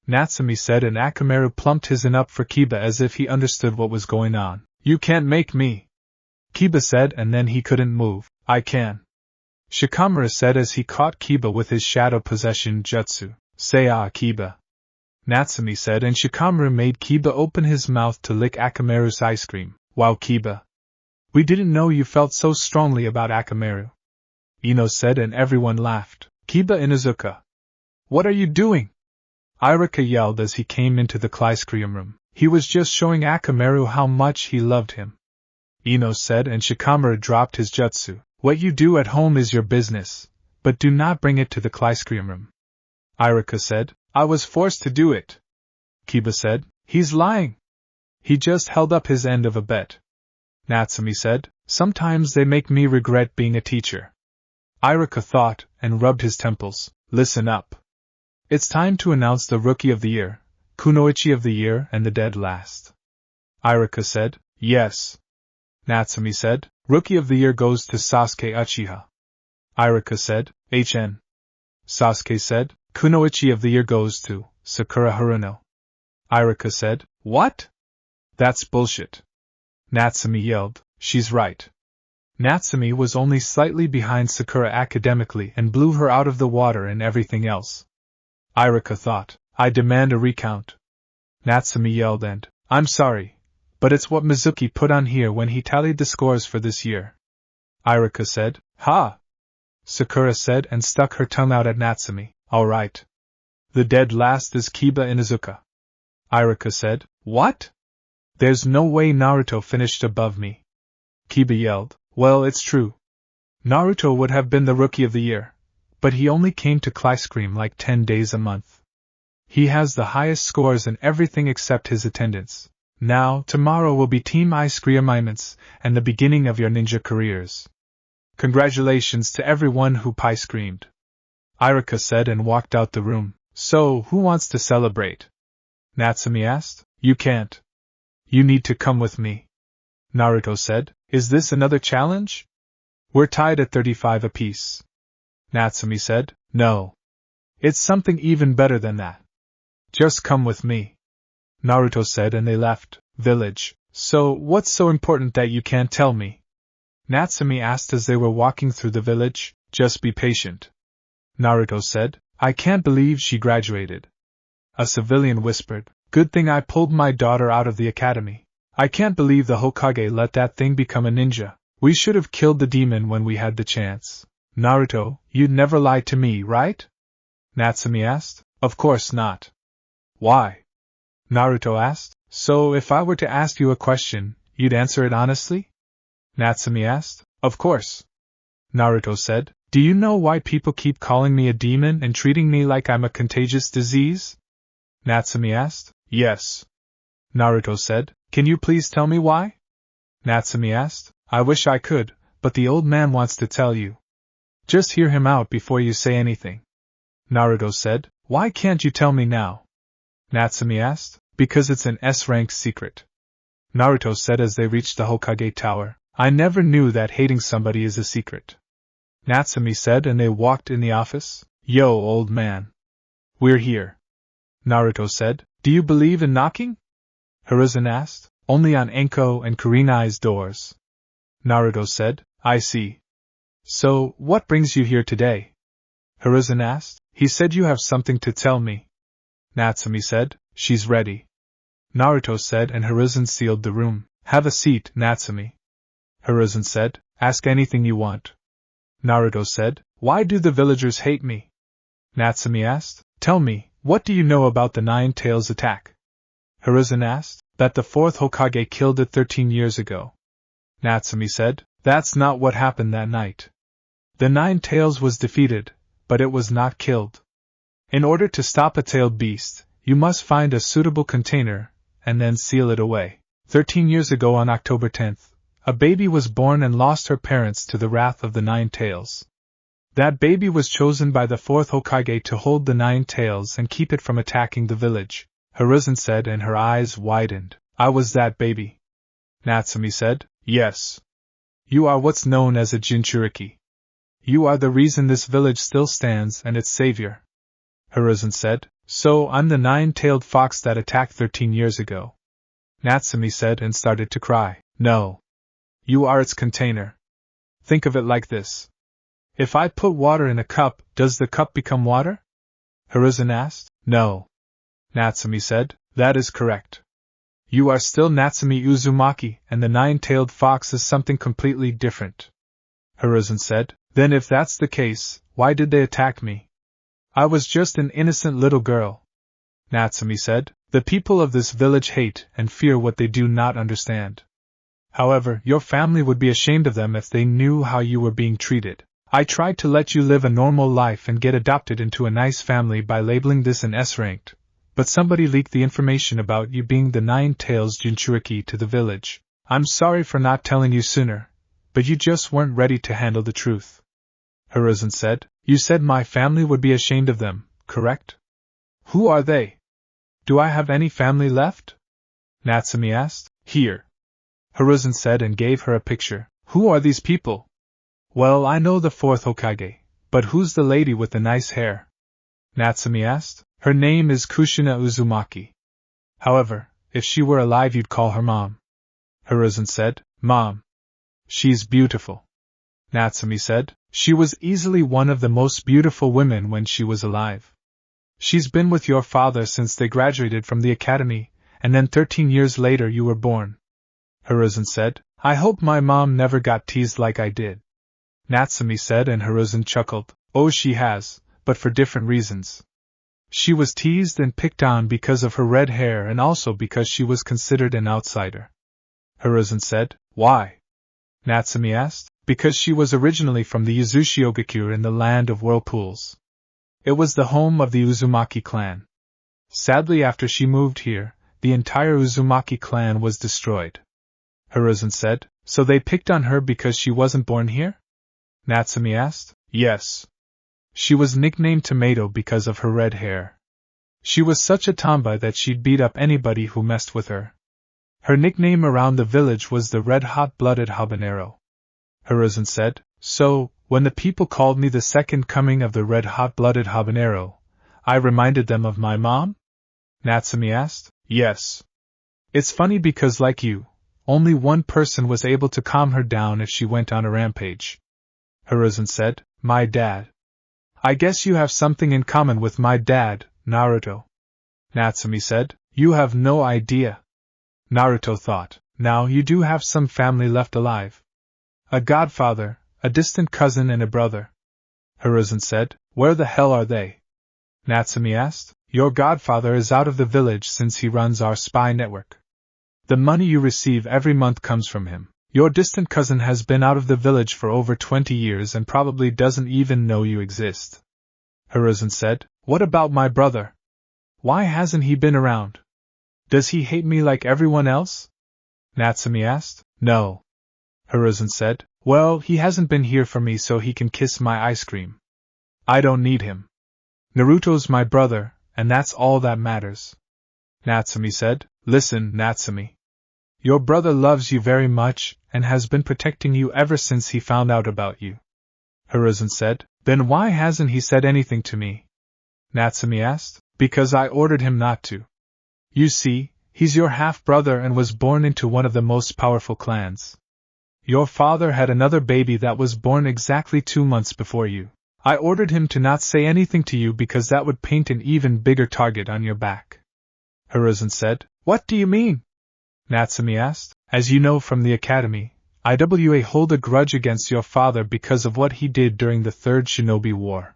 Natsumi said, and Akamaru plumped his in up for Kiba as if he understood what was going on. You can't make me. Kiba said, and then he couldn't move. I can. Shikamaru said as he caught Kiba with his shadow possession jutsu. Say ah, Kiba. Natsumi said, and Shikamaru made Kiba open his mouth to lick Akamaru's ice cream. Wow, Kiba. We didn't know you felt so strongly about Akamaru. Ino said, and everyone laughed. Kiba Inuzuka. What are you doing? Iruka yelled as he came into the ice cream room. He was just showing Akamaru how much he loved him. Ino said, and Shikamaru dropped his jutsu. What you do at home is your business, but do not bring it to the ice cream room. Iruka said, I was forced to do it. Kiba said, He's lying. He just held up his end of a bet. Natsumi said, Sometimes they make me regret being a teacher. Iruka thought, and rubbed his temples. Listen up. It's time to announce the Rookie of the Year, Kunoichi of the Year, and the Dead Last. Iruka said, Yes. Natsumi said, Rookie of the Year goes to Sasuke Uchiha. Iruka said, HN. Sasuke said, Kunoichi of the Year goes to Sakura Haruno. Irika said. What? That's bullshit. Natsumi yelled. She's right. Natsumi was only slightly behind Sakura academically and blew her out of the water in everything else. Irika thought. I demand a recount. Natsumi yelled and, I'm sorry, but it's what Mizuki put on here when he tallied the scores for this year. Irika said. Ha! Sakura said and stuck her tongue out at Natsumi. All right. The dead last is Kiba Inuzuka. Irika said. What? There's no way Naruto finished above me. Kiba yelled. Well, it's true. Naruto would have been the rookie of the year, but he only came to Ice Cream like 10 days a month. He has the highest scores in everything except his attendance. Now, tomorrow will be Team Ice Cream and the beginning of your ninja careers. Congratulations to everyone who ice creamed. Irika said and walked out the room. So, who wants to celebrate? Natsumi asked. You can't. You need to come with me. Naruto said. Is this another challenge? We're tied at 35 apiece. Natsumi said. No. It's something even better than that. Just come with me. Naruto said and they left. Village. So, what's so important that you can't tell me? Natsumi asked as they were walking through the village. Just be patient. Naruto said. I can't believe she graduated. A civilian whispered. Good thing I pulled my daughter out of the academy. I can't believe the Hokage let that thing become a ninja. We should have killed the demon when we had the chance. Naruto, you'd never lie to me, right? Natsumi asked. Of course not. Why? Naruto asked. So if I were to ask you a question, you'd answer it honestly? Natsumi asked. Of course. Naruto said. Do you know why people keep calling me a demon and treating me like I'm a contagious disease? Natsumi asked. Yes. Naruto said. Can you please tell me why? Natsumi asked. I wish I could, but the old man wants to tell you. Just hear him out before you say anything. Naruto said. Why can't you tell me now? Natsumi asked. Because it's an S-rank secret. Naruto said as they reached the Hokage Tower. I never knew that hating somebody is a secret. Natsumi said and they walked in the office. Yo, old man. We're here. Naruto said. Do you believe in knocking? Hiruzen asked. Only on Enko and Kurenai's doors. Naruto said. I see. So, what brings you here today? Hiruzen asked. He said you have something to tell me. Natsumi said. She's ready. Naruto said and Hiruzen sealed the room. Have a seat, Natsumi. Hiruzen said. Ask anything you want. Naruto said. Why do the villagers hate me? Natsumi asked. Tell me, what do you know about the Nine Tails attack? Hiruzen asked. That the fourth Hokage killed it 13 years ago. Natsumi said. That's not what happened that night. The Nine Tails was defeated, but it was not killed. In order to stop a tailed beast, you must find a suitable container, and then seal it away. 13 years ago on October 10th, a baby was born and lost her parents to the wrath of the Nine Tails. That baby was chosen by the fourth Hokage to hold the Nine Tails and keep it from attacking the village. Hiruzen said and her eyes widened. I was that baby. Natsumi said. Yes. You are what's known as a Jinchuriki. You are the reason this village still stands and its savior. Hiruzen said. So I'm the nine-tailed fox that attacked 13 years ago. Natsumi said and started to cry. No. You are its container. Think of it like this. If I put water in a cup, does the cup become water? Hiruzen asked. No. Natsumi said. That is correct. You are still Natsumi Uzumaki, and the nine-tailed fox is something completely different. Hiruzen said. Then if that's the case, why did they attack me? I was just an innocent little girl. Natsumi said. The people of this village hate and fear what they do not understand. However, your family would be ashamed of them if they knew how you were being treated. I tried to let you live a normal life and get adopted into a nice family by labeling this an S-ranked, but somebody leaked the information about you being the Nine Tails Jinchuriki to the village. I'm sorry for not telling you sooner, but you just weren't ready to handle the truth. Hiruzen said. You said my family would be ashamed of them, correct? Who are they? Do I have any family left? Natsumi asked. Here. Hiruzen said and gave her a picture. Who are these people? Well, I know the fourth Hokage, but who's the lady with the nice hair? Natsumi asked. Her name is Kushina Uzumaki. However, if she were alive you'd call her Mom. Hiruzen said. Mom. She's beautiful. Natsumi said. She was easily one of the most beautiful women when she was alive. She's been with your father since they graduated from the academy, and then 13 years later you were born. Hiruzen said. I hope my mom never got teased like I did. Natsumi said, and Hiruzen chuckled. Oh, she has, but for different reasons. She was teased and picked on because of her red hair and also because she was considered an outsider. Hiruzen said. Why? Natsumi asked. Because she was originally from the Uzushiogaku in the land of whirlpools. It was the home of the Uzumaki clan. Sadly, after she moved here, the entire Uzumaki clan was destroyed. Hiruzen said. So they picked on her because she wasn't born here? Natsumi asked. Yes. She was nicknamed Tomato because of her red hair. She was such a tomboy that she'd beat up anybody who messed with her. Her nickname around the village was the Red Hot-Blooded Habanero. Hiruzen said. So, when the people called me the second coming of the Red Hot-Blooded Habanero, I reminded them of my mom? Natsumi asked. Yes. It's funny because, like you, only one person was able to calm her down if she went on a rampage. Hiruzen said. My dad. I guess you have something in common with my dad, Naruto. Natsumi said. You have no idea. Naruto thought. Now you do have some family left alive. A godfather, a distant cousin and a brother. Hiruzen said. Where the hell are they? Natsumi asked. Your godfather is out of the village since he runs our spy network. The money you receive every month comes from him. Your distant cousin has been out of the village for over 20 years and probably doesn't even know you exist. Hiruzen said. What about my brother? Why hasn't he been around? Does he hate me like everyone else? Natsumi asked. No. Hiruzen said. Well, he hasn't been here for me so he can kiss my ice cream. I don't need him. Naruto's my brother, and that's all that matters. Natsumi said. Listen, Natsumi. Your brother loves you very much, and has been protecting you ever since he found out about you. Hiruzen said. Then why hasn't he said anything to me? Natsumi asked. Because I ordered him not to. You see, he's your half-brother and was born into one of the most powerful clans. Your father had another baby that was born exactly 2 months before you. I ordered him to not say anything to you because that would paint an even bigger target on your back. Hiruzen said. What do you mean? Natsumi asked. As you know from the academy, IWA hold a grudge against your father because of what he did during the Third Shinobi War.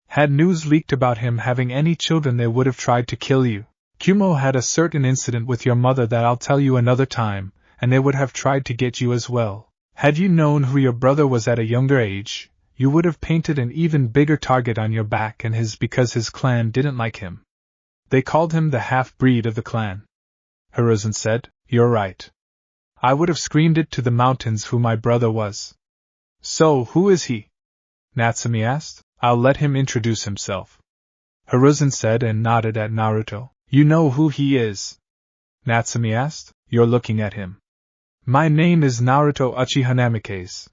Had news leaked about him having any children, they would have tried to kill you. Kumo had a certain incident with your mother that I'll tell you another time, and they would have tried to get you as well. Had you known who your brother was at a younger age, you would have painted an even bigger target on your back and his because his clan didn't like him. They called him the half-breed of the clan. Hiruzen said. You're right. I would have screamed it to the mountains who my brother was. So, who is he? Natsumi asked. I'll let him introduce himself. Hiruzen said and nodded at Naruto. You know who he is? Natsumi asked. You're looking at him. My name is Naruto Uchiha Namikaze.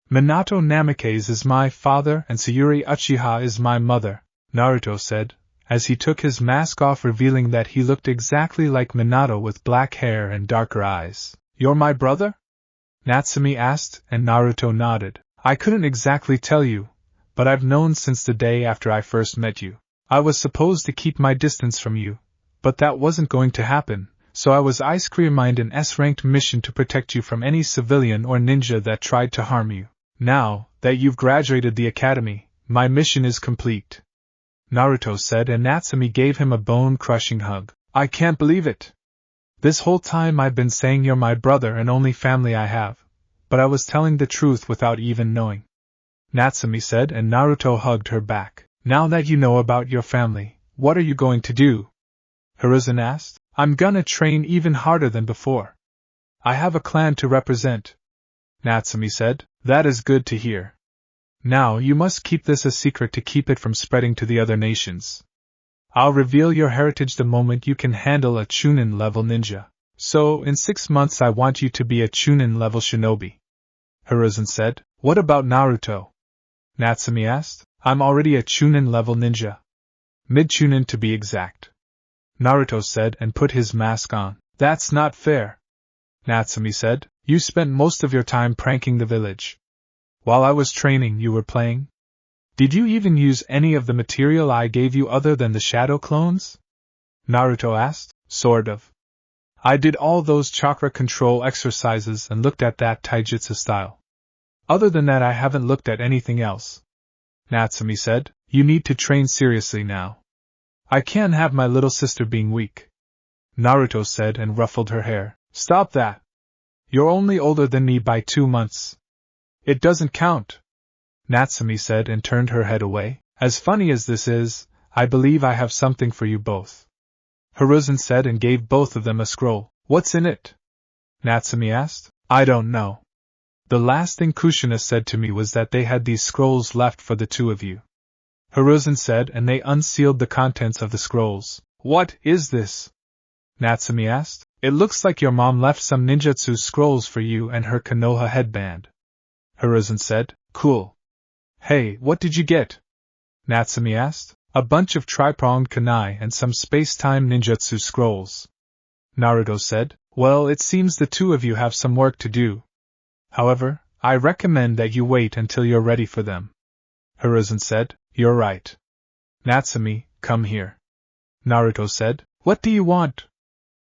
Minato Namikaze is my father and Sayuri Uchiha is my mother, Naruto said, as he took his mask off, revealing that he looked exactly like Minato with black hair and darker eyes. You're my brother? Natsumi asked, and Naruto nodded. I couldn't exactly tell you, but I've known since the day after I first met you. I was supposed to keep my distance from you, but that wasn't going to happen, so I was assigned an S-ranked mission to protect you from any civilian or ninja that tried to harm you. Now that you've graduated the academy, my mission is complete. Naruto said, and Natsumi gave him a bone-crushing hug. I can't believe it. This whole time I've been saying you're my brother and only family I have, but I was telling the truth without even knowing. Natsumi said, and Naruto hugged her back. Now that you know about your family, what are you going to do? Hiruzen asked. I'm gonna train even harder than before. I have a clan to represent. Natsumi said. That is good to hear. Now you must keep this a secret to keep it from spreading to the other nations. I'll reveal your heritage the moment you can handle a Chunin level ninja. So, in 6 months I want you to be a Chunin level shinobi. Hiruzen said. What about Naruto? Natsumi asked. I'm already a Chunin level ninja. Mid-Chunin to be exact. Naruto said and put his mask on. That's not fair, Natsumi said. You spent most of your time pranking the village. While I was training, you were playing? Did you even use any of the material I gave you other than the shadow clones? Naruto asked. Sort of. I did all those chakra control exercises and looked at that taijutsu style. Other than that, I haven't looked at anything else. Natsumi said. You need to train seriously now. I can't have my little sister being weak. Naruto said and ruffled her hair. Stop that. You're only older than me by 2 months. It doesn't count, Natsumi said and turned her head away. As funny as this is, I believe I have something for you both. Hiruzen said and gave both of them a scroll. What's in it? Natsumi asked. I don't know. The last thing Kushina said to me was that they had these scrolls left for the two of you. Hiruzen said and they unsealed the contents of the scrolls. What is this? Natsumi asked. It looks like your mom left some ninjutsu scrolls for you and her Konoha headband. Hiruzen said. Cool. Hey, what did you get? Natsumi asked. A bunch of tri-pronged kunai and some space-time ninjutsu scrolls. Naruto said. Well, it seems the two of you have some work to do. However, I recommend that you wait until you're ready for them. Hiruzen said. You're right. Natsumi, come here. Naruto said. What do you want?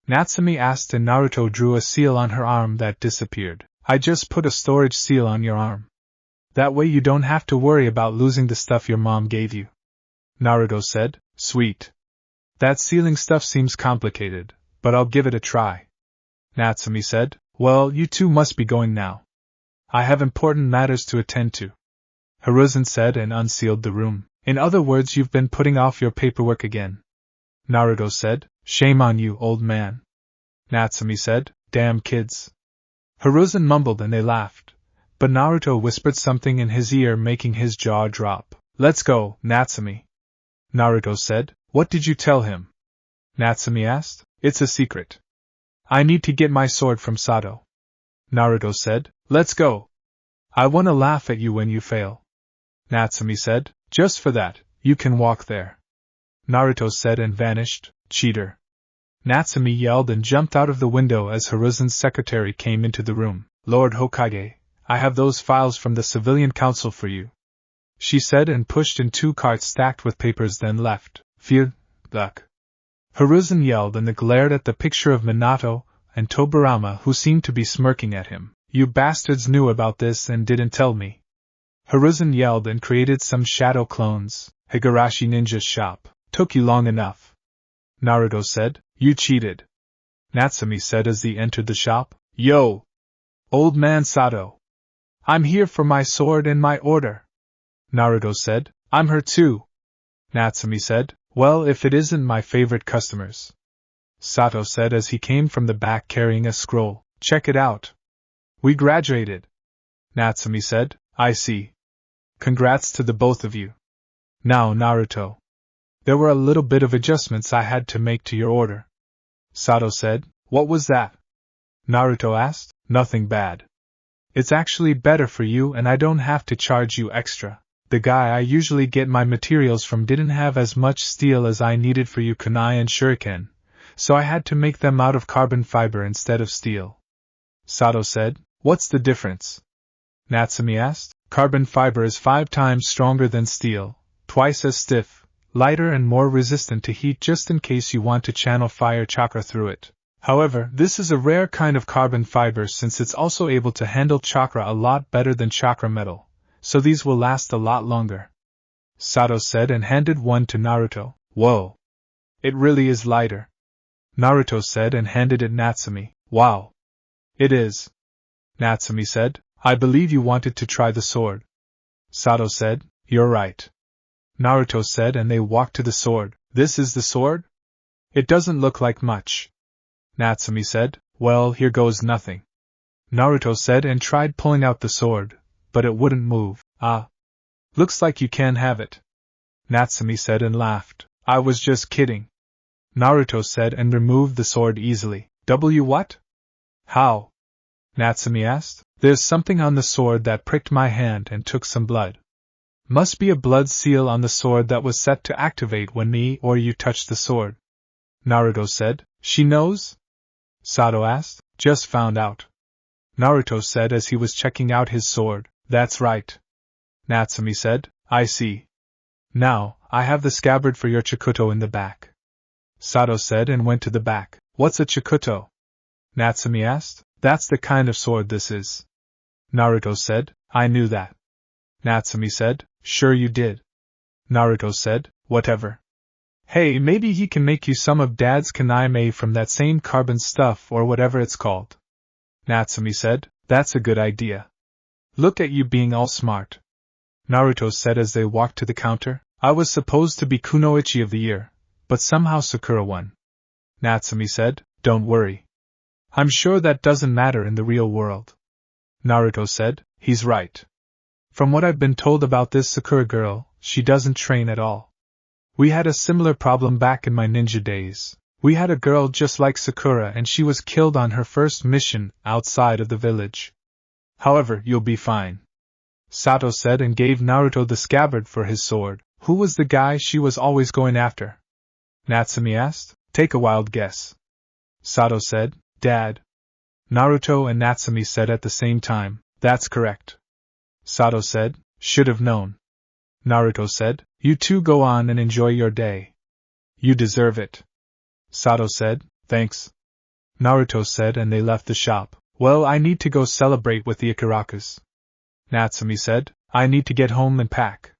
Natsumi asked and Naruto drew a seal on her arm that disappeared. I just put a storage seal on your arm. That way you don't have to worry about losing the stuff your mom gave you. Naruto said. Sweet. That sealing stuff seems complicated, but I'll give it a try. Natsumi said. Well, you two must be going now. I have important matters to attend to. Hiruzen said and unsealed the room. In other words, you've been putting off your paperwork again. Naruto said. Shame on you, old man. Natsumi said. Damn kids. Hiruzen mumbled and they laughed, but Naruto whispered something in his ear making his jaw drop. Let's go, Natsumi. Naruto said. What did you tell him? Natsumi asked. It's a secret. I need to get my sword from Sato. Naruto said. Let's go. I want to laugh at you when you fail. Natsumi said. Just for that, you can walk there. Naruto said and vanished. Cheater. Natsumi yelled and jumped out of the window as Hiruzen's secretary came into the room. Lord Hokage, I have those files from the Civilian Council for you, she said and pushed in 2 carts stacked with papers then left. Phew, luck. Hiruzen yelled and glared at the picture of Minato and Tobirama who seemed to be smirking at him. You bastards knew about this and didn't tell me. Hiruzen yelled and created some shadow clones. Higurashi Ninja's shop. Took you long enough. Naruto said. You cheated. Natsumi said as he entered the shop. Yo! Old man Sato. I'm here for my sword and my order. Naruto said. I'm her too. Natsumi said. Well, if it isn't my favorite customers. Sato said as he came from the back carrying a scroll. Check it out. We graduated. Natsumi said. I see. Congrats to the both of you. Now, Naruto. There were a little bit of adjustments I had to make to your order. Sato said. What was that? Naruto asked. Nothing bad. It's actually better for you and I don't have to charge you extra. The guy I usually get my materials from didn't have as much steel as I needed for you kunai and shuriken, so I had to make them out of carbon fiber instead of steel. Sato said. What's the difference? Natsumi asked. Carbon fiber is 5 times stronger than steel, twice as stiff, lighter and more resistant to heat just in case you want to channel fire chakra through it. However, this is a rare kind of carbon fiber since it's also able to handle chakra a lot better than chakra metal, so these will last a lot longer. Sato said and handed one to Naruto. Whoa! It really is lighter. Naruto said and handed it Natsumi. Wow! It is. Natsumi said. I believe you wanted to try the sword. Sato said. You're right. Naruto said and they walked to the sword. This is the sword? It doesn't look like much. Natsumi said. Well, here goes nothing. Naruto said and tried pulling out the sword, but it wouldn't move. Ah. Looks like you can have it. Natsumi said and laughed. I was just kidding. Naruto said and removed the sword easily. What? How? Natsumi asked. There's something on the sword that pricked my hand and took some blood. Must be a blood seal on the sword that was set to activate when me or you touched the sword. Naruto said. She knows? Sato asked. Just found out. Naruto said as he was checking out his sword. That's right. Natsumi said. I see. Now, I have the scabbard for your Chikuto in the back. Sato said and went to the back. What's a Chikuto? Natsumi asked. That's the kind of sword this is. Naruto said. I knew that. Natsumi said. Sure you did. Naruto said. Whatever. Hey, maybe he can make you some of Dad's kanai made from that same carbon stuff or whatever it's called. Natsumi said. That's a good idea. Look at you being all smart. Naruto said as they walked to the counter. I was supposed to be Kunoichi of the year, but somehow Sakura won. Natsumi said. Don't worry. I'm sure that doesn't matter in the real world. Naruto said. He's right. From what I've been told about this Sakura girl, she doesn't train at all. We had a similar problem back in my ninja days. We had a girl just like Sakura and she was killed on her first mission outside of the village. However, you'll be fine. Sato said and gave Naruto the scabbard for his sword. Who was the guy she was always going after? Natsumi asked. Take a wild guess. Sato said. Dad. Naruto and Natsumi said at the same time. That's correct. Sato said. Should have known. Naruto said. You two go on and enjoy your day. You deserve it. Sato said. Thanks. Naruto said and they left the shop. Well, I need to go celebrate with the Ikarakas. Natsumi said. I need to get home and pack.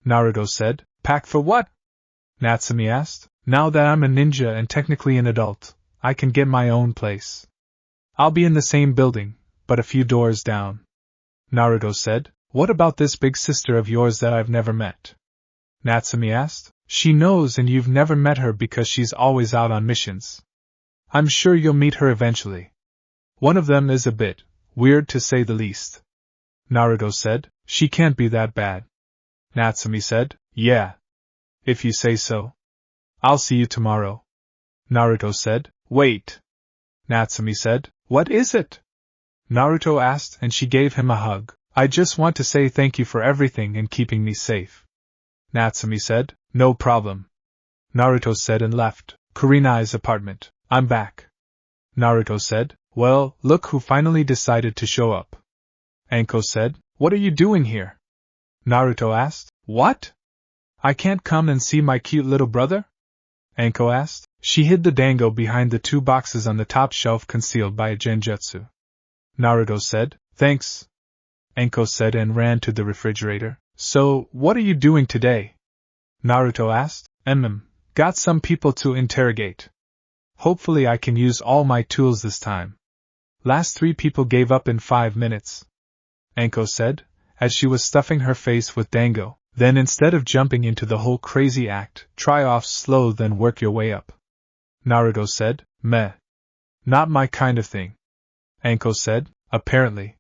Naruto said. Pack for what? Natsumi asked. Now that I'm a ninja and technically an adult, I can get my own place. I'll be in the same building, but a few doors down. Naruto said. What about this big sister of yours that I've never met? Natsumi asked. She knows and you've never met her because she's always out on missions. I'm sure you'll meet her eventually. One of them is a bit weird to say the least. Naruto said. She can't be that bad. Natsumi said. Yeah. If you say so. I'll see you tomorrow. Naruto said. Wait. Natsumi said. What is it? Naruto asked and she gave him a hug. I just want to say thank you for everything and keeping me safe. Natsumi said. No problem. Naruto said and left Kurenai's apartment. I'm back. Naruto said. Well, look who finally decided to show up. Anko said. What are you doing here? Naruto asked. What? I can't come and see my cute little brother? Anko asked. She hid the dango behind the two boxes on the top shelf concealed by a genjutsu. Naruto said. Thanks. Anko said and ran to the refrigerator. So, what are you doing today? Naruto asked. Got some people to interrogate. Hopefully I can use all my tools this time. Last 3 people gave up in 5 minutes. Anko said, as she was stuffing her face with dango. Then instead of jumping into the whole crazy act, try off slow then work your way up. Naruto said. Meh. Not my kind of thing. Anko said. Apparently.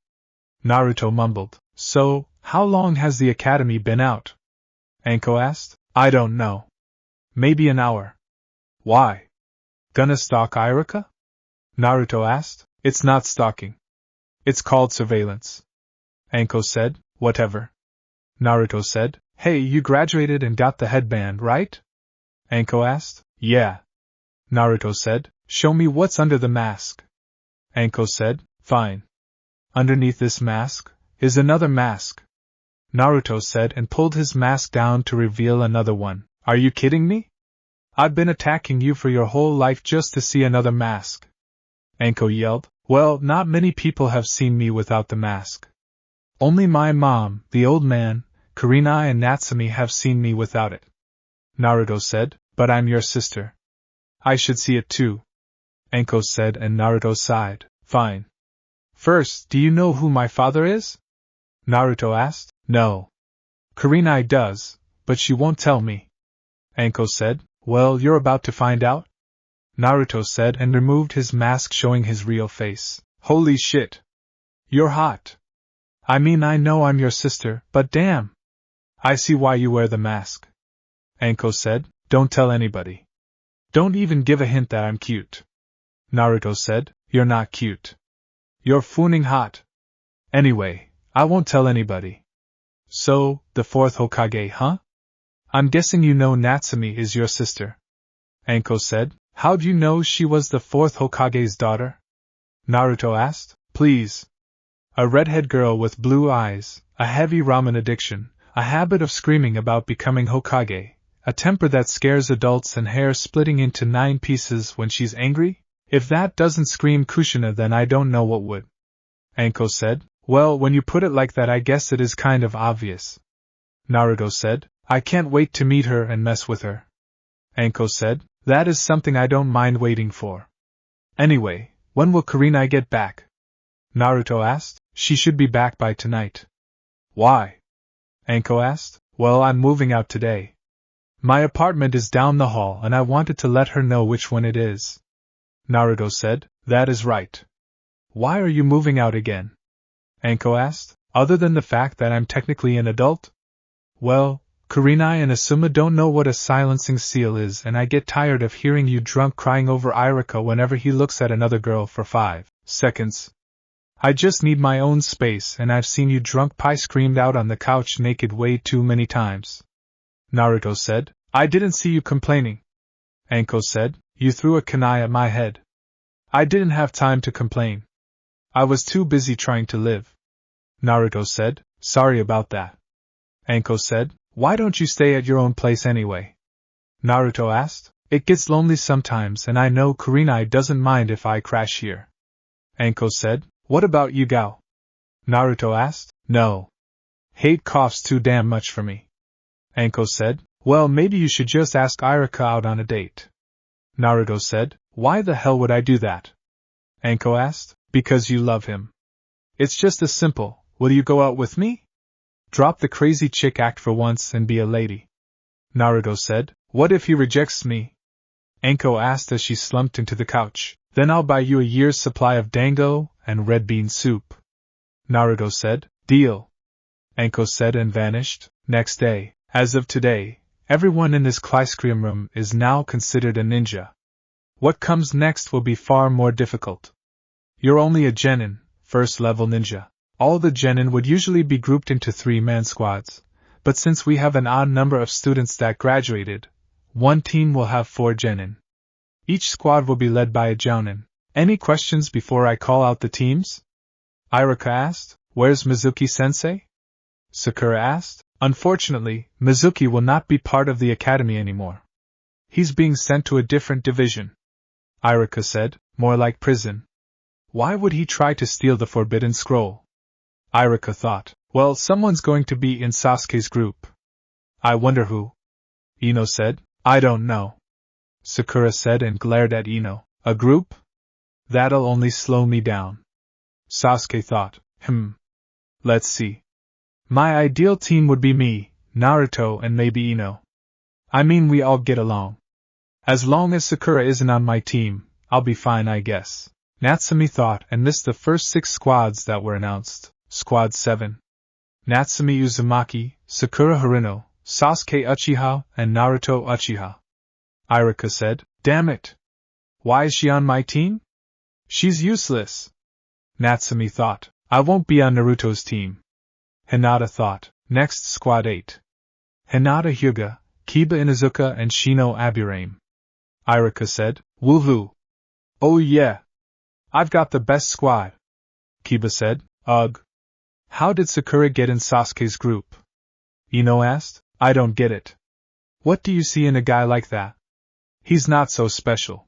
Naruto mumbled. So, how long has the academy been out? Anko asked. I don't know. Maybe an hour. Why? Gonna stalk Iruka? Naruto asked. It's not stalking. It's called surveillance. Anko said. Whatever. Naruto said. Hey, you graduated and got the headband, right? Anko asked. Yeah. Naruto said. Show me what's under the mask. Anko said. Fine. Underneath this mask is another mask. Naruto said and pulled his mask down to reveal another one. Are you kidding me? I've been attacking you for your whole life just to see another mask. Anko yelled. Well, not many people have seen me without the mask. Only my mom, the old man, Kurenai and Natsumi have seen me without it. Naruto said. But I'm your sister. I should see it too. Anko said and Naruto sighed. Fine. First, do you know who my father is? Naruto asked. No. Kurenai does, but she won't tell me. Anko said. Well, you're about to find out? Naruto said and removed his mask showing his real face. Holy shit. You're hot. I mean, I know I'm your sister, but damn. I see why you wear the mask. Anko said. Don't tell anybody. Don't even give a hint that I'm cute. Naruto said. You're not cute. You're fooning hot. Anyway, I won't tell anybody. So, the 4th Hokage, huh? I'm guessing you know Natsumi is your sister. Anko said. How'd you know she was the fourth Hokage's daughter? Naruto asked. Please. A redhead girl with blue eyes, a heavy ramen addiction, a habit of screaming about becoming Hokage, a temper that scares adults and hair splitting into 9 pieces when she's angry? If that doesn't scream Kushina, then I don't know what would. Anko said. Well, when you put it like that, I guess it is kind of obvious. Naruto said. I can't wait to meet her and mess with her. Anko said. That is something I don't mind waiting for. Anyway, when will Kurenai get back? Naruto asked. She should be back by tonight. Why? Anko asked. Well, I'm moving out today. My apartment is down the hall and I wanted to let her know which one it is. Naruto said. That is right. Why are you moving out again? Anko asked. Other than the fact that I'm technically an adult? Well, Kurenai and Asuma don't know what a silencing seal is, and I get tired of hearing you drunk crying over Irika whenever he looks at another girl for 5 seconds. I just need my own space, and I've seen you drunk pie screamed out on the couch naked way too many times. Naruto said. I didn't see you complaining. Anko said. You threw a kunai at my head. I didn't have time to complain. I was too busy trying to live. Naruto said. Sorry about that. Anko said. Why don't you stay at your own place anyway? Naruto asked. It gets lonely sometimes, and I know Kurenai doesn't mind if I crash here. Anko said. What about you, Gao? Naruto asked. No. Hate coughs too damn much for me. Anko said. Well, maybe you should just ask Irika out on a date. Naruto said. Why the hell would I do that? Anko asked. Because you love him. It's just as simple. Will you go out with me? Drop the crazy chick act for once and be a lady. Naruto said. What if he rejects me? Anko asked as she slumped into the couch. Then I'll buy you a year's supply of dango and red bean soup. Naruto said. Deal. Anko said and vanished. Next day, as of today, everyone in this classroom room is now considered a ninja. What comes next will be far more difficult. You're only a genin, first-level ninja. All the genin would usually be grouped into 3-man squads, but since we have an odd number of students that graduated, one team will have 4 genin. Each squad will be led by a jounin. Any questions before I call out the teams? Irika asked. Where's Mizuki-sensei? Sakura asked. Unfortunately, Mizuki will not be part of the academy anymore. He's being sent to a different division. Irika said. More like prison. Why would he try to steal the forbidden scroll? Irika thought. Well, someone's going to be in Sasuke's group. I wonder who? Ino said. I don't know. Sakura said and glared at Ino. A group? That'll only slow me down. Sasuke thought. Let's see. My ideal team would be me, Naruto, and maybe Ino. I mean, we all get along. As long as Sakura isn't on my team, I'll be fine, I guess. Natsumi thought and missed the first 6 squads that were announced. Squad 7. Natsumi Uzumaki, Sakura Harino, Sasuke Uchiha, and Naruto Uchiha. Irika said. Damn it! Why is she on my team? She's useless. Natsumi thought. I won't be on Naruto's team. Hinata thought. Next, Squad 8. Hinata Hyuga, Kiba Inuzuka, and Shino Aburame. Irika said. Woohoo! Oh yeah! I've got the best squad. Kiba said. Ugh. How did Sakura get in Sasuke's group? Ino asked. I don't get it. What do you see in a guy like that? He's not so special.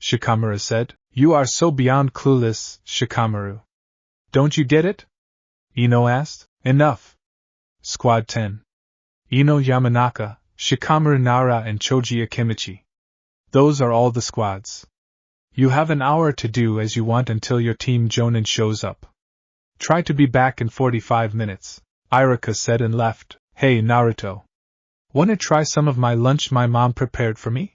Shikamaru said. You are so beyond clueless, Shikamaru. Don't you get it? Ino asked. Enough. Squad 10. Ino Yamanaka, Shikamaru Nara, and Choji Akimichi. Those are all the squads. You have an hour to do as you want until your team Jonin shows up. Try to be back in 45 minutes, Irika said and left. Hey Naruto. Wanna try some of my lunch my mom prepared for me?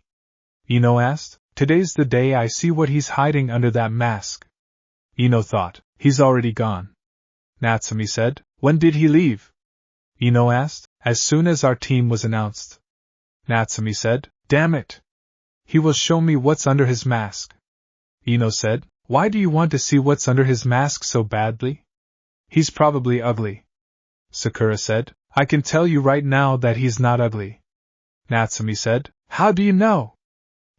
Ino asked. Today's the day I see what he's hiding under that mask. Ino thought. He's already gone. Natsumi said. When did he leave? Ino asked. As soon as our team was announced. Natsumi said. Damn it. He will show me what's under his mask. Ino said. Why do you want to see what's under his mask so badly? He's probably ugly. Sakura said. I can tell you right now that he's not ugly. Natsumi said. How do you know?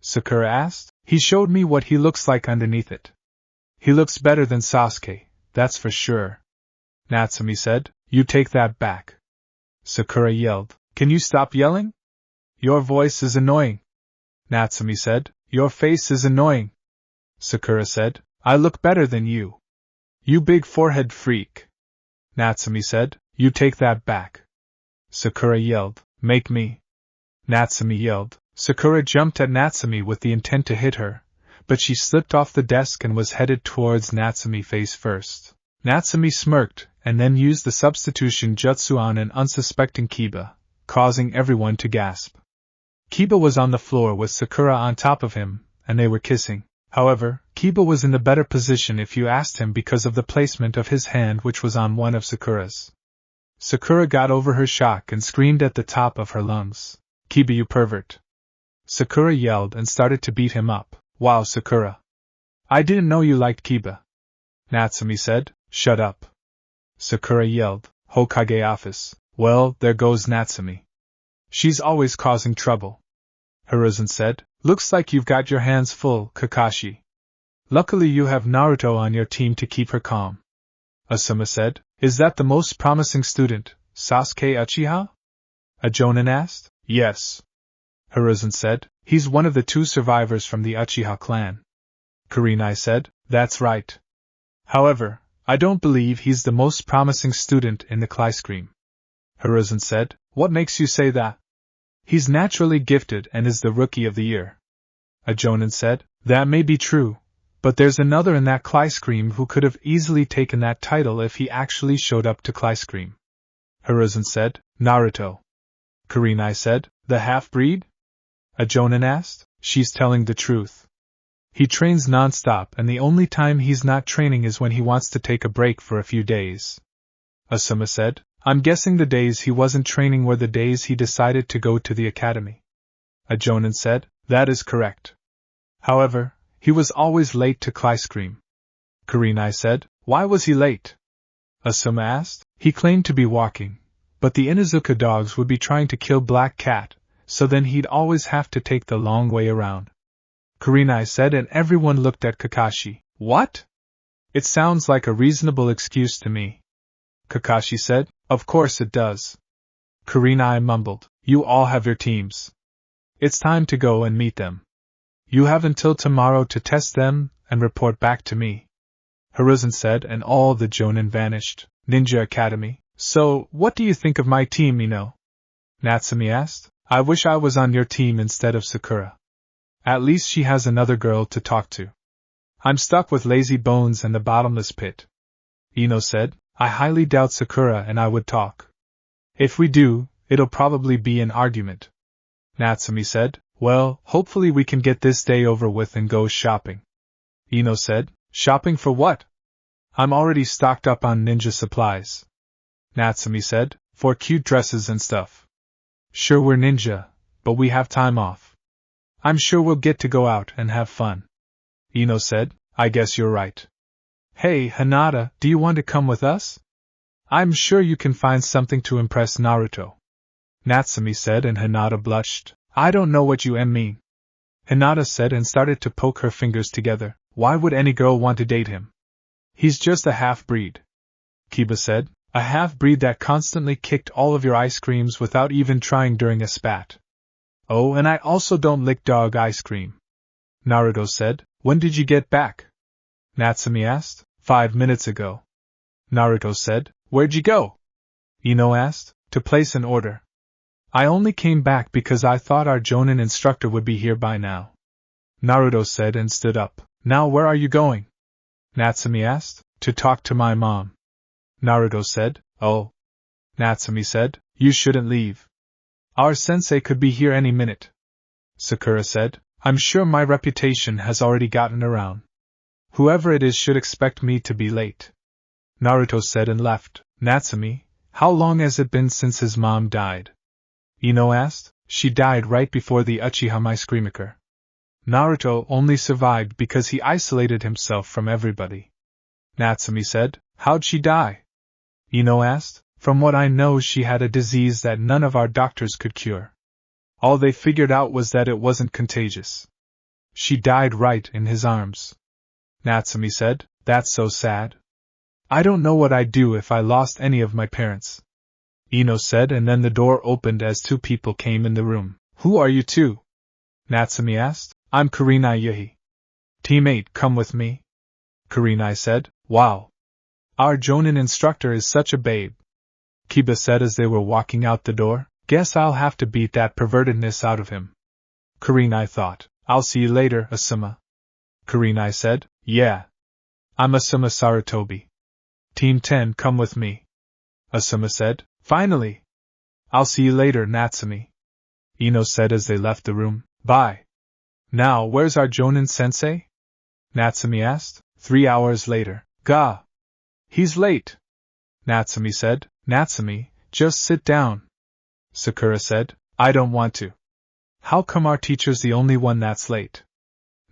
Sakura asked. He showed me what he looks like underneath it. He looks better than Sasuke, that's for sure. Natsumi said. You take that back. Sakura yelled. Can you stop yelling? Your voice is annoying. Natsumi said. Your face is annoying. Sakura said. I look better than you. You big forehead freak. Natsumi said. You take that back. Sakura yelled. Make me. Natsumi yelled. Sakura jumped at Natsumi with the intent to hit her, but she slipped off the desk and was headed towards Natsumi face first. Natsumi smirked, and then used the substitution jutsu on an unsuspecting Kiba, causing everyone to gasp. Kiba was on the floor with Sakura on top of him, and they were kissing. However, Kiba was in the better position if you asked him because of the placement of his hand, which was on one of Sakura's. Sakura got over her shock and screamed at the top of her lungs. Kiba, you pervert. Sakura yelled and started to beat him up. Wow, Sakura. I didn't know you liked Kiba. Natsumi said. Shut up. Sakura yelled. Hokage office. Well, there goes Natsumi. She's always causing trouble. Hiruzen said. Looks like you've got your hands full, Kakashi. Luckily you have Naruto on your team to keep her calm. Asuma said. Is that the most promising student, Sasuke Uchiha? A Jonin asked. Yes. Hiruzen said. He's one of the 2 survivors from the Uchiha clan. Kurenai said. That's right. However, I don't believe he's the most promising student in the Clyscream. Hiruzen said. What makes you say that? He's naturally gifted and is the Rookie of the Year. A Jonin said. That may be true, but there's another in that Clyscream who could have easily taken that title if he actually showed up to Clyscream. Hiruzen said. Naruto. Kurenai said. The half-breed? A Jonin asked. She's telling the truth. He trains non-stop and the only time he's not training is when he wants to take a break for a few days. Asuma said. I'm guessing the days he wasn't training were the days he decided to go to the academy. A Jonin said. That is correct. However, he was always late to Clyscream. Kurenai said. Why was he late? Asuma asked. He claimed to be walking, but the Inuzuka dogs would be trying to kill Black Cat, so then he'd always have to take the long way around. Kurenai said, and everyone looked at Kakashi. What? It sounds like a reasonable excuse to me. Kakashi said. Of course it does. Kurenai mumbled. You all have your teams. It's time to go and meet them. You have until tomorrow to test them and report back to me. Hiruzen said, and all the Jonin vanished. Ninja Academy. So, what do you think of my team, Ino? Natsumi asked. I wish I was on your team instead of Sakura. At least she has another girl to talk to. I'm stuck with Lazy Bones and the Bottomless Pit. Ino said. I highly doubt Sakura and I would talk. If we do, it'll probably be an argument. Natsumi said. Well, hopefully we can get this day over with and go shopping. Ino said. Shopping for what? I'm already stocked up on ninja supplies. Natsumi said. For cute dresses and stuff. Sure, we're ninja, but we have time off. I'm sure we'll get to go out and have fun. Ino said. I guess you're right. Hey, Hinata, do you want to come with us? I'm sure you can find something to impress Naruto. Natsumi said, and Hinata blushed. I don't know what you mean. Hinata said and started to poke her fingers together. Why would any girl want to date him? He's just a half-breed. Kiba said. A half-breed that constantly kicked all of your ice creams without even trying during a spat. Oh, and I also don't lick dog ice cream. Naruto said. When did you get back? Natsumi asked. 5 minutes ago. Naruto said. Where'd you go? Ino asked. To place an order. I only came back because I thought our Jonin instructor would be here by now. Naruto said and stood up. Now where are you going? Natsumi asked. To talk to my mom. Naruto said. Oh. Natsumi said. You shouldn't leave. Our sensei could be here any minute. Sakura said. I'm sure my reputation has already gotten around. Whoever it is should expect me to be late. Naruto said and left. Natsumi, how long has it been since his mom died? Ino asked. She died right before the Uchiha massacre. Naruto only survived because he isolated himself from everybody. Natsumi said. How'd she die? Ino asked. From what I know, she had a disease that none of our doctors could cure. All they figured out was that it wasn't contagious. She died right in his arms. Natsumi said, That's so sad. I don't know what I'd do if I lost any of my parents. Ino said, and then the door opened as two people came in the room. Who are you two? Natsumi asked. I'm Kurenai Yuhi. Teammate, come with me. Kurenai said, Wow. Our Jonin instructor is such a babe. Kiba said as they were walking out the door. Guess I'll have to beat that pervertedness out of him. Kurenai thought. I'll see you later, Asuma. Kurenai said, Yeah. I'm Asuma Sarutobi. Team 10, come with me. Asuma said, Finally. I'll see you later, Natsumi. Ino said as they left the room. Bye. Now, where's our Jonin-sensei? Natsumi asked. 3 hours later. Gah! He's late. Natsumi said. Natsumi, just sit down. Sakura said. I don't want to. How come our teacher's the only one that's late?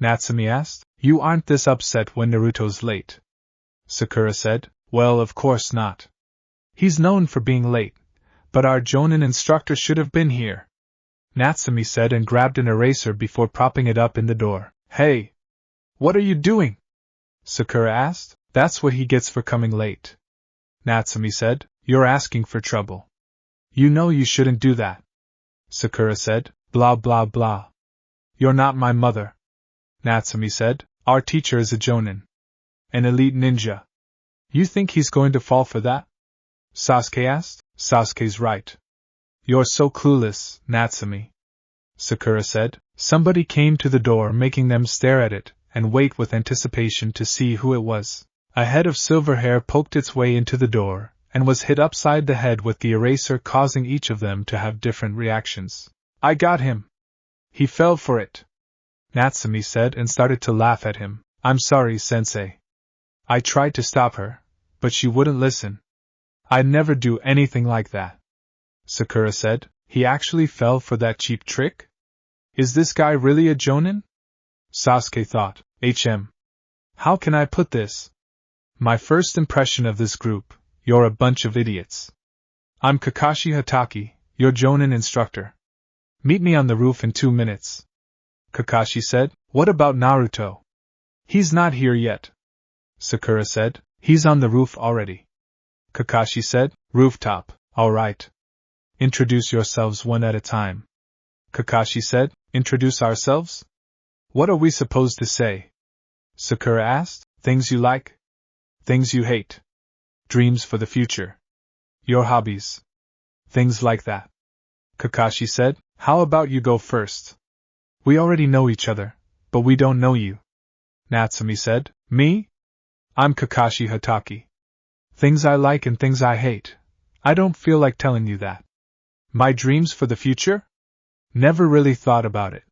Natsumi asked. You aren't this upset when Naruto's late. Sakura said. Well, of course not. He's known for being late, but our Jonin instructor should have been here. Natsumi said and grabbed an eraser before propping it up in the door. Hey! What are you doing? Sakura asked. That's what he gets for coming late. Natsumi said. You're asking for trouble. You know you shouldn't do that. Sakura said. Blah blah blah. You're not my mother. Natsumi said. Our teacher is a Jonin. An elite ninja. You think he's going to fall for that? Sasuke asked. Sasuke's right. You're so clueless, Natsumi. Sakura said. Somebody came to the door, making them stare at it and wait with anticipation to see who it was. A head of silver hair poked its way into the door and was hit upside the head with the eraser, causing each of them to have different reactions. I got him. He fell for it. Natsumi said and started to laugh at him. I'm sorry, sensei. I tried to stop her, but she wouldn't listen. I'd never do anything like that. Sakura said. He actually fell for that cheap trick? Is this guy really a Jonin? Sasuke thought. How can I put this? My first impression of this group, you're a bunch of idiots. I'm Kakashi Hatake, your Jonin instructor. Meet me on the roof in 2 minutes. Kakashi said. What about Naruto? He's not here yet. Sakura said. He's on the roof already. Kakashi said. Rooftop, all right. Introduce yourselves one at a time. Kakashi said. Introduce ourselves? What are we supposed to say? Sakura asked. Things you like? Things you hate? Dreams for the future? Your hobbies? Things like that. Kakashi said. How about you go first? We already know each other, but we don't know you. Natsumi said. Me? I'm Kakashi Hatake. Things I like and things I hate. I don't feel like telling you that. My dreams for the future? Never really thought about it.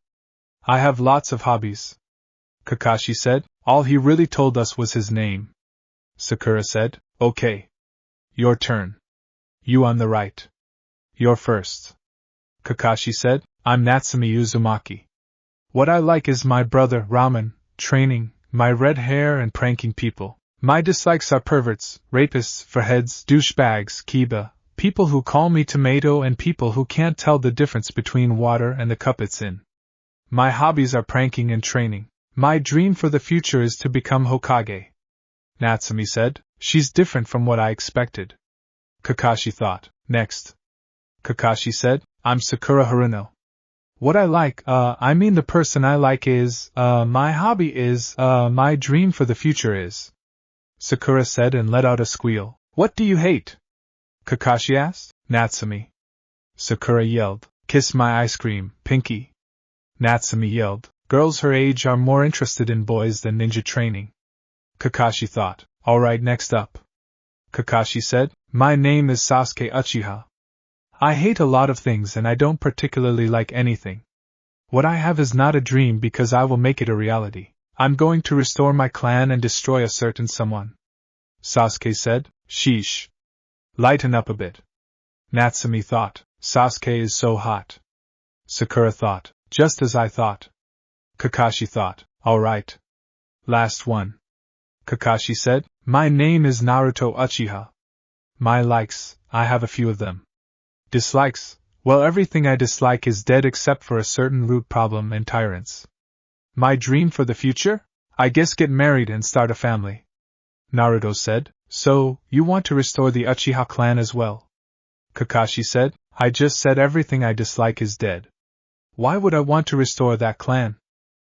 I have lots of hobbies. Kakashi said. All he really told us was his name. Sakura said. Okay. Your turn. You on the right. You're first. Kakashi said. I'm Natsumi Uzumaki. What I like is my brother, ramen, training, my red hair and pranking people. My dislikes are perverts, rapists, foreheads, douchebags, kiba, people who call me tomato and people who can't tell the difference between water and the cup it's in. My hobbies are pranking and training. My dream for the future is to become Hokage. Natsumi said. She's different from what I expected. Kakashi thought. Next. Kakashi said. I'm Sakura Haruno. What I like, the person I like is, my hobby is, my dream for the future is. Sakura said and let out a squeal. What do you hate? Kakashi asked. Natsumi. Sakura yelled. Kiss my ice cream, Pinky. Natsumi yelled. Girls her age are more interested in boys than ninja training. Kakashi thought. Alright, next up. Kakashi said. My name is Sasuke Uchiha. I hate a lot of things and I don't particularly like anything. What I have is not a dream because I will make it a reality. I'm going to restore my clan and destroy a certain someone. Sasuke said. Sheesh. Lighten up a bit. Natsumi thought. Sasuke is so hot. Sakura thought. Just as I thought. Kakashi thought. Alright. Last one. Kakashi said. My name is Naruto Uchiha. My likes, I have a few of them. Dislikes, well, everything I dislike is dead except for a certain root problem and tyrants. My dream for the future? I guess get married and start a family. Naruto said. So, you want to restore the Uchiha clan as well? Kakashi said. I just said everything I dislike is dead. Why would I want to restore that clan?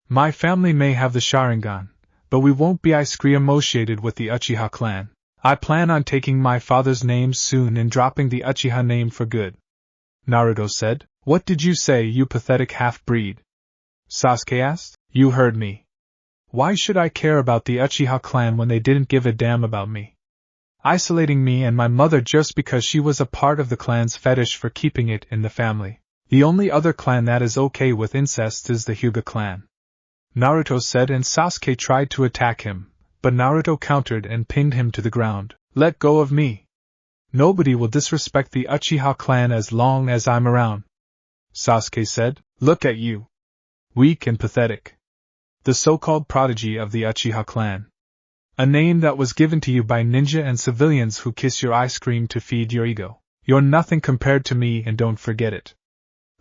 My family may have the Sharingan, but we won't be associated with the Uchiha clan. I plan on taking my father's name soon and dropping the Uchiha name for good. Naruto said. What did you say, you pathetic half-breed? Sasuke asked. You heard me. Why should I care about the Uchiha clan when they didn't give a damn about me? Isolating me and my mother just because she was a part of the clan's fetish for keeping it in the family. The only other clan that is okay with incest is the Hyuga clan. Naruto said, and Sasuke tried to attack him, but Naruto countered and pinned him to the ground. Let go of me. Nobody will disrespect the Uchiha clan as long as I'm around. Sasuke said. Look at you. Weak and pathetic. The so-called prodigy of the Uchiha clan. A name that was given to you by ninja and civilians who kiss your ice cream to feed your ego. You're nothing compared to me, and don't forget it.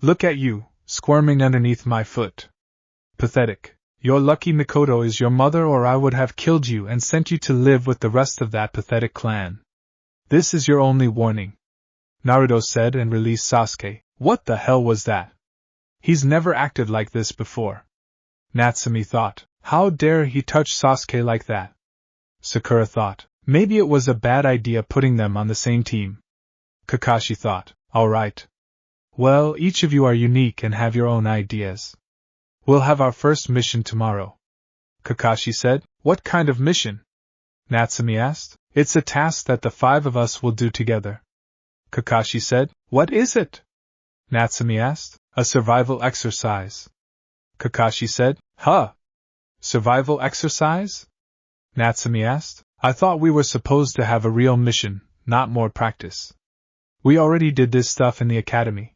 Look at you, squirming underneath my foot. Pathetic. You're lucky Mikoto is your mother, or I would have killed you and sent you to live with the rest of that pathetic clan. This is your only warning. Naruto said and released Sasuke. What the hell was that? He's never acted like this before. Natsumi thought. How dare he touch Sasuke like that? Sakura thought. Maybe it was a bad idea putting them on the same team. Kakashi thought. Alright. Well, each of you are unique and have your own ideas. We'll have our first mission tomorrow. Kakashi said. What kind of mission? Natsumi asked. It's a task that the 5 of us will do together. Kakashi said. What is it? Natsumi asked. A survival exercise. Kakashi said. Huh? Survival exercise? Natsumi asked. I thought we were supposed to have a real mission, not more practice. We already did this stuff in the academy.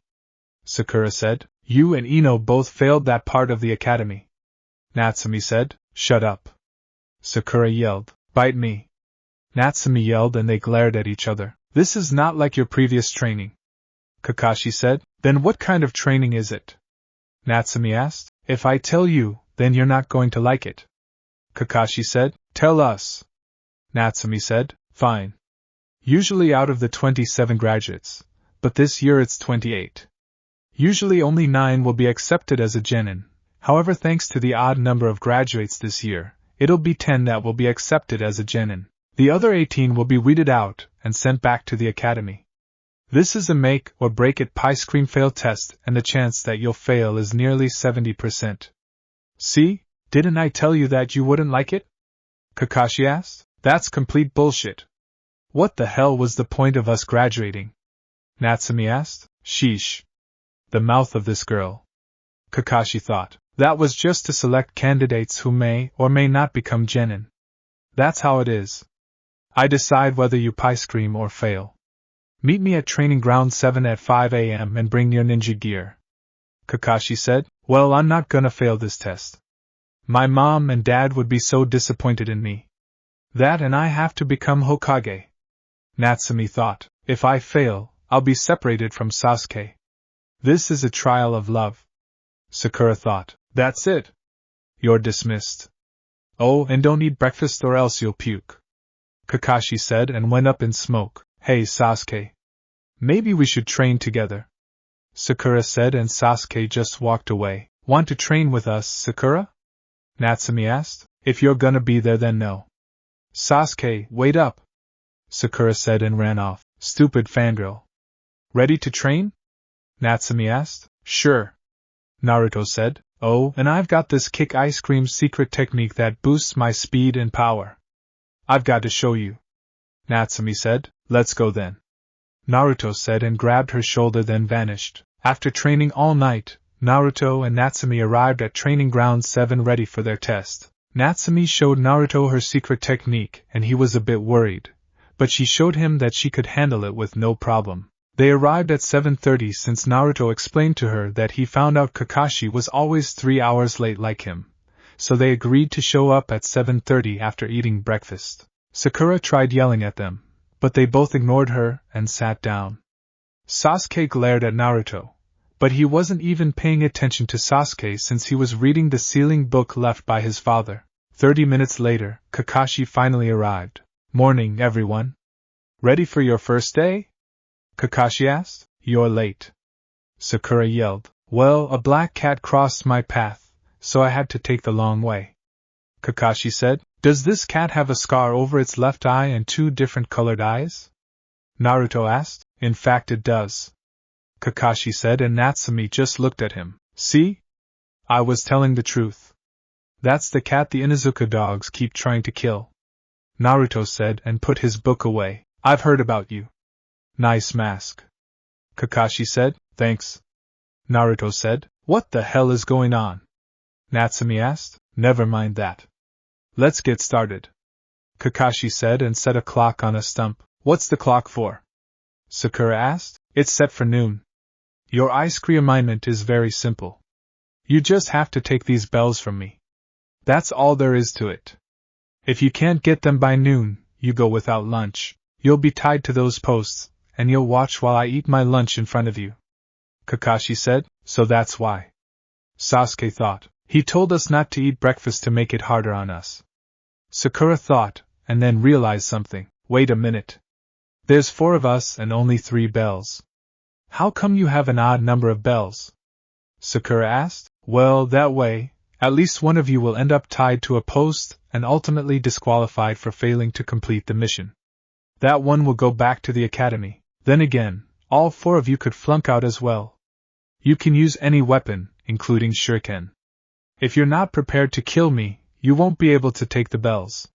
Sakura said. You and Ino both failed that part of the academy. Natsumi said. Shut up. Sakura yelled. Bite me. Natsumi yelled and they glared at each other. This is not like your previous training. Kakashi said. Then what kind of training is it? Natsumi asked. If I tell you, then you're not going to like it. Kakashi said. Tell us. Natsumi said. Fine. Usually out of the 27 graduates, but this year it's 28. Usually only 9 will be accepted as a genin. However, thanks to the odd number of graduates this year, it'll be 10 that will be accepted as a genin. The other 18 will be weeded out and sent back to the academy. This is a make or break it ice cream fail test, and the chance that you'll fail is nearly 70%. See, didn't I tell you that you wouldn't like it? Kakashi asked. That's complete bullshit. What the hell was the point of us graduating? Natsumi asked. Sheesh. The mouth of this girl. Kakashi thought. That was just to select candidates who may or may not become genin. That's how it is. I decide whether you ice cream or fail. Meet me at Training Ground 7 at 5 a.m. and bring your ninja gear. Kakashi said. Well, I'm not gonna fail this test. My mom and dad would be so disappointed in me. That and I have to become Hokage. Natsumi thought. If I fail, I'll be separated from Sasuke. This is a trial of love. Sakura thought. That's it. You're dismissed. Oh, and don't eat breakfast or else you'll puke. Kakashi said and went up in smoke. Hey Sasuke. Maybe we should train together. Sakura said and Sasuke just walked away. Want to train with us, Sakura? Natsumi asked. If you're gonna be there then no. Sasuke, wait up. Sakura said and ran off. Stupid fangirl. Ready to train? Natsumi asked. Sure. Naruto said. Oh, and I've got this kick ice cream secret technique that boosts my speed and power. I've got to show you. Natsumi said. Let's go then. Naruto said and grabbed her shoulder then vanished. After training all night, Naruto and Natsumi arrived at Training Ground 7 ready for their test. Natsumi showed Naruto her secret technique and he was a bit worried, but she showed him that she could handle it with no problem. They arrived at 7:30 since Naruto explained to her that he found out Kakashi was always 3 hours late like him, so they agreed to show up at 7:30 after eating breakfast. Sakura tried yelling at them, but they both ignored her and sat down. Sasuke glared at Naruto, But he wasn't even paying attention to Sasuke since he was reading the sealing book left by his father. 30 minutes later, Kakashi finally arrived. "Morning, everyone. Ready for your first day?" Kakashi asked. "You're late," Sakura yelled. "Well, a black cat crossed my path, so I had to take the long way," Kakashi said. "Does this cat have a scar over its left eye and 2 different colored eyes?" Naruto asked. "In fact it does," Kakashi said, and Natsumi just looked at him. "See? I was telling the truth. That's the cat the Inuzuka dogs keep trying to kill," Naruto said and put his book away. "I've heard about you." "Nice mask," Kakashi said. "Thanks," Naruto said. "What the hell is going on?" Natsumi asked. "Never mind that. Let's get started," Kakashi said and set a clock on a stump. "What's the clock for?" Sakura asked. "It's set for noon. Your ice cream assignment is very simple. You just have to take these bells from me. That's all there is to it. If you can't get them by noon, you go without lunch. You'll be tied to those posts, and you'll watch while I eat my lunch in front of you," Kakashi said. "So that's why," Sasuke thought. "He told us not to eat breakfast to make it harder on us." Sakura thought, and then realized something. "Wait a minute. There's 4 of us and only 3 bells. How come you have an odd number of bells?" Sakura asked. "Well, that way, at least one of you will end up tied to a post and ultimately disqualified for failing to complete the mission. That one will go back to the academy. Then again, all 4 of you could flunk out as well. You can use any weapon, including shuriken. If you're not prepared to kill me, you won't be able to take the bells,"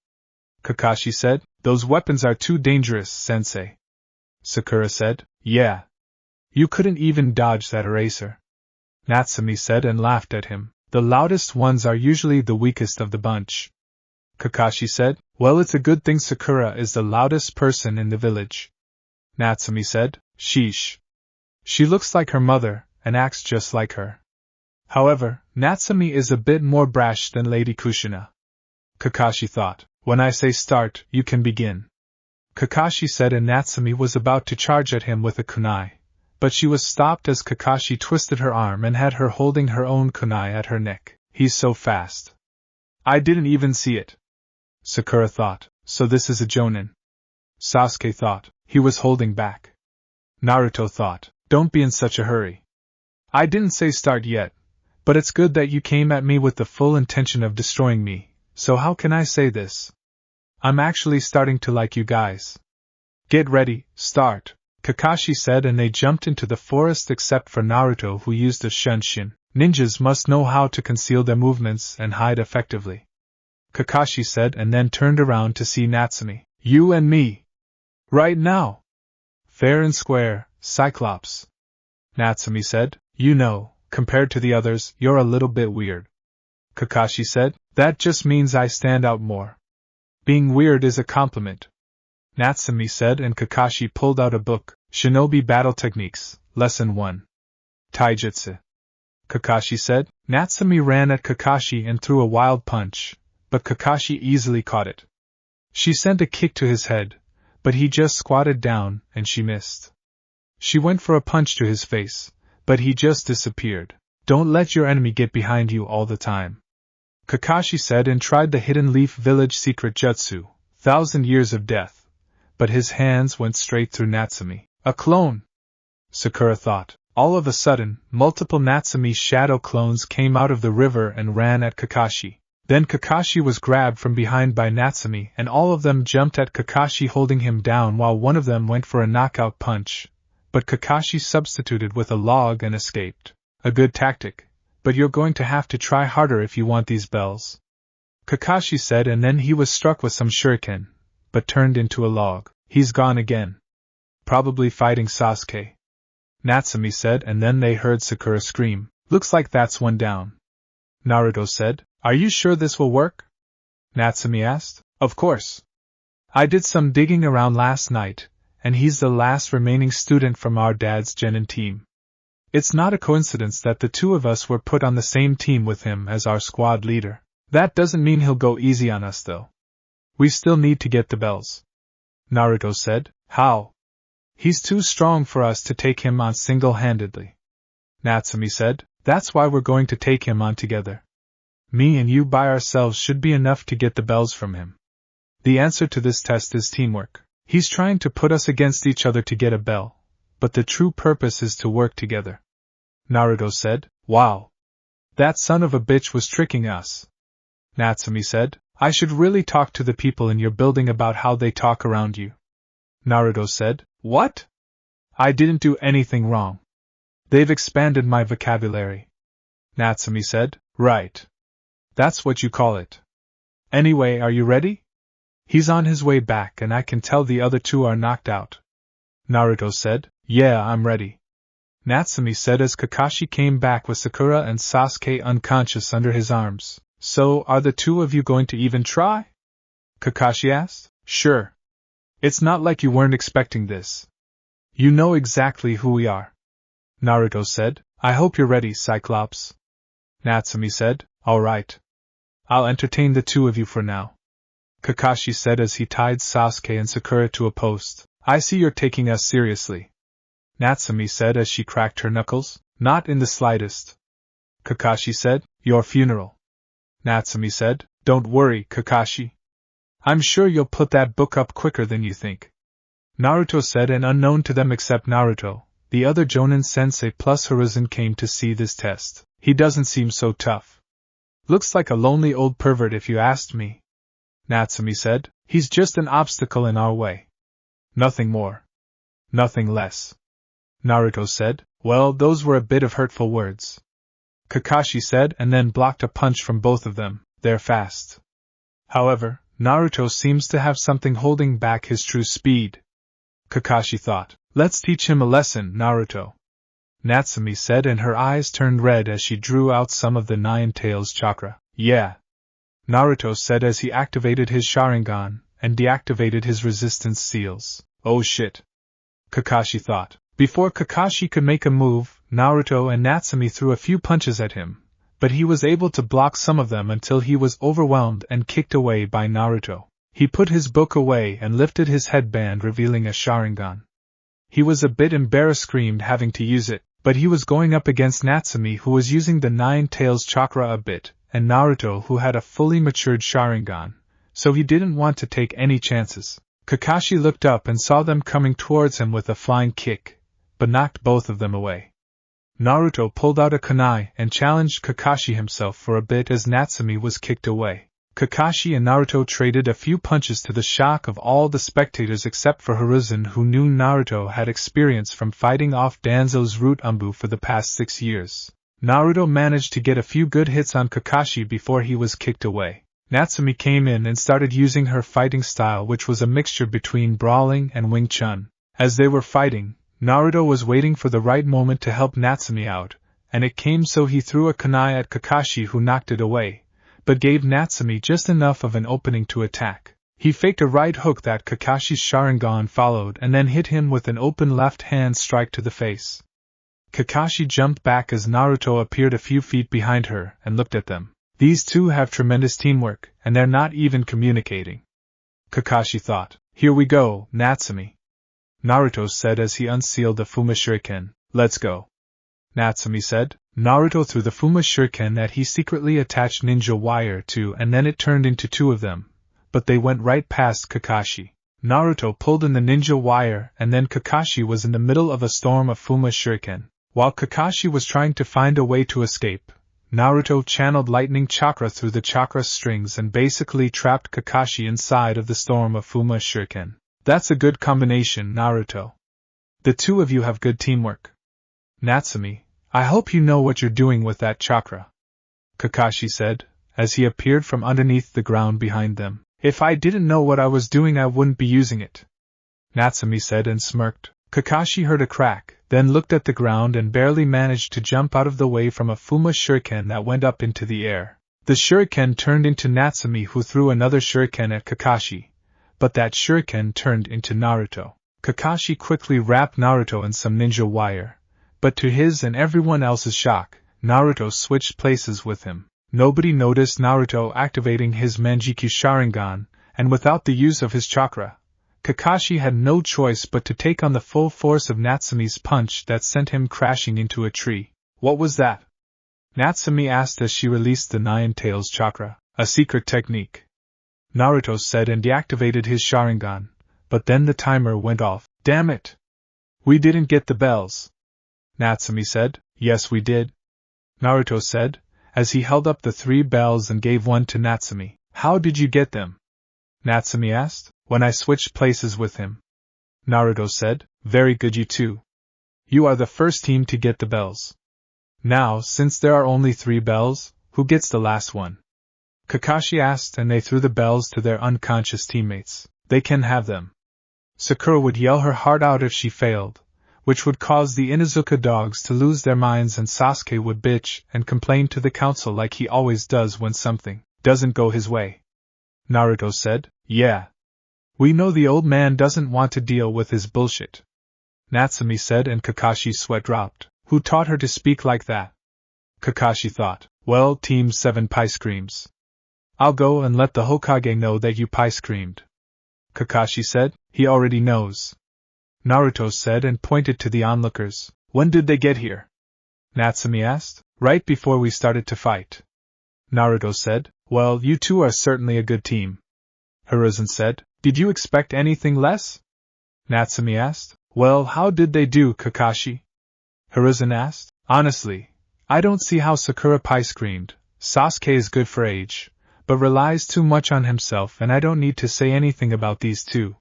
Kakashi said. "Those weapons are too dangerous, sensei," Sakura said. "Yeah. You couldn't even dodge that eraser," Natsumi said and laughed at him. "The loudest ones are usually the weakest of the bunch," Kakashi said. "Well, it's a good thing Sakura is the loudest person in the village," Natsumi said. "Sheesh. She looks like her mother, and acts just like her. However, Natsumi is a bit more brash than Lady Kushina," Kakashi thought. "When I say start, you can begin," Kakashi said, and Natsumi was about to charge at him with a kunai, but she was stopped as Kakashi twisted her arm and had her holding her own kunai at her neck. "He's so fast. I didn't even see it," Sakura thought. "So this is a jonin," Sasuke thought. He was holding back. Naruto thought. "Don't be in such a hurry. I didn't say start yet, but it's good that you came at me with the full intention of destroying me, so how can I say this? I'm actually starting to like you guys. Get ready, start," Kakashi said, and they jumped into the forest except for Naruto, who used a shunshin. Ninjas must know how to conceal their movements and hide effectively, Kakashi said, and then turned around to see Natsumi. "You and me. Right now. Fair and square, Cyclops," Natsumi said. "You know, compared to the others, you're a little bit weird," Kakashi said. "That just means I stand out more. Being weird is a compliment," Natsumi said, and Kakashi pulled out a book, Shinobi Battle Techniques, Lesson 1. Taijutsu. Kakashi said. Natsumi ran at Kakashi and threw a wild punch, but Kakashi easily caught it. She sent a kick to his head, but he just squatted down, and she missed. She went for a punch to his face, but he just disappeared. "Don't let your enemy get behind you all the time," Kakashi said, and tried the Hidden Leaf Village secret jutsu, 1,000 Years of Death, but his hands went straight through Natsumi. "A clone," Sakura thought. All of a sudden, multiple Natsumi shadow clones came out of the river and ran at Kakashi. Then Kakashi was grabbed from behind by Natsumi, and all of them jumped at Kakashi, holding him down while one of them went for a knockout punch, but Kakashi substituted with a log and escaped. "A good tactic, but you're going to have to try harder if you want these bells," Kakashi said, and then he was struck with some shuriken, but turned into a log. "He's gone again. Probably fighting Sasuke," Natsumi said, and then they heard Sakura scream. "Looks like that's one down," Naruto said. "Are you sure this will work?" Natsumi asked. "Of course. I did some digging around last night, and he's the last remaining student from our dad's genin team. It's not a coincidence that the 2 of us were put on the same team with him as our squad leader. That doesn't mean he'll go easy on us, though. We still need to get the bells," Naruto said. "How? He's too strong for us to take him on single-handedly," Natsumi said. That's why we're going to take him on together. Me and you by ourselves should be enough to get the bells from him. The answer to this test is teamwork. He's trying to put us against each other to get a bell, but the true purpose is to work together. Naruto said. Wow. That son of a bitch was tricking us. Natsumi said. I should really talk to the people in your building about how they talk around you. Naruto said. What? I didn't do anything wrong. They've expanded my vocabulary. Natsumi said. Right. That's what you call it. Anyway, are you ready? He's on his way back and I can tell the other two are knocked out. Naruto said. Yeah, I'm ready. Natsumi said as Kakashi came back with Sakura and Sasuke unconscious under his arms. So, are the two of you going to even try? Kakashi asked. Sure. It's not like you weren't expecting this. You know exactly who we are. Naruto said. I hope you're ready, Cyclops. Natsumi said. All right. I'll entertain the two of you for now. Kakashi said as he tied Sasuke and Sakura to a post. I see you're taking us seriously. Natsumi said as she cracked her knuckles. Not in the slightest. Kakashi said. Your funeral. Natsumi said. Don't worry, Kakashi. I'm sure you'll put that book up quicker than you think. Naruto said, and unknown to them except Naruto, the other Jonin sensei plus Hiruzen came to see this test. He doesn't seem so tough. Looks like a lonely old pervert if you asked me. Natsumi said. He's just an obstacle in our way. Nothing more. Nothing less. Naruto said. Well, those were a bit of hurtful words. Kakashi said, and then blocked a punch from both of them. They're fast. However, Naruto seems to have something holding back his true speed. Kakashi thought. Let's teach him a lesson, Naruto. Natsumi said, and her eyes turned red as she drew out some of the Nine Tails chakra. Yeah. Naruto said as he activated his Sharingan and deactivated his resistance seals. Oh shit. Kakashi thought. Before Kakashi could make a move, Naruto and Natsumi threw a few punches at him, but he was able to block some of them until he was overwhelmed and kicked away by Naruto. He put his book away and lifted his headband, revealing a Sharingan. He was a bit embarrassed, screamed having to use it, but he was going up against Natsumi, who was using the Nine Tails chakra a bit, and Naruto, who had a fully matured Sharingan, so he didn't want to take any chances. Kakashi looked up and saw them coming towards him with a flying kick, but knocked both of them away. Naruto pulled out a kunai and challenged Kakashi himself for a bit as Natsumi was kicked away. Kakashi and Naruto traded a few punches to the shock of all the spectators except for Hiruzen, who knew Naruto had experience from fighting off Danzo's root Umbu for the past 6 years. Naruto managed to get a few good hits on Kakashi before he was kicked away. Natsumi came in and started using her fighting style, which was a mixture between brawling and Wing Chun. As they were fighting, Naruto was waiting for the right moment to help Natsumi out, and it came, so he threw a kunai at Kakashi, who knocked it away, but gave Natsumi just enough of an opening to attack. He faked a right hook that Kakashi's Sharingan followed and then hit him with an open left hand strike to the face. Kakashi jumped back as Naruto appeared a few feet behind her and looked at them. These two have tremendous teamwork, and they're not even communicating. Kakashi thought. Here we go, Natsumi. Naruto said as he unsealed the Fuma Shuriken. Let's go. Natsumi said. Naruto threw the Fuma Shuriken that he secretly attached ninja wire to, and then it turned into 2 of them, but they went right past Kakashi. Naruto pulled in the ninja wire, and then Kakashi was in the middle of a storm of Fuma Shuriken. While Kakashi was trying to find a way to escape, Naruto channeled lightning chakra through the chakra strings and basically trapped Kakashi inside of the storm of Fuma Shuriken. That's a good combination, Naruto. The two of you have good teamwork. Natsumi, I hope you know what you're doing with that chakra, Kakashi said, as he appeared from underneath the ground behind them. If I didn't know what I was doing, I wouldn't be using it, Natsumi said and smirked. Kakashi heard a crack, then looked at the ground and barely managed to jump out of the way from a Fuma Shuriken that went up into the air. The shuriken turned into Natsumi, who threw another shuriken at Kakashi, but that shuriken turned into Naruto. Kakashi quickly wrapped Naruto in some ninja wire, but to his and everyone else's shock, Naruto switched places with him. Nobody noticed Naruto activating his Manjikyu Sharingan, and without the use of his chakra, Kakashi had no choice but to take on the full force of Natsumi's punch that sent him crashing into a tree. What was that? Natsumi asked as she released the Nine Tails chakra, a secret technique. Naruto said and deactivated his Sharingan, but then the timer went off. Damn it! We didn't get the bells. Natsumi said. Yes, we did. Naruto said, as he held up the 3 bells and gave one to Natsumi. How did you get them? Natsumi asked. When I switched places with him. Naruto said. Very good, you two. You are the first team to get the bells. Now, since there are only 3 bells, who gets the last one? Kakashi asked, and they threw the bells to their unconscious teammates. They can have them. Sakura would yell her heart out if she failed, which would cause the Inuzuka dogs to lose their minds, and Sasuke would bitch and complain to the council like he always does when something doesn't go his way. Naruto said, Yeah. We know the old man doesn't want to deal with his bullshit. Natsumi said, and Kakashi's sweat dropped. Who taught her to speak like that? Kakashi thought, well, Team 7 pie screams. I'll go and let the Hokage know that you pie screamed. Kakashi said, he already knows. Naruto said and pointed to the onlookers. When did they get here? Natsumi asked. Right before we started to fight. Naruto said, well, you two are certainly a good team. Hiruzen said, did you expect anything less? Natsumi asked, well, how did they do, Kakashi? Hiruzen asked, honestly, I don't see how Sakura pie screamed. Sasuke is good for age, but relies too much on himself, and I don't need to say anything about these two.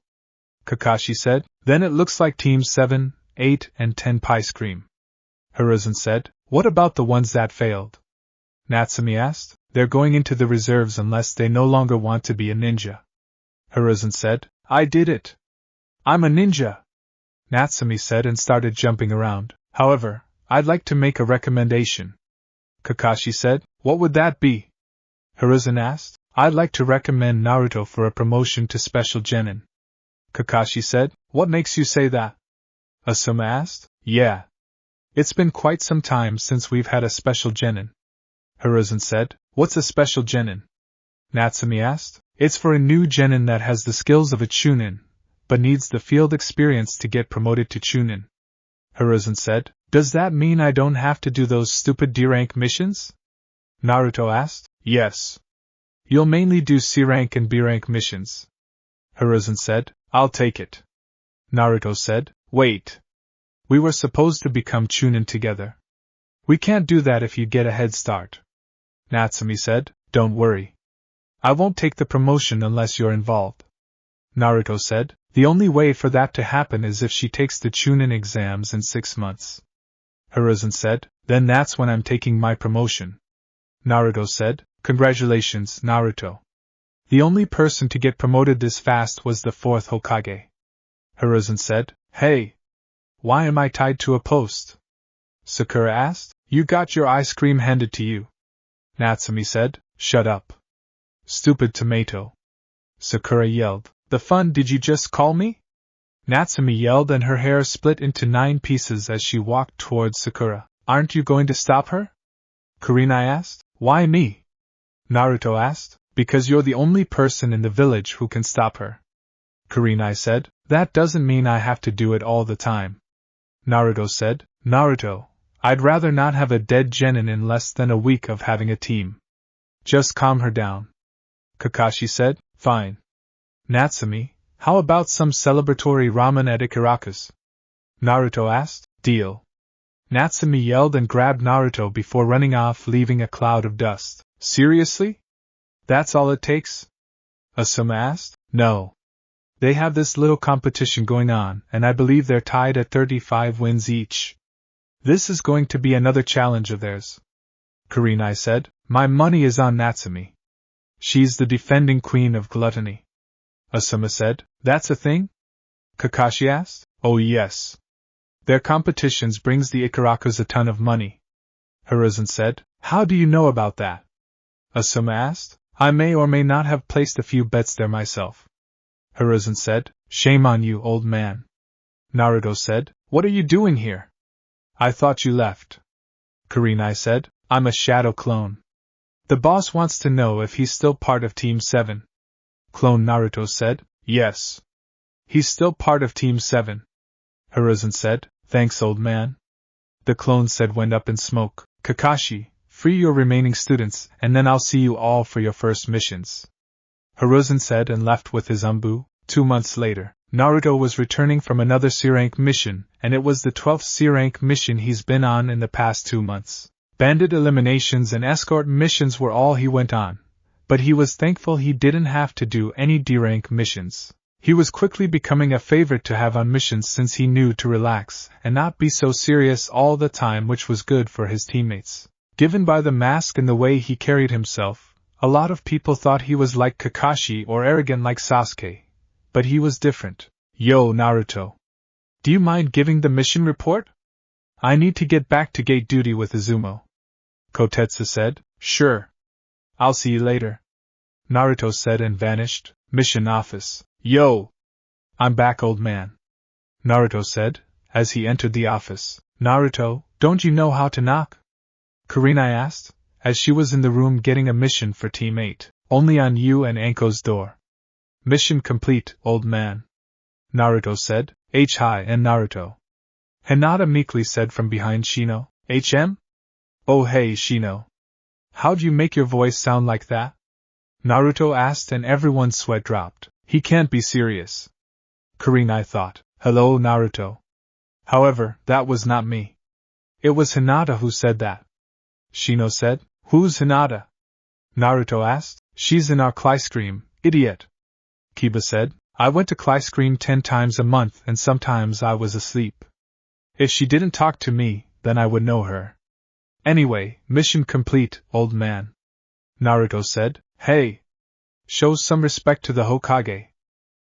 Kakashi said, then it looks like Teams 7, 8, and 10 pie scream. Hiruzen said, what about the ones that failed? Natsumi asked, they're going into the reserves unless they no longer want to be a ninja. Hiruzen said, I did it. I'm a ninja. Natsumi said and started jumping around. However, I'd like to make a recommendation. Kakashi said, what would that be? Hiruzen asked, I'd like to recommend Naruto for a promotion to Special Genin. Kakashi said, what makes you say that? Asuma asked, yeah. It's been quite some time since we've had a Special Genin. Hiruzen said, what's a Special Genin? Natsumi asked, it's for a new Genin that has the skills of a Chunin, but needs the field experience to get promoted to Chunin. Hiruzen said, does that mean I don't have to do those stupid D-rank missions? Naruto asked, yes. You'll mainly do C-rank and B-rank missions. Hiruzen said, I'll take it. Naruto said, wait. We were supposed to become Chunin together. We can't do that if you get a head start. Natsumi said, don't worry. I won't take the promotion unless you're involved. Naruto said, the only way for that to happen is if she takes the Chunin exams in 6 months. Hiruzen said, then that's when I'm taking my promotion. Naruto said, congratulations, Naruto. The only person to get promoted this fast was the 4th Hokage. Hiruzen said, hey. Why am I tied to a post? Sakura asked, you got your ice cream handed to you. Natsumi said, shut up. Stupid tomato. Sakura yelled, the fun did you just call me? Natsumi yelled and her hair split into 9 pieces as she walked towards Sakura. Aren't you going to stop her? Kurenai asked. Why me? Naruto asked. Because you're the only person in the village who can stop her. Kurenai said. That doesn't mean I have to do it all the time. Naruto said. Naruto, I'd rather not have a dead genin in less than a week of having a team. Just calm her down. Kakashi said. Fine. Natsumi, how about some celebratory ramen at Ikaraku's? Naruto asked. Deal. Natsumi yelled and grabbed Naruto before running off, leaving a cloud of dust. Seriously? That's all it takes? Asuma asked. No. They have this little competition going on, and I believe they're tied at 35 wins each. This is going to be another challenge of theirs. Kurenai said. My money is on Natsumi. She's the defending queen of gluttony. Asuma said. That's a thing? Kakashi asked. Oh yes. Their competitions brings the Ikarakus a ton of money. Hiruzen said. How do you know about that? Asuma asked. I may or may not have placed a few bets there myself. Hiruzen said. Shame on you, old man. Naruto said. What are you doing here? I thought you left. Kurenai said. I'm a shadow clone. The boss wants to know if he's still part of Team 7. Clone Naruto said. Yes. He's still part of Team 7. Hiruzen said. Thanks, old man. The clone said went up in smoke. Kakashi, free your remaining students, and then I'll see you all for your first missions. Hiruzen said and left with his Umbu. 2 months later, Naruto was returning from another C-rank mission, and it was the 12th C-rank mission he's been on in the past 2 months. Bandit eliminations and escort missions were all he went on, but he was thankful he didn't have to do any D-rank missions. He was quickly becoming a favorite to have on missions since he knew to relax and not be so serious all the time, which was good for his teammates. Given by the mask and the way he carried himself, a lot of people thought he was like Kakashi or arrogant like Sasuke. But he was different. Yo, Naruto. Do you mind giving the mission report? I need to get back to gate duty with Izumo. Kotetsu said. Sure. I'll see you later. Naruto said and vanished. Mission office. Yo! I'm back, old man. Naruto said, as he entered the office. Naruto, don't you know how to knock? Kurenai asked, as she was in the room getting a mission for Team 8, only on you and Anko's door. Mission complete, old man. Naruto said. Hi and Naruto. Hinata meekly said from behind Shino. HM? Oh hey Shino. How'd you make your voice sound like that? Naruto asked and everyone's sweat dropped. He can't be serious. Kurenai thought. Hello Naruto. However, that was not me. It was Hinata who said that. Shino said. Who's Hinata? Naruto asked. She's in our Clyscream, idiot. Kiba said. I went to Clyscream 10 times a month and sometimes I was asleep. If she didn't talk to me, then I would know her. Anyway, mission complete, old man. Naruto said. Hey! Show some respect to the Hokage.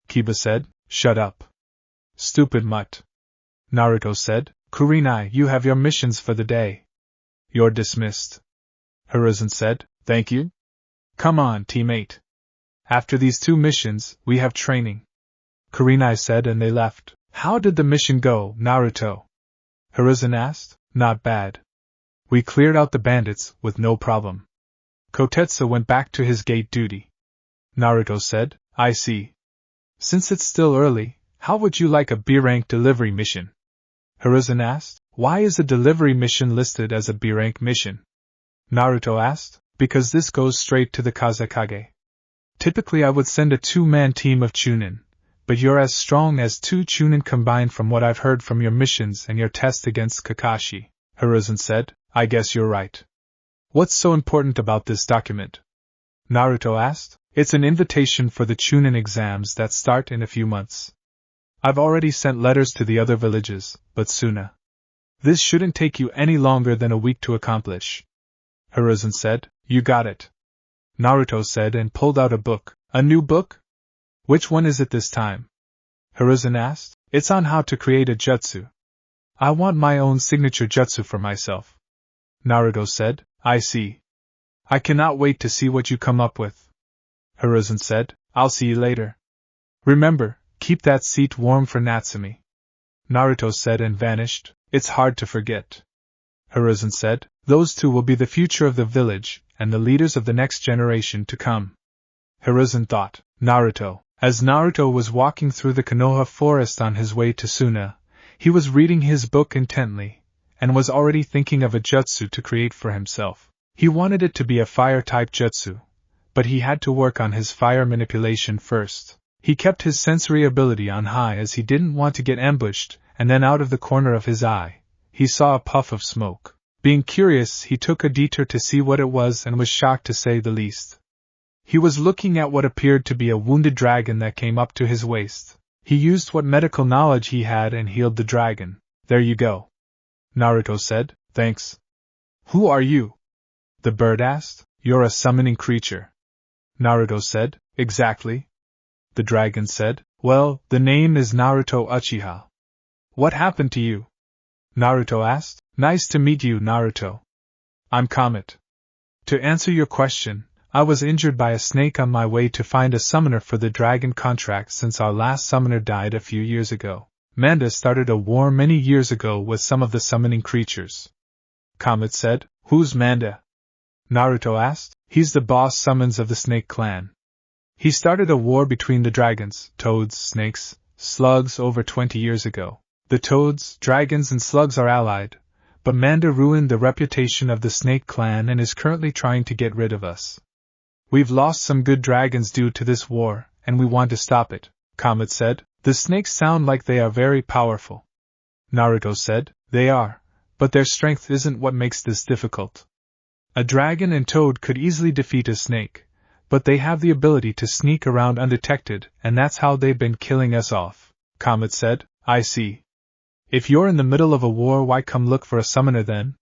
Kiba said. Shut up. Stupid mutt. Naruto said. Kurenai, you have your missions for the day. You're dismissed. Hiruzen said. Thank you. Come on, teammate. After these 2 missions, we have training. Kurenai said and they left. How did the mission go, Naruto? Hiruzen asked. Not bad. We cleared out the bandits with no problem. Kotetsu went back to his gate duty. Naruto said. I see. Since it's still early, how would you like a B-rank delivery mission? Hiruzen asked. Why is a delivery mission listed as a B-rank mission? Naruto asked. Because this goes straight to the Kazekage. Typically I would send a 2-man team of Chunin, but you're as strong as 2 Chunin combined from what I've heard from your missions and your test against Kakashi. Hiruzen said. I guess you're right. What's so important about this document? Naruto asked. It's an invitation for the Chunin exams that start in a few months. I've already sent letters to the other villages, but Suna. This shouldn't take you any longer than a week to accomplish. Hiruzen said. You got it. Naruto said and pulled out a book. A new book? Which one is it this time? Hiruzen asked. It's on how to create a jutsu. I want my own signature jutsu for myself. Naruto said. I see. I cannot wait to see what you come up with. Hiruzen said. I'll see you later. Remember, keep that seat warm for Natsumi. Naruto said and vanished. It's hard to forget. Hiruzen said. Those 2 will be the future of the village and the leaders of the next generation to come. Hiruzen thought. Naruto. As Naruto was walking through the Konoha forest on his way to Suna, he was reading his book intently, and was already thinking of a jutsu to create for himself. He wanted it to be a fire-type jutsu, but he had to work on his fire manipulation first. He kept his sensory ability on high as he didn't want to get ambushed, and then out of the corner of his eye, he saw a puff of smoke. Being curious, he took a detour to see what it was and was shocked to say the least. He was looking at what appeared to be a wounded dragon that came up to his waist. He used what medical knowledge he had and healed the dragon. There you go. Naruto said. Thanks. Who are you? The bird asked. You're a summoning creature. Naruto said. Exactly. The dragon said. Well, the name is Naruto Uchiha. What happened to you? Naruto asked. Nice to meet you, Naruto. I'm Comet. To answer your question, I was injured by a snake on my way to find a summoner for the dragon contract since our last summoner died a few years ago. Manda started a war many years ago with some of the summoning creatures. Comet said. Who's Manda? Naruto asked. He's the boss summons of the Snake Clan. He started a war between the dragons, toads, snakes, slugs over 20 years ago. The toads, dragons and slugs are allied, but Manda ruined the reputation of the Snake Clan and is currently trying to get rid of us. We've lost some good dragons due to this war, and we want to stop it, Comet said. The snakes sound like they are very powerful. Naruto said, they are, but their strength isn't what makes this difficult. A dragon and toad could easily defeat a snake, but they have the ability to sneak around undetected, and that's how they've been killing us off, Comet said. I see. If you're in the middle of a war, why come look for a summoner then?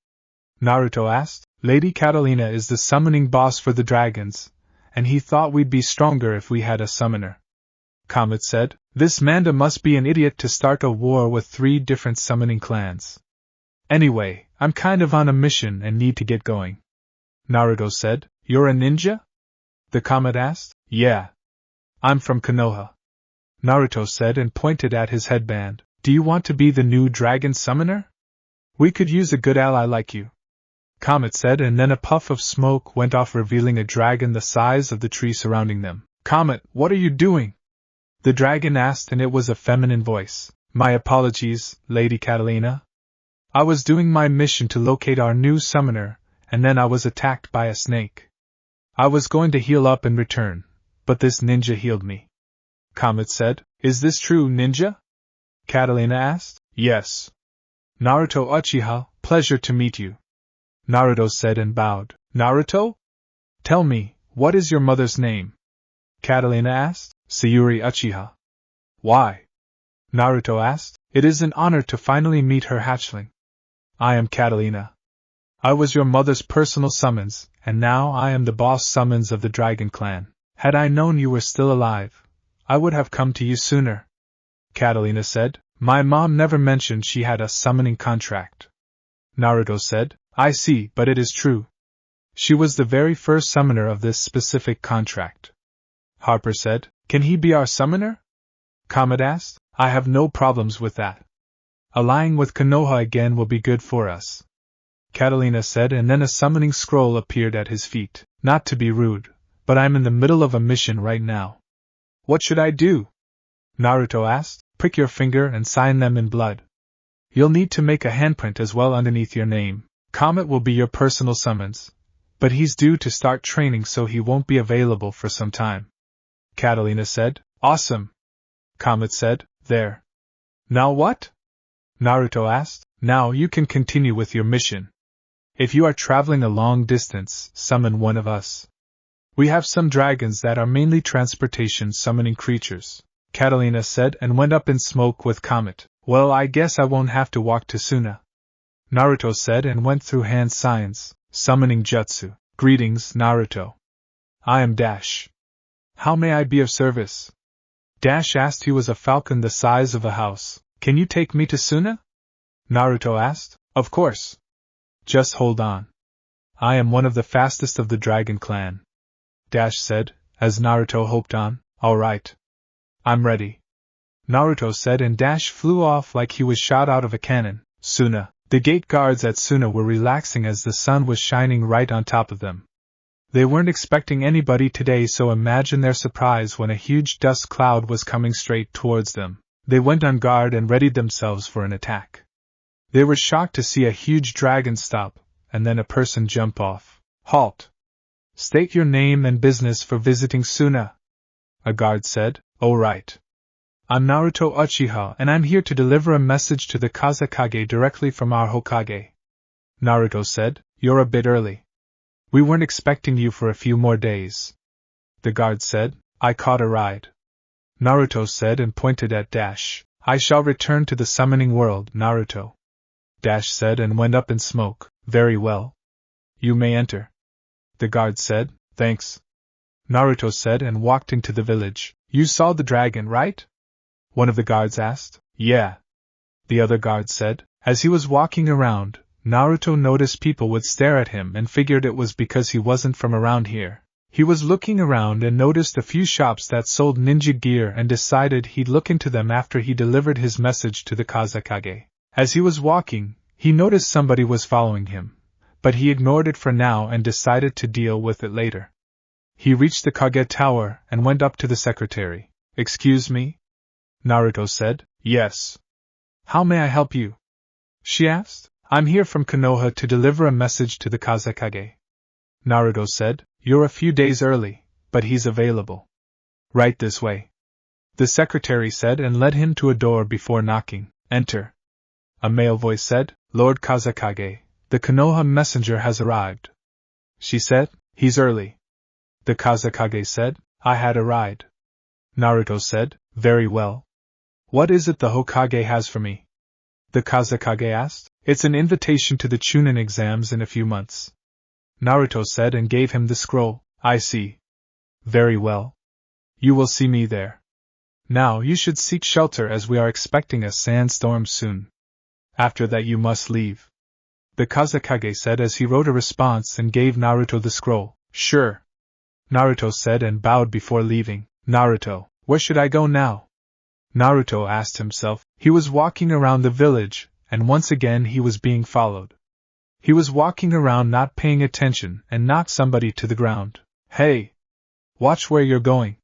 Naruto asked. Lady Catalina is the summoning boss for the dragons, and he thought we'd be stronger if we had a summoner. Comet said, this Manda must be an idiot to start a war with 3 different summoning clans. Anyway, I'm kind of on a mission and need to get going. Naruto said, you're a ninja? The Comet asked. Yeah. I'm from Konoha. Naruto said and pointed at his headband. Do you want to be the new dragon summoner? We could use a good ally like you. Comet said, and then a puff of smoke went off, revealing a dragon the size of the tree surrounding them. Comet, what are you doing? The dragon asked, and it was a feminine voice. My apologies, Lady Catalina. I was doing my mission to locate our new summoner, and then I was attacked by a snake. I was going to heal up and return, but this ninja healed me. Comet said, is this true, ninja? Catalina asked. Yes. Naruto Uchiha, pleasure to meet you. Naruto said and bowed. Naruto? Tell me, what is your mother's name? Catalina asked. Sayuri Uchiha. Why? Naruto asked. It is an honor to finally meet her hatchling. I am Catalina. I was your mother's personal summons, and now I am the boss summons of the Dragon Clan. Had I known you were still alive, I would have come to you sooner. Catalina said. My mom never mentioned she had a summoning contract. Naruto said. I see, but it is true. She was the very first summoner of this specific contract. Harper said. Can he be our summoner? Comet asked. I have no problems with that. Allying with Konoha again will be good for us. Catalina said, and then a summoning scroll appeared at his feet. Not to be rude, but I'm in the middle of a mission right now. What should I do? Naruto asked. Prick your finger and sign them in blood. You'll need to make a handprint as well underneath your name. Comet will be your personal summons, but he's due to start training, so he won't be available for some time. Catalina said. Awesome. Comet said. There. Now what? Naruto asked. Now you can continue with your mission. If you are traveling a long distance, summon one of us. We have some dragons that are mainly transportation summoning creatures, Catalina said, and went up in smoke with Comet. Well, I guess I won't have to walk to Suna. Naruto said and went through hand signs, summoning jutsu. Greetings, Naruto. I am Dash. How may I be of service? Dash asked. He was a falcon the size of a house. Can you take me to Suna? Naruto asked. Of course. Just hold on. I am one of the fastest of the Dragon Clan. Dash said, as Naruto hoped on. All right. I'm ready. Naruto said, and Dash flew off like he was shot out of a cannon. Suna. The gate guards at Suna were relaxing as the sun was shining right on top of them. They weren't expecting anybody today, so imagine their surprise when a huge dust cloud was coming straight towards them. They went on guard and readied themselves for an attack. They were shocked to see a huge dragon stop, and then a person jump off. Halt! State your name and business for visiting Suna, a guard said. Oh right. I'm Naruto Uchiha, and I'm here to deliver a message to the Kazekage directly from our Hokage. Naruto said. You're a bit early. We weren't expecting you for a few more days. The guard said. I caught a ride. Naruto said and pointed at Dash. I shall return to the summoning world, Naruto. Dash said and went up in smoke. Very well. You may enter. The guard said. Thanks. Naruto said and walked into the village. You saw the dragon, right? One of the guards asked. Yeah. The other guard said. As he was walking around, Naruto noticed people would stare at him and figured it was because he wasn't from around here. He was looking around and noticed a few shops that sold ninja gear and decided he'd look into them after he delivered his message to the Kazekage. As he was walking, he noticed somebody was following him, but he ignored it for now and decided to deal with it later. He reached the Kage Tower and went up to the secretary. Excuse me? Naruto said. Yes. How may I help you? She asked. I'm here from Konoha to deliver a message to the Kazekage. Naruto said, You're a few days early, but he's available. Right this way. The secretary said and led him to a door before knocking. Enter. A male voice said, Lord Kazekage, the Konoha messenger has arrived. She said, He's early. The Kazekage said, I had a ride. Naruto said, Very well. What is it the Hokage has for me? The Kazekage asked. It's an invitation to the Chunin exams in a few months. Naruto said and gave him the scroll. I see. Very well. You will see me there. Now you should seek shelter as we are expecting a sandstorm soon. After that you must leave. The Kazekage said as he wrote a response and gave Naruto the scroll. Sure. Naruto said and bowed before leaving. Naruto, where should I go now? Naruto asked himself. He was walking around the village, and once again he was being followed. He was walking around not paying attention and knocked somebody to the ground. Hey! Watch where you're going.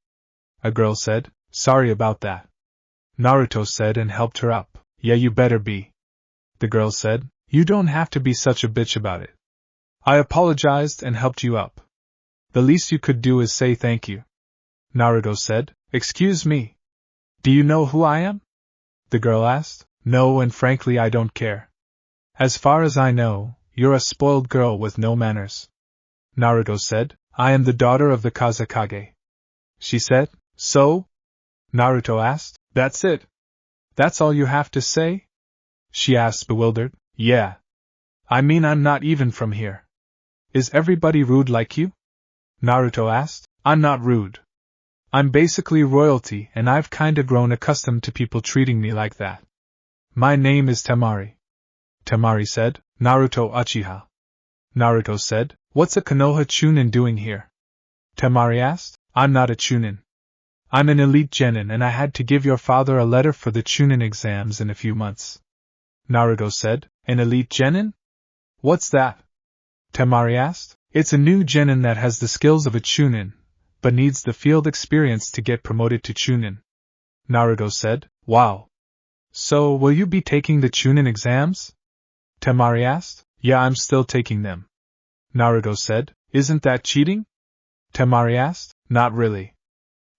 A girl said. Sorry about that. Naruto said and helped her up. Yeah, you better be. The girl said. You don't have to be such a bitch about it. I apologized and helped you up. The least you could do is say thank you. Naruto said. Excuse me. Do you know who I am? The girl asked. No, and frankly I don't care. As far as I know, you're a spoiled girl with no manners. Naruto said. I am the daughter of the Kazekage. She said. So? Naruto asked. That's it? That's all you have to say? She asked bewildered. Yeah. I mean I'm not even from here. Is everybody rude like you? Naruto asked. I'm not rude. I'm basically royalty and I've kinda grown accustomed to people treating me like that. My name is Temari. Temari said. Naruto Uchiha. Naruto said. What's a Konoha Chunin doing here? Temari asked. I'm not a Chunin. I'm an elite genin and I had to give your father a letter for the Chunin exams in a few months. Naruto said. An elite genin? What's that? Temari asked. It's a new genin that has the skills of a Chunin, but needs the field experience to get promoted to Chunin. Naruto said. Wow. So, will you be taking the Chunin exams? Temari asked. Yeah, I'm still taking them. Naruto said. Isn't that cheating? Temari asked. Not really.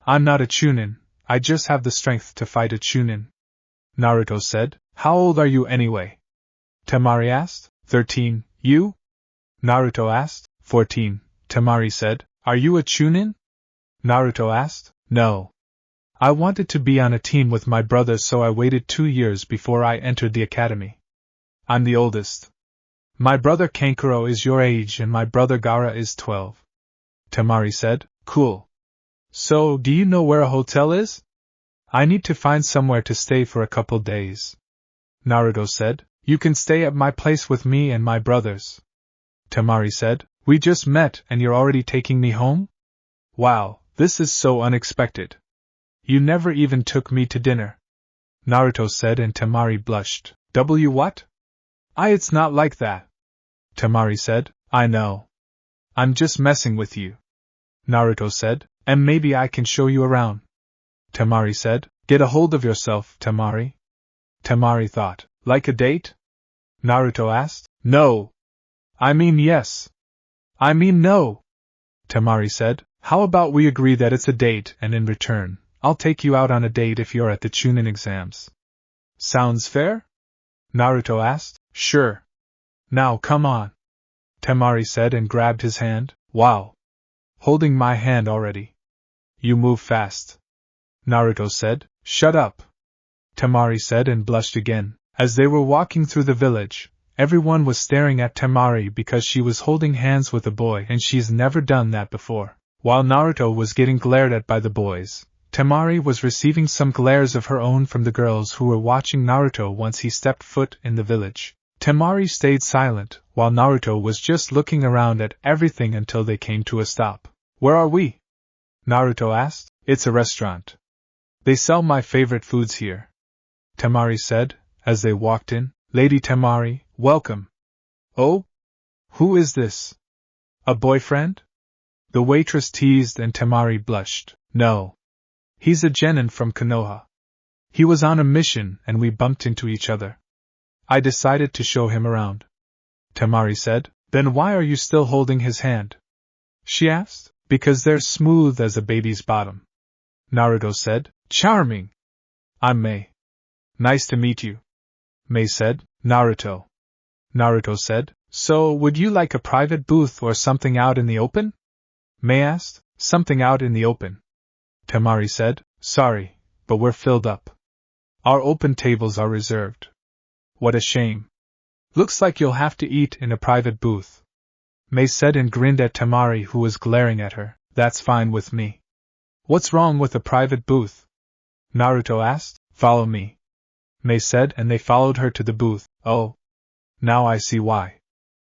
I'm not a Chunin, I just have the strength to fight a Chunin. Naruto said. How old are you anyway? Temari asked. 13. You? Naruto asked. 14. Temari said. Are you a Chunin? Naruto asked. No. I wanted to be on a team with my brother, so I waited 2 years before I entered the academy. I'm the oldest. My brother Kankuro is your age and my brother Gaara is 12. Temari said. Cool. So, do you know where a hotel is? I need to find somewhere to stay for a couple days. Naruto said. You can stay at my place with me and my brothers. Temari said. We just met and you're already taking me home? Wow, this is so unexpected. You never even took me to dinner. Naruto said and Temari blushed. What? It's not like that. Temari said. I know. I'm just messing with you. Naruto said. And maybe I can show you around. Temari said. Get a hold of yourself, Temari. Temari thought. Like a date? Naruto asked. No. I mean yes. I mean no. Temari said. How about we agree that it's a date and in return, I'll take you out on a date if you're at the Chunin exams. Sounds fair? Naruto asked. Sure. Now come on. Temari said and grabbed his hand. Wow. Holding my hand already. You move fast. Naruto said. Shut up. Temari said and blushed again. As they were walking through the village, everyone was staring at Temari because she was holding hands with a boy and she's never done that before. While Naruto was getting glared at by the boys, Temari was receiving some glares of her own from the girls who were watching Naruto once he stepped foot in the village. Temari stayed silent, while Naruto was just looking around at everything until they came to a stop. Where are we? Naruto asked. It's a restaurant. They sell my favorite foods here. Temari said, as they walked in. Lady Temari, welcome. Oh? Who is this? A boyfriend? The waitress teased and Temari blushed. No. He's a genin from Konoha. He was on a mission and we bumped into each other. I decided to show him around. Temari said. Then why are you still holding his hand? She asked. Because they're smooth as a baby's bottom. Naruto said. Charming. I'm Mei. Nice to meet you. Mei said. Naruto. Naruto said. So, would you like a private booth or something out in the open? Mei asked. Something out in the open. Temari said. Sorry, but we're filled up. Our open tables are reserved. What a shame. Looks like you'll have to eat in a private booth. Mei said and grinned at Temari, who was glaring at her. That's fine with me. What's wrong with a private booth? Naruto asked. Follow me. Mei said, and they followed her to the booth. Oh. Now I see why.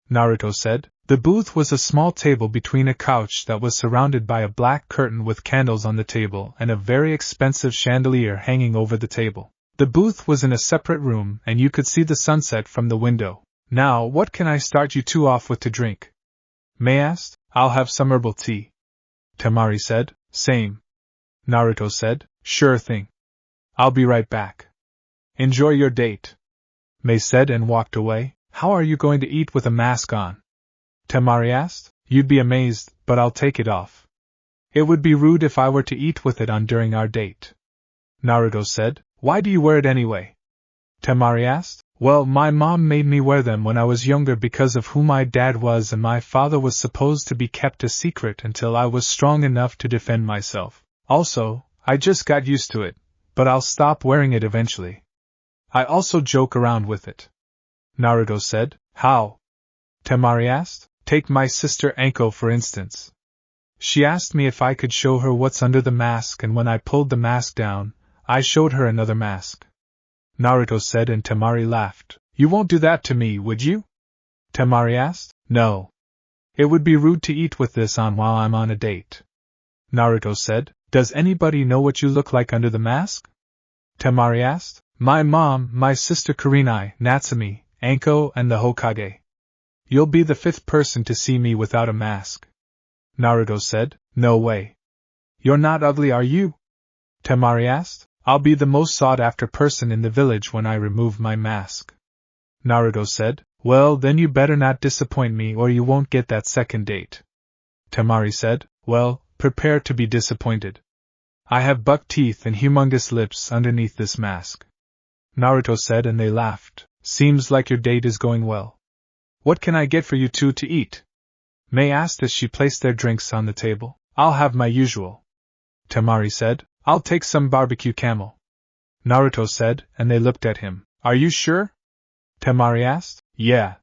Naruto said. The booth was a small table between a couch that was surrounded by a black curtain with candles on the table and a very expensive chandelier hanging over the table. The booth was in a separate room and you could see the sunset from the window. Now, what can I start you two off with to drink? Mei asked. I'll have some herbal tea. Temari said. Same. Naruto said. Sure thing. I'll be right back. Enjoy your date. Mei said and walked away. How are you going to eat with a mask on? Temari asked. You'd be amazed, but I'll take it off. It would be rude if I were to eat with it on during our date. Naruto said. Why do you wear it anyway? Temari asked. Well, my mom made me wear them when I was younger because of who my dad was, and my father was supposed to be kept a secret until I was strong enough to defend myself. Also, I just got used to it, but I'll stop wearing it eventually. I also joke around with it. Naruto said. How? Temari asked. Take my sister Anko for instance. She asked me if I could show her what's under the mask, and when I pulled the mask down, I showed her another mask. Naruto said, and Temari laughed. You won't do that to me, would you? Temari asked. No. It would be rude to eat with this on while I'm on a date. Naruto said. Does anybody know what you look like under the mask? Temari asked. My mom, my sister Kurenai, Natsumi, Anko, and the Hokage. You'll be the fifth person to see me without a mask. Naruto said. No way. You're not ugly, are you? Temari asked. I'll be the most sought-after person in the village when I remove my mask. Naruto said. Well, then you better not disappoint me or you won't get that second date. Temari said. Well, prepare to be disappointed. I have buck teeth and humongous lips underneath this mask. Naruto said, and they laughed. Seems like your date is going well. What can I get for you two to eat? Mei asked as she placed their drinks on the table. I'll have my usual. Temari said. I'll take some barbecue camel. Naruto said, and they looked at him. Are you sure? Temari asked. Yeah.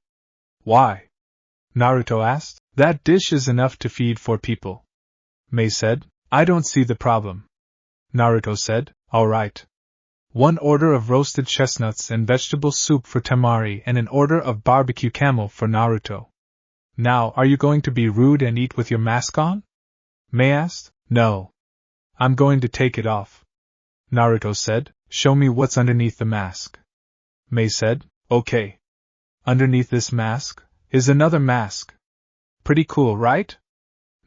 Why? Naruto asked. That dish is enough to feed 4 people. Mei said. I don't see the problem. Naruto said. All right. 1 order of roasted chestnuts and vegetable soup for Temari and an order of barbecue camel for Naruto. Now, are you going to be rude and eat with your mask on? Mei asked. No. I'm going to take it off. Naruto said. Show me what's underneath the mask. Mei said. Okay. Underneath this mask is another mask. Pretty cool, right?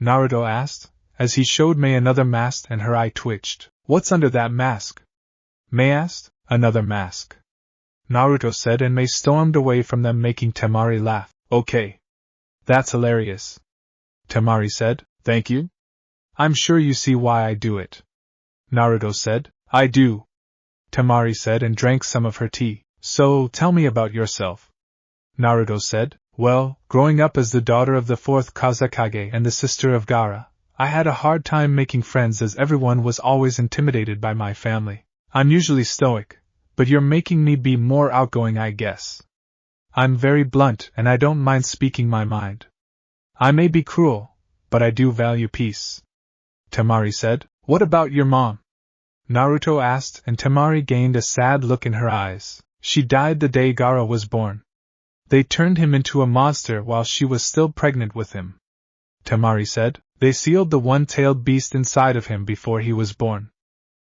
Naruto asked, as he showed Mei another mask, and her eye twitched. What's under that mask? Mei asked. Another mask. Naruto said, and Mei stormed away from them, making Temari laugh. Okay. That's hilarious. Temari said. Thank you. I'm sure you see why I do it. Naruto said. I do. Temari said, and drank some of her tea. So, tell me about yourself. Naruto said. Well, growing up as the daughter of the 4th Kazekage and the sister of Gaara, I had a hard time making friends as everyone was always intimidated by my family. I'm usually stoic, but you're making me be more outgoing, I guess. I'm very blunt and I don't mind speaking my mind. I may be cruel, but I do value peace. Temari said. What about your mom? Naruto asked, and Temari gained a sad look in her eyes. She died the day Gaara was born. They turned him into a monster while she was still pregnant with him. Temari said. They sealed the one-tailed beast inside of him before he was born.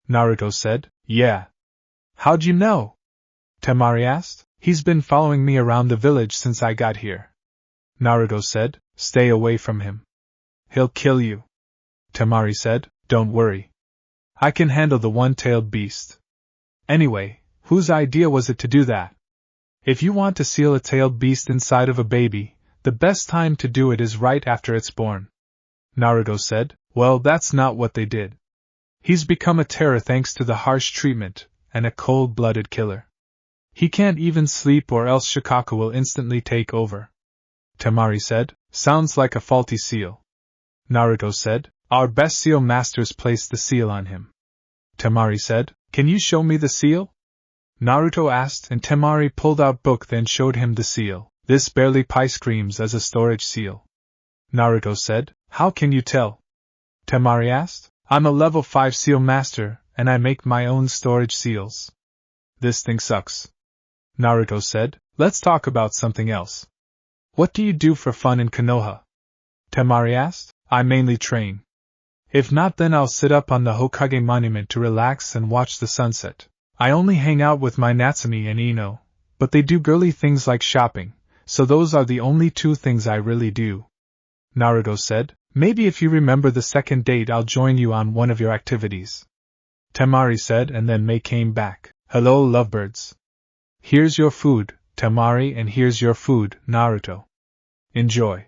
Naruto said. Yeah. How'd you know? Temari asked. He's been following me around the village since I got here. Naruto said. Stay away from him. He'll kill you. Temari said. Don't worry. I can handle the one-tailed beast. Anyway, whose idea was it to do that? If you want to seal a tailed beast inside of a baby, the best time to do it is right after it's born. Naruto said, well, that's not what they did. He's become a terror thanks to the harsh treatment, and a cold-blooded killer. He can't even sleep or else Shikaku will instantly take over. Temari said, sounds like a faulty seal. Naruto said, our best seal masters placed the seal on him. Temari said, can you show me the seal? Naruto asked, and Temari pulled out book then showed him the seal. This barely screams as a storage seal. Naruto said, how can you tell? Temari asked, I'm a level 5 seal master, and I make my own storage seals. This thing sucks. Naruto said, let's talk about something else. What do you do for fun in Konoha? Temari asked, I mainly train. If not, then I'll sit up on the Hokage monument to relax and watch the sunset. I only hang out with my Natsumi and Ino, but they do girly things like shopping, so those are the only 2 things I really do. Naruto said, maybe if you remember the second date I'll join you on one of your activities. Temari said, and then Mei came back. Hello, lovebirds. Here's your food, Temari, and here's your food, Naruto. Enjoy.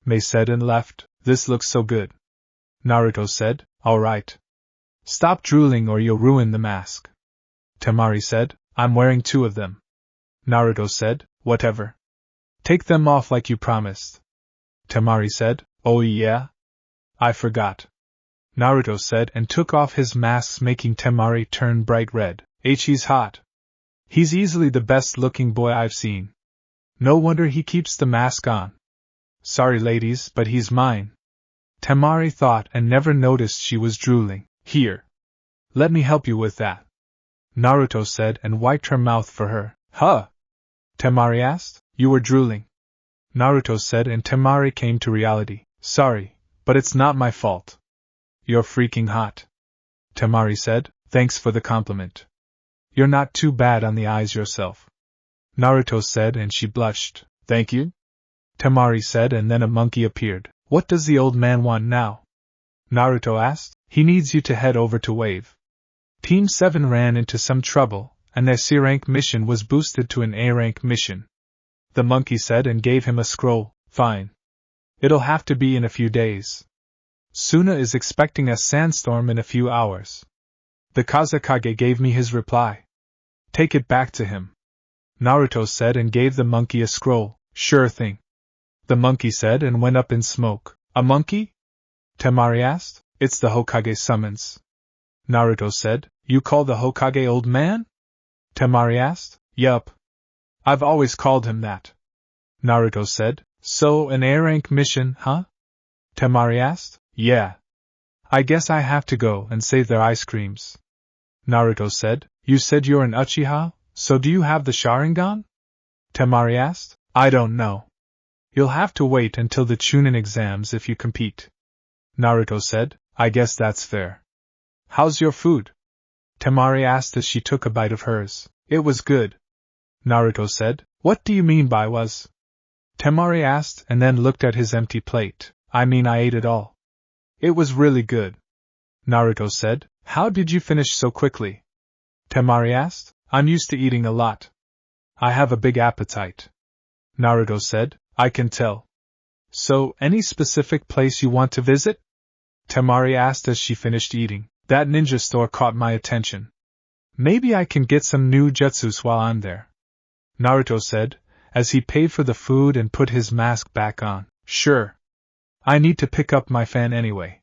Mei said and left. This looks so good. Naruto said, alright. Stop drooling or you'll ruin the mask. Temari said, I'm wearing 2 of them. Naruto said, whatever. Take them off like you promised. Temari said, oh yeah? I forgot. Naruto said and took off his masks, making Temari turn bright red. He's hot. He's easily the best looking boy I've seen. No wonder he keeps the mask on. Sorry ladies, but he's mine. Temari thought and never noticed she was drooling. Here. Let me help you with that. Naruto said and wiped her mouth for her. Huh? Temari asked. You were drooling. Naruto said and Temari came to reality. Sorry, but it's not my fault. You're freaking hot. Temari said, thanks for the compliment. You're not too bad on the eyes yourself. Naruto said and she blushed. Thank you? Temari said and then a monkey appeared. What does the old man want now? Naruto asked. He needs you to head over to Wave. Team 7 ran into some trouble, and their C-rank mission was boosted to an A-rank mission. The monkey said and gave him a scroll. Fine. It'll have to be in a few days. Suna is expecting a sandstorm in a few hours. The Kazekage gave me his reply. Take it back to him. Naruto said and gave the monkey a scroll. Sure thing. The monkey said and went up in smoke. A monkey? Temari asked. It's the Hokage summons. Naruto said. You call the Hokage old man? Temari asked. Yup. I've always called him that. Naruto said. So, an A-rank mission, huh? Temari asked. Yeah. I guess I have to go and save their ice creams. Naruto said. You said you're an Uchiha, so do you have the Sharingan? Temari asked. I don't know. You'll have to wait until the Chunin exams if you compete. Naruto said. I guess that's fair. How's your food? Temari asked as she took a bite of hers. It was good. Naruto said. What do you mean by was? Temari asked and then looked at his empty plate. I mean I ate it all. It was really good. Naruto said. How did you finish so quickly? Temari asked. I'm used to eating a lot. I have a big appetite. Naruto said. I can tell. So, any specific place you want to visit? Temari asked as she finished eating. That ninja store caught my attention. Maybe I can get some new jutsus while I'm there. Naruto said, as he paid for the food and put his mask back on. Sure. I need to pick up my fan anyway.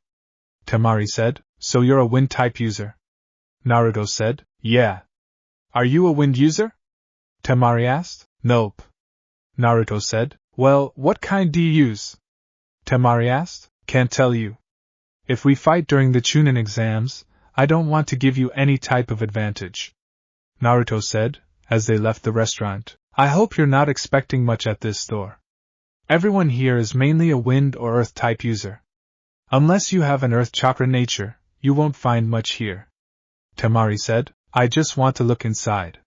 Temari said, so you're a wind type user? Naruto said, yeah. Are you a wind user? Temari asked. Nope. Naruto said, well, what kind do you use? Temari asked. Can't tell you. If we fight during the Chunin exams, I don't want to give you any type of advantage. Naruto said, as they left the restaurant. I hope you're not expecting much at this store. Everyone here is mainly a wind or earth type user. Unless you have an earth chakra nature, you won't find much here. Temari said, I just want to look inside.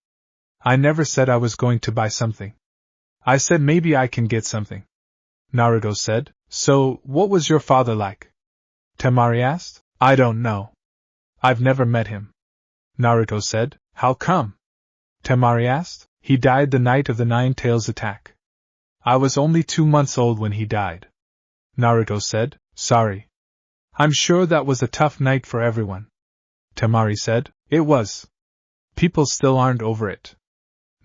I never said I was going to buy something. I said maybe I can get something. Naruto said, so, what was your father like? Temari asked. I don't know. I've never met him. Naruto said, how come? Temari asked. He died the night of the Nine Tails attack. I was only 2 months old when he died. Naruto said, sorry. I'm sure that was a tough night for everyone. Temari said, it was. People still aren't over it.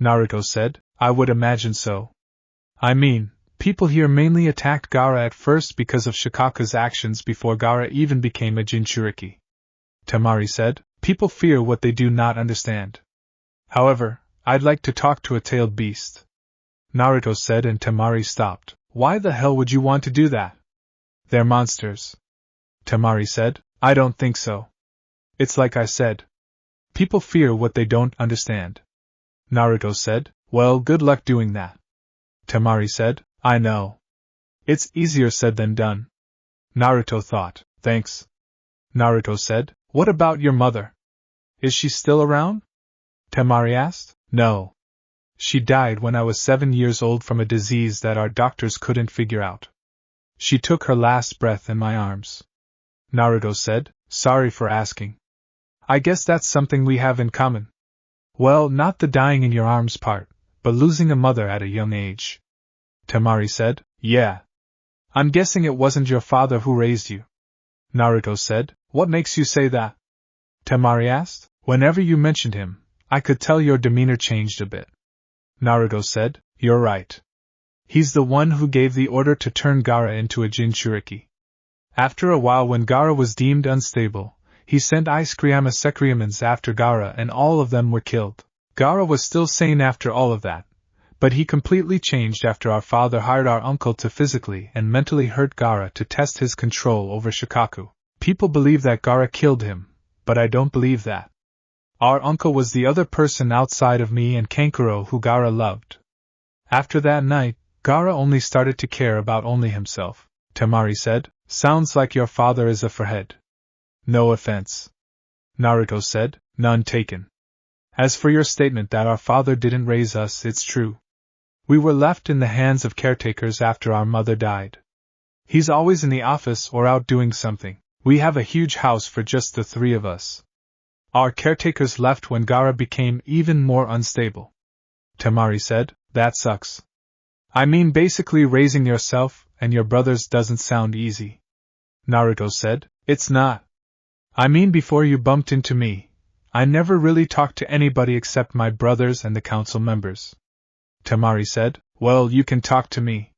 Naruto said, I would imagine so. I mean, people here mainly attacked Gaara at first because of Shikaku's actions before Gaara even became a Jinchuriki. Temari said, people fear what they do not understand. However, I'd like to talk to a tailed beast. Naruto said and Temari stopped. Why the hell would you want to do that? They're monsters. Temari said, I don't think so. It's like I said. People fear what they don't understand. Naruto said, well, good luck doing that. Temari said, I know. It's easier said than done. Naruto thought, thanks. Naruto said, what about your mother? Is she still around? Temari asked. No. She died when I was 7 years old from a disease that our doctors couldn't figure out. She took her last breath in my arms. Naruto said, sorry for asking. I guess that's something we have in common. Well, not the dying in your arms part, but losing a mother at a young age. Temari said, yeah. I'm guessing it wasn't your father who raised you. Naruto said, what makes you say that? Temari asked, whenever you mentioned him, I could tell your demeanor changed a bit. Naruto said, you're right. He's the one who gave the order to turn Gaara into a Jinchuriki. After a while when Gaara was deemed unstable, he sent Ice Kriyama Sekryamans after Gaara and all of them were killed. Gaara was still sane after all of that, but he completely changed after our father hired our uncle to physically and mentally hurt Gaara to test his control over Shikaku. People believe that Gaara killed him, but I don't believe that. Our uncle was the other person outside of me and Kankuro who Gaara loved. After that night, Gaara only started to care about only himself. Temari said, sounds like your father is a forehead. No offense. Naruto said, none taken. As for your statement that our father didn't raise us, it's true. We were left in the hands of caretakers after our mother died. He's always in the office or out doing something. We have a huge house for just the 3 of us. Our caretakers left when Gaara became even more unstable. Temari said, that sucks. I mean basically raising yourself and your brothers doesn't sound easy. Naruto said, it's not. I mean before you bumped into me, I never really talked to anybody except my brothers and the council members. Temari said, well, you can talk to me.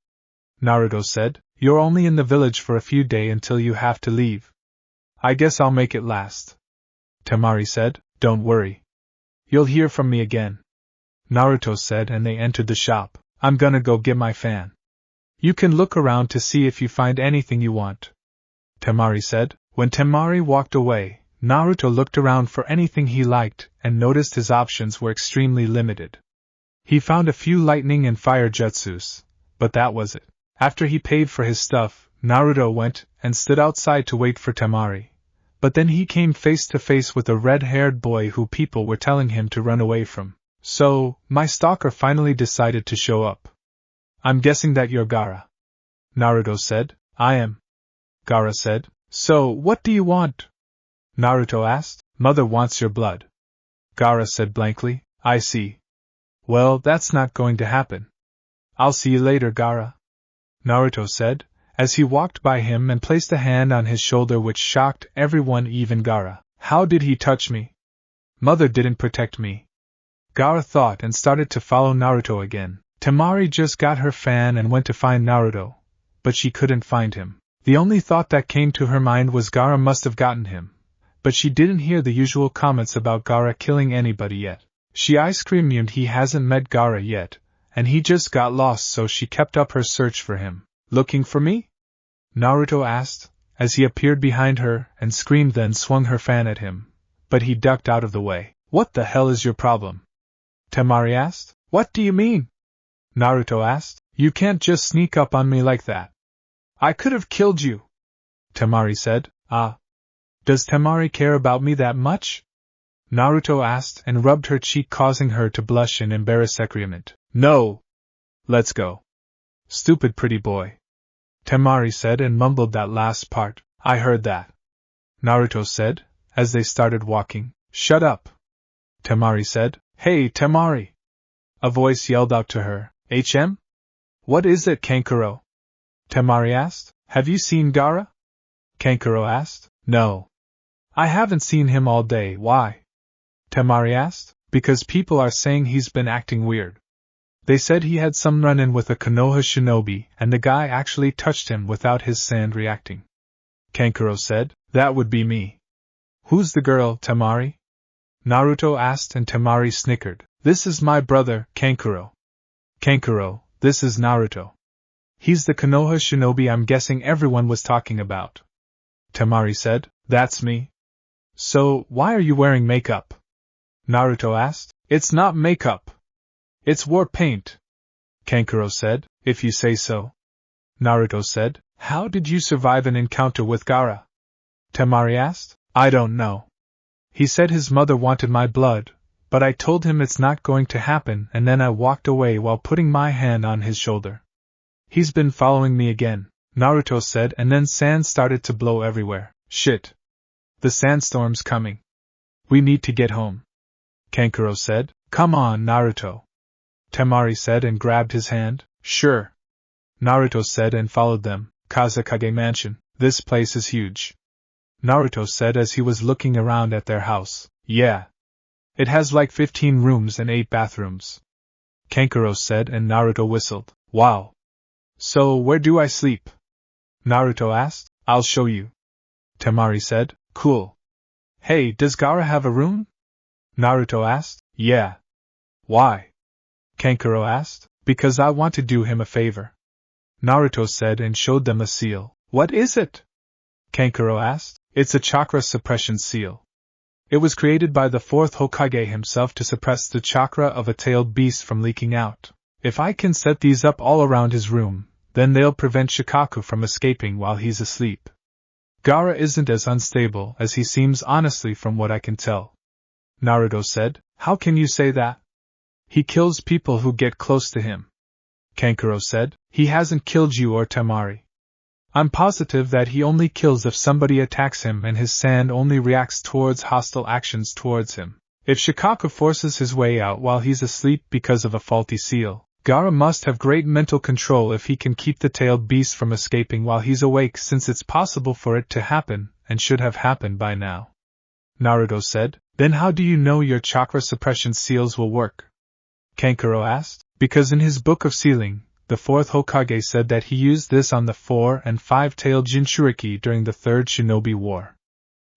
Naruto said, you're only in the village for a few days until you have to leave. I guess I'll make it last. Temari said, don't worry. You'll hear from me again. Naruto said and they entered the shop. I'm gonna go get my fan. You can look around to see if you find anything you want. Temari said. When Temari walked away, Naruto looked around for anything he liked and noticed his options were extremely limited. He found a few lightning and fire jutsus, but that was it. After he paid for his stuff, Naruto went and stood outside to wait for Temari. But then he came face to face with a red-haired boy who people were telling him to run away from. So, my stalker finally decided to show up. I'm guessing that you're Gaara. Naruto said, I am. Gaara said, so what do you want? Naruto asked, Mother wants your blood. Gaara said blankly, I see. Well, that's not going to happen. I'll see you later, Gaara. Naruto said, as he walked by him and placed a hand on his shoulder which shocked everyone, even Gaara. How did he touch me? Mother didn't protect me. Gaara thought and started to follow Naruto again. Temari just got her fan and went to find Naruto, but she couldn't find him. The only thought that came to her mind was Gaara must have gotten him, but she didn't hear the usual comments about Gaara killing anybody yet. She ice creamed he hasn't met Gaara yet, and he just got lost, so she kept up her search for him. Looking for me? Naruto asked, as he appeared behind her and screamed, then swung her fan at him, but he ducked out of the way. What the hell is your problem? Temari asked. What do you mean? Naruto asked. You can't just sneak up on me like that. I could have killed you. Temari said. Ah. Does Temari care about me that much? Naruto asked and rubbed her cheek, causing her to blush in embarrassed agreement. No. Let's go. Stupid pretty boy. Temari said and mumbled that last part. I heard that. Naruto said, as they started walking. Shut up. Temari said. Hey, Temari. A voice yelled out to her, "HM? What is it, Kankuro?" Temari asked. "Have you seen Gaara?" Kankuro asked. "No. I haven't seen him all day. Why?" Temari asked. "Because people are saying he's been acting weird. They said he had some run-in with a Konoha shinobi, and the guy actually touched him without his sand reacting." Kankuro said. "That would be me." "Who's the girl, Temari?" Naruto asked, and Temari snickered. "This is my brother, Kankuro." "Kankuro, this is Naruto. He's the Konoha shinobi I'm guessing everyone was talking about." Temari said. "That's me." "So, why are you wearing makeup?" Naruto asked. "It's not makeup. It's war paint." Kankuro said. "If you say so." Naruto said. "How did you survive an encounter with Gaara?" Temari asked. "I don't know. He said his mother wanted my blood, but I told him it's not going to happen, and then I walked away while putting my hand on his shoulder. He's been following me again," Naruto said, and then sand started to blow everywhere. "Shit. The sandstorm's coming. We need to get home." Kankuro said. "Come on, Naruto." Temari said and grabbed his hand. "Sure." Naruto said and followed them. Kazekage Mansion. This place is huge. Naruto said as he was looking around at their house. "Yeah. It has like 15 rooms and 8 bathrooms." Kankuro said and Naruto whistled. "Wow. So where do I sleep?" Naruto asked. "I'll show you." Temari said. "Cool. Hey, does Gaara have a room?" Naruto asked. "Yeah." "Why?" Kankuro asked. "Because I want to do him a favor." Naruto said and showed them a seal. "What is it?" Kankuro asked. "It's a chakra suppression seal. It was created by the 4th Hokage himself to suppress the chakra of a tailed beast from leaking out. If I can set these up all around his room, then they'll prevent Shikaku from escaping while he's asleep. Gaara isn't as unstable as he seems, honestly, from what I can tell." Naruto said. "How can you say that?" "He kills people who get close to him." Kankuro said. "He hasn't killed you or Temari. I'm positive that he only kills if somebody attacks him, and his sand only reacts towards hostile actions towards him. If Shikaku forces his way out while he's asleep because of a faulty seal, Gaara must have great mental control if he can keep the tailed beast from escaping while he's awake, since it's possible for it to happen, and should have happened by now." Naruto said. "Then how do you know your chakra suppression seals will work?" Kankuro asked. "Because in his book of sealing, the 4th Hokage said that he used this on the 4 and 5-tailed Jinchuriki during the 3rd Shinobi War.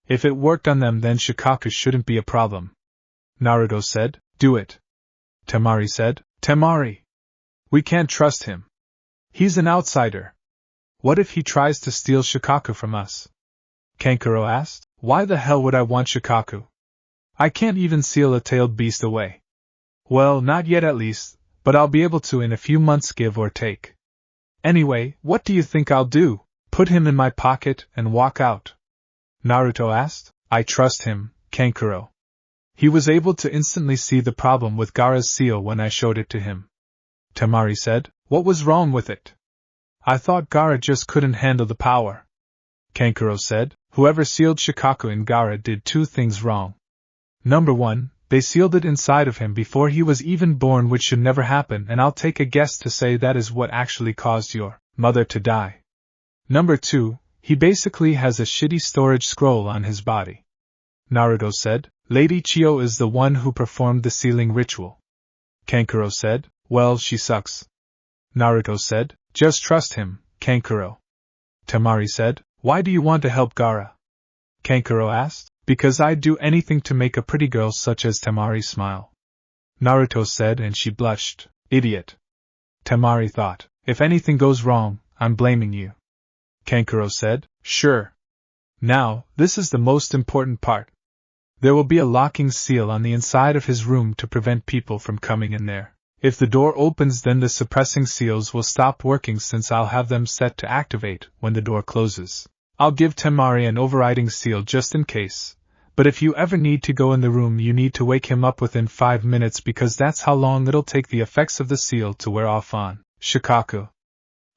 If it worked on them, then Shikaku shouldn't be a problem." Naruto said. "Do it." Temari said. "Temari! We can't trust him. He's an outsider. What if he tries to steal Shikaku from us?" Kankuro asked. "Why the hell would I want Shikaku? I can't even seal a tailed beast away." "Well, not yet at least, but I'll be able to in a few months, give or take. Anyway, what do you think I'll do? Put him in my pocket and walk out?" Naruto asked. "I trust him, Kankuro. He was able to instantly see the problem with Gaara's seal when I showed it to him." Temari said. "What was wrong with it?" "I thought Gaara just couldn't handle the power." Kankuro said. "Whoever sealed Shikaku in Gaara did 2 things wrong. Number 1, they sealed it inside of him before he was even born, which should never happen, and I'll take a guess to say that is what actually caused your mother to die. Number 2, he basically has a shitty storage scroll on his body." Naruto said. "Lady Chiyo is the one who performed the sealing ritual." Kankuro said. "Well, she sucks." Naruto said. "Just trust him, Kankuro." Temari said. "Why do you want to help Gaara?" Kankuro asked. "Because I'd do anything to make a pretty girl such as Temari smile." Naruto said, and she blushed. "Idiot." Temari thought. "If anything goes wrong, I'm blaming you." Kankuro said. "Sure. Now, this is the most important part. There will be a locking seal on the inside of his room to prevent people from coming in there. If the door opens, then the suppressing seals will stop working, since I'll have them set to activate when the door closes. I'll give Temari an overriding seal just in case. But if you ever need to go in the room, you need to wake him up within 5 minutes, because that's how long it'll take the effects of the seal to wear off on Shikaku.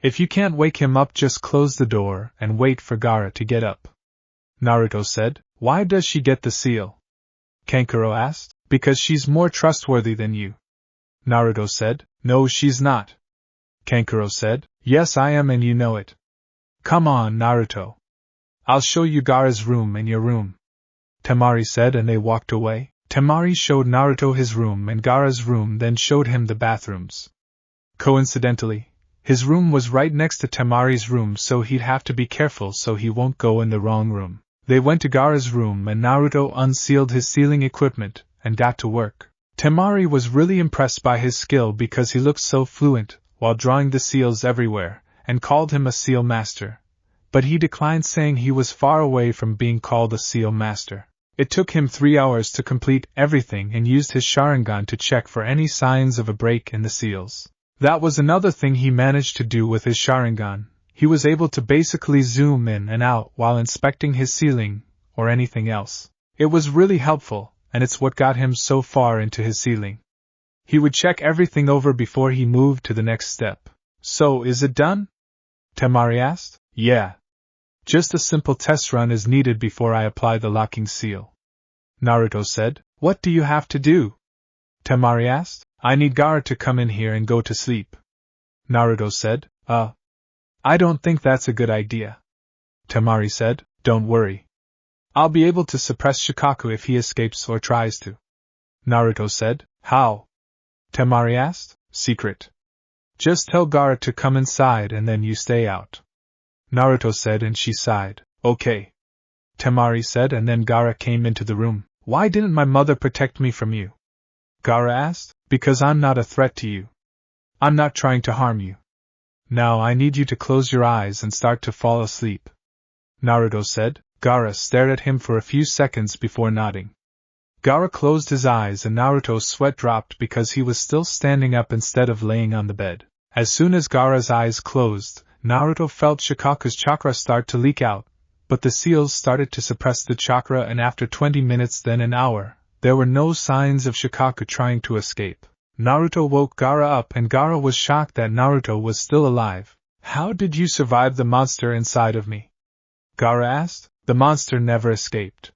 If you can't wake him up, just close the door and wait for Gaara to get up." Naruto said. "Why does she get the seal?" Kankuro asked. "Because she's more trustworthy than you." Naruto said. No, she's not. Kankuro said. Yes, I am, and you know it. Come on, Naruto. I'll show you Gaara's room and your room. Temari said, and they walked away. Temari showed Naruto his room and Gaara's room, then showed him the bathrooms. Coincidentally, his room was right next to Temari's room, so he'd have to be careful so he won't go in the wrong room. They went to Gaara's room and Naruto unsealed his sealing equipment and got to work. Temari was really impressed by his skill because he looked so fluent while drawing the seals everywhere, and called him a seal master. But he declined, saying he was far away from being called a seal master. It took him 3 hours to complete everything and used his Sharingan to check for any signs of a break in the seals. That was another thing he managed to do with his Sharingan. He was able to basically zoom in and out while inspecting his sealing, or anything else. It was really helpful, and it's what got him so far into his sealing. He would check everything over before he moved to the next step. So, is it done? Temari asked. Yeah. Just a simple test run is needed before I apply the locking seal. Naruto said. What do you have to do? Temari asked. I need Gaara to come in here and go to sleep. Naruto said. I don't think that's a good idea. Temari said. Don't worry. I'll be able to suppress Shikaku if he escapes or tries to. Naruto said. How? Temari asked. Secret. Just tell Gaara to come inside and then you stay out. Naruto said, and she sighed. Okay. Temari said, and then Gaara came into the room. Why didn't my mother protect me from you? Gaara asked. Because I'm not a threat to you. I'm not trying to harm you. Now I need you to close your eyes and start to fall asleep. Naruto said. Gaara stared at him for a few seconds before nodding. Gaara closed his eyes and Naruto's sweat dropped because he was still standing up instead of laying on the bed. As soon as Gaara's eyes closed, Naruto felt Shikaku's chakra start to leak out, but the seals started to suppress the chakra, and after 20 minutes, then an hour, there were no signs of Shikaku trying to escape. Naruto woke Gaara up and Gaara was shocked that Naruto was still alive. How did you survive the monster inside of me? Gaara asked. The monster never escaped.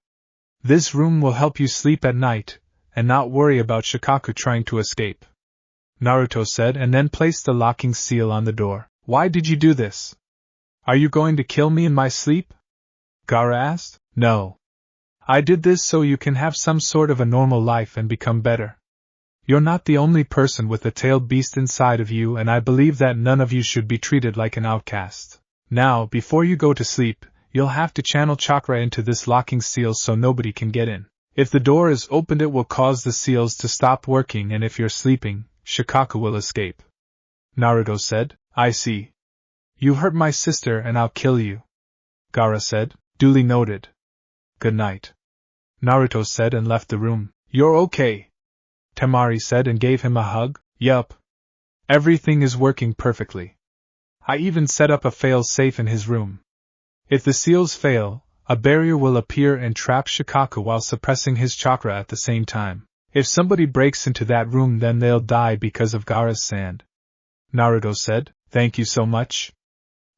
This room will help you sleep at night, and not worry about Shikaku trying to escape. Naruto said, and then placed the locking seal on the door. Why did you do this? Are you going to kill me in my sleep? Gaara asked. No. I did this so you can have some sort of a normal life and become better. You're not the only person with a tailed beast inside of you, and I believe that none of you should be treated like an outcast. Now, before you go to sleep, you'll have to channel chakra into this locking seal so nobody can get in. If the door is opened, it will cause the seals to stop working, and if you're sleeping, Shikaku will escape. Naruto said. I see. You hurt my sister and I'll kill you. Gaara said. Duly noted. Good night. Naruto said and left the room. You're okay. Temari said and gave him a hug. Yup. Everything is working perfectly. I even set up a fail-safe in his room. If the seals fail, a barrier will appear and trap Shikaku while suppressing his chakra at the same time. If somebody breaks into that room, then they'll die because of Gaara's sand. Naruto said. Thank you so much.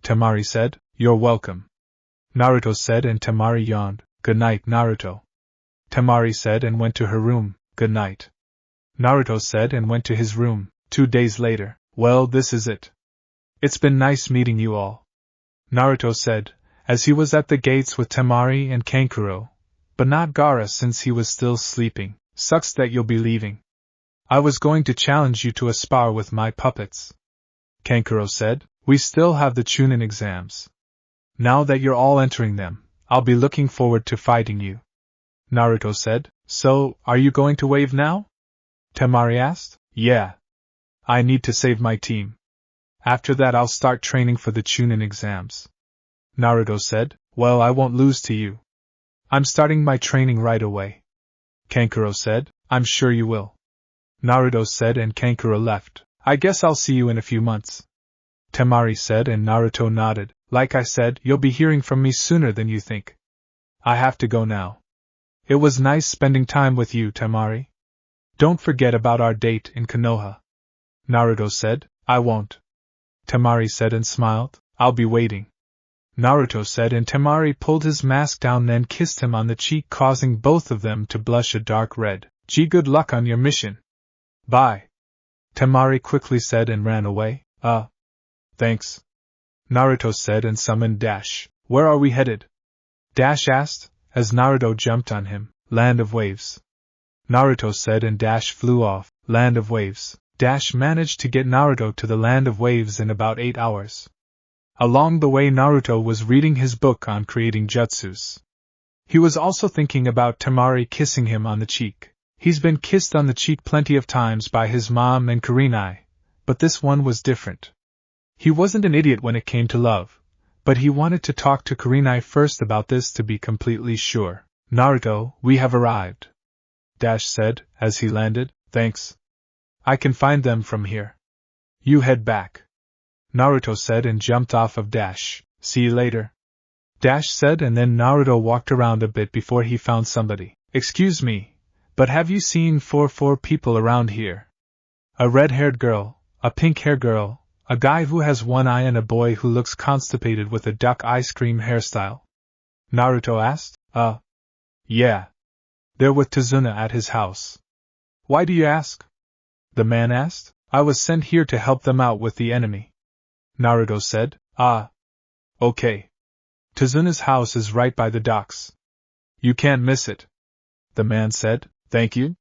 Temari said. You're welcome. Naruto said, and Temari yawned. Good night, Naruto. Temari said and went to her room. Good night. Naruto said and went to his room. 2 days later. Well, this is it. It's been nice meeting you all. Naruto said, as he was at the gates with Temari and Kankuro, but not Gaara since he was still sleeping. Sucks that you'll be leaving. I was going to challenge you to a spar with my puppets. Kankuro said, we still have the Chunin exams. Now that you're all entering them, I'll be looking forward to fighting you. Naruto said, so, are you going to wave now? Temari asked. Yeah. I need to save my team. After that I'll start training for the Chunin exams. Naruto said, well, I won't lose to you. I'm starting my training right away. Kankuro said, I'm sure you will. Naruto said and Kankuro left. I guess I'll see you in a few months. Temari said and Naruto nodded. Like I said, you'll be hearing from me sooner than you think. I have to go now. It was nice spending time with you, Temari. Don't forget about our date in Konoha. Naruto said, I won't. Temari said and smiled. I'll be waiting. Naruto said and Temari pulled his mask down and kissed him on the cheek, causing both of them to blush a dark red. Gee, good luck on your mission. Bye. Temari quickly said and ran away. Thanks. Naruto said and summoned Dash. Where are we headed? Dash asked, as Naruto jumped on him. Land of Waves. Naruto said and Dash flew off. Land of Waves. Dash managed to get Naruto to the Land of Waves in about 8 hours. Along the way Naruto was reading his book on creating jutsus. He was also thinking about Temari kissing him on the cheek. He's been kissed on the cheek plenty of times by his mom and Kurenai, but this one was different. He wasn't an idiot when it came to love, but he wanted to talk to Kurenai first about this to be completely sure. Naruto, we have arrived. Dash said, as he landed. Thanks. I can find them from here. You head back. Naruto said and jumped off of Dash. See you later. Dash said and then Naruto walked around a bit before he found somebody. Excuse me, but have you seen four people around here? A red-haired girl, a pink-haired girl, a guy who has one eye and a boy who looks constipated with a duck ice cream hairstyle. Naruto asked. Yeah. They're with Tazuna at his house. Why do you ask? The man asked. I was sent here to help them out with the enemy. Naruto said. Okay. Tazuna's house is right by the docks. You can't miss it. The man said. Thank you.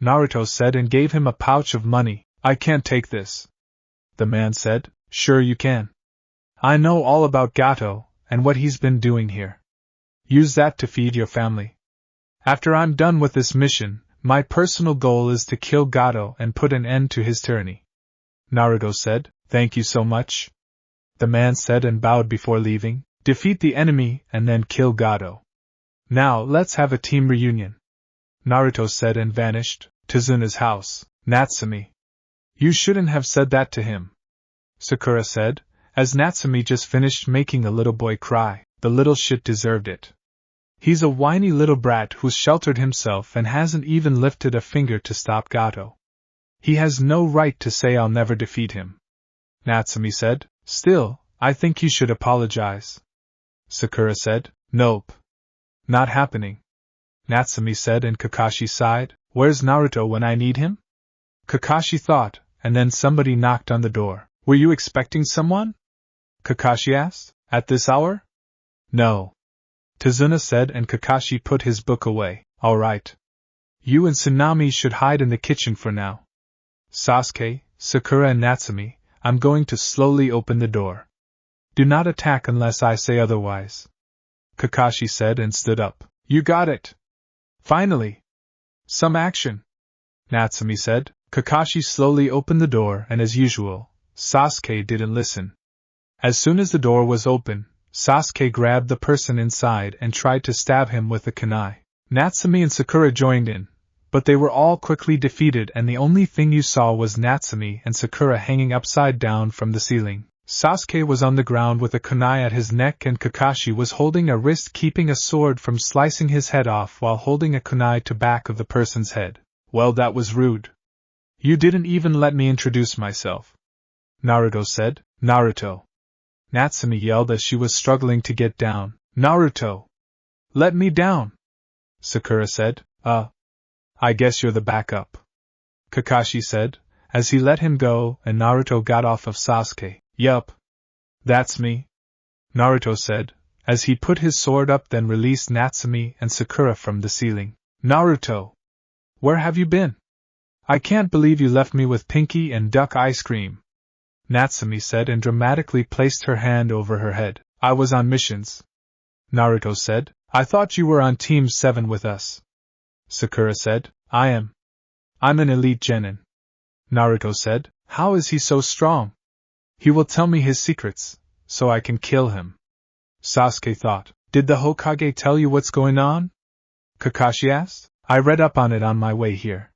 Naruto said and gave him a pouch of money. I can't take this. The man said. Sure you can. I know all about Gato, and what he's been doing here. Use that to feed your family. After I'm done with this mission, my personal goal is to kill Gato and put an end to his tyranny. Naruto said. Thank you so much. The man said and bowed before leaving. Defeat the enemy and then kill Gato. Now let's have a team reunion. Naruto said and vanished. Tazuna's house. Natsumi. You shouldn't have said that to him. Sakura said, as Natsumi just finished making a little boy cry. The little shit deserved it. He's a whiny little brat who's sheltered himself and hasn't even lifted a finger to stop Gato. He has no right to say I'll never defeat him. Natsumi said. Still, I think you should apologize. Sakura said. Nope. Not happening. Natsumi said and Kakashi sighed. Where's Naruto when I need him? Kakashi thought, and then somebody knocked on the door. Were you expecting someone? Kakashi asked. At this hour? No. Tazuna said and Kakashi put his book away. All right. You and Tsunami should hide in the kitchen for now. Sasuke, Sakura and Natsumi, I'm going to slowly open the door. Do not attack unless I say otherwise. Kakashi said and stood up. You got it. Finally. Some action. Natsumi said. Kakashi slowly opened the door and as usual, Sasuke didn't listen. As soon as the door was open, Sasuke grabbed the person inside and tried to stab him with a kunai. Natsumi and Sakura joined in, but they were all quickly defeated and the only thing you saw was Natsumi and Sakura hanging upside down from the ceiling. Sasuke was on the ground with a kunai at his neck and Kakashi was holding a wrist keeping a sword from slicing his head off while holding a kunai to back of the person's head. Well, that was rude. You didn't even let me introduce myself. Naruto said. Naruto. Natsumi yelled as she was struggling to get down. Naruto! Let me down! Sakura said. I guess you're the backup. Kakashi said, as he let him go and Naruto got off of Sasuke. Yup. That's me. Naruto said, as he put his sword up then released Natsumi and Sakura from the ceiling. Naruto! Where have you been? I can't believe you left me with Pinky and duck ice cream. Natsumi said and dramatically placed her hand over her head. I was on missions. Naruto said. I thought you were on Team 7 with us. Sakura said. I am. I'm an elite genin. Naruto said. How is he so strong? He will tell me his secrets, so I can kill him. Sasuke thought. Did the Hokage tell you what's going on? Kakashi asked. I read up on it on my way here.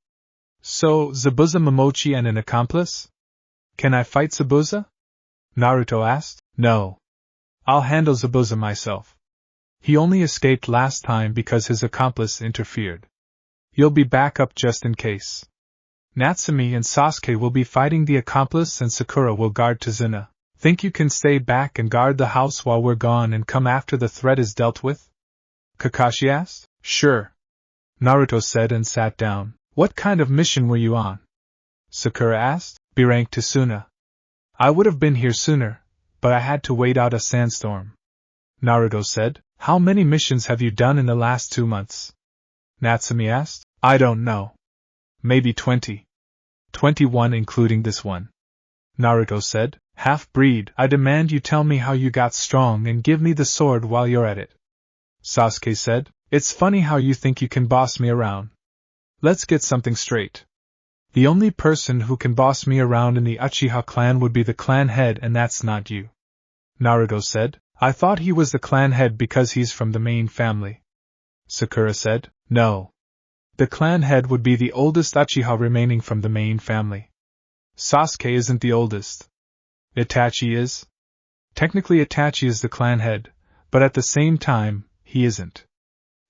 So, Zabuza Momochi and an accomplice? Can I fight Zabuza? Naruto asked. No. I'll handle Zabuza myself. He only escaped last time because his accomplice interfered. You'll be back up just in case. Natsumi and Sasuke will be fighting the accomplice and Sakura will guard Tazuna. Think you can stay back and guard the house while we're gone and come after the threat is dealt with? Kakashi asked. Sure. Naruto said and sat down. What kind of mission were you on? Sakura asked. Beranked to Suna. I would have been here sooner, but I had to wait out a sandstorm. Naruto said. How many missions have you done in the last 2 months? Natsumi asked. I don't know. Maybe 20. 21 including this one. Naruto said. Half-breed, I demand you tell me how you got strong and give me the sword while you're at it. Sasuke said. It's funny how you think you can boss me around. Let's get something straight. The only person who can boss me around in the Uchiha clan would be the clan head, and that's not you. Naruto said. I thought he was the clan head because he's from the main family. Sakura said. No. The clan head would be the oldest Uchiha remaining from the main family. Sasuke isn't the oldest. Itachi is? Technically Itachi is the clan head, but at the same time, he isn't.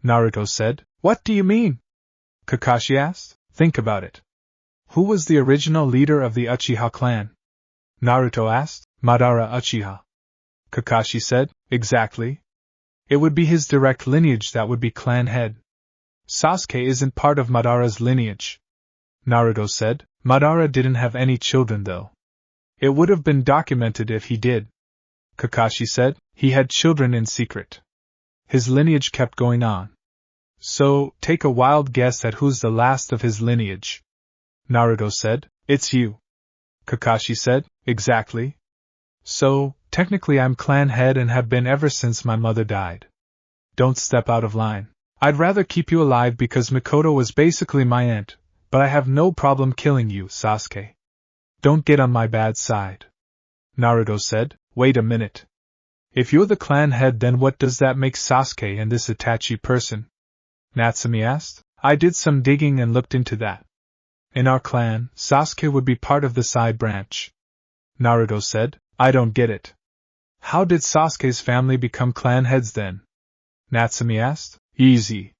Naruto said. What do you mean? Kakashi asked. Think about it. Who was the original leader of the Uchiha clan? Naruto asked. Madara Uchiha. Kakashi said. Exactly. It would be his direct lineage that would be clan head. Sasuke isn't part of Madara's lineage. Naruto said. Madara didn't have any children though. It would have been documented if he did. Kakashi said. He had children in secret. His lineage kept going on. So, take a wild guess at who's the last of his lineage. Naruto said. It's you. Kakashi said. Exactly. So, technically I'm clan head and have been ever since my mother died. Don't step out of line. I'd rather keep you alive because Mikoto was basically my aunt, but I have no problem killing you, Sasuke. Don't get on my bad side. Naruto said. Wait a minute. If you're the clan head, then what does that make Sasuke and this Itachi person? Natsumi asked. I did some digging and looked into that. In our clan, Sasuke would be part of the side branch. Naruto said. I don't get it. How did Sasuke's family become clan heads then? Natsumi asked. Easy.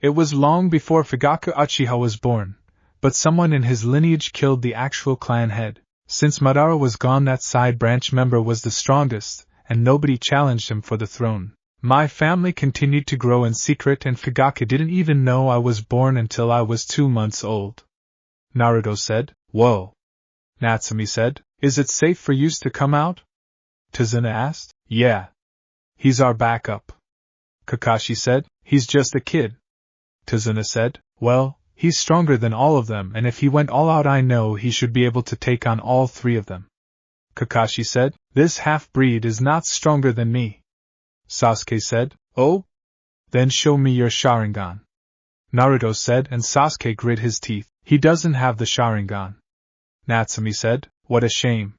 It was long before Fugaku Uchiha was born, but someone in his lineage killed the actual clan head. Since Madara was gone, that side branch member was the strongest, and nobody challenged him for the throne. My family continued to grow in secret, and Fugaku didn't even know I was born until I was 2 months old. Naruto said. Whoa. Natsumi said. Is it safe for Yus to come out? Tazuna asked. Yeah. He's our backup. Kakashi said. He's just a kid. Tazuna said. Well, he's stronger than all of them, and if he went all out, I know he should be able to take on all 3 of them. Kakashi said. This half-breed is not stronger than me. Sasuke said. Oh? Then show me your Sharingan. Naruto said, and Sasuke grit his teeth. He doesn't have the Sharingan. Natsumi said. What a shame.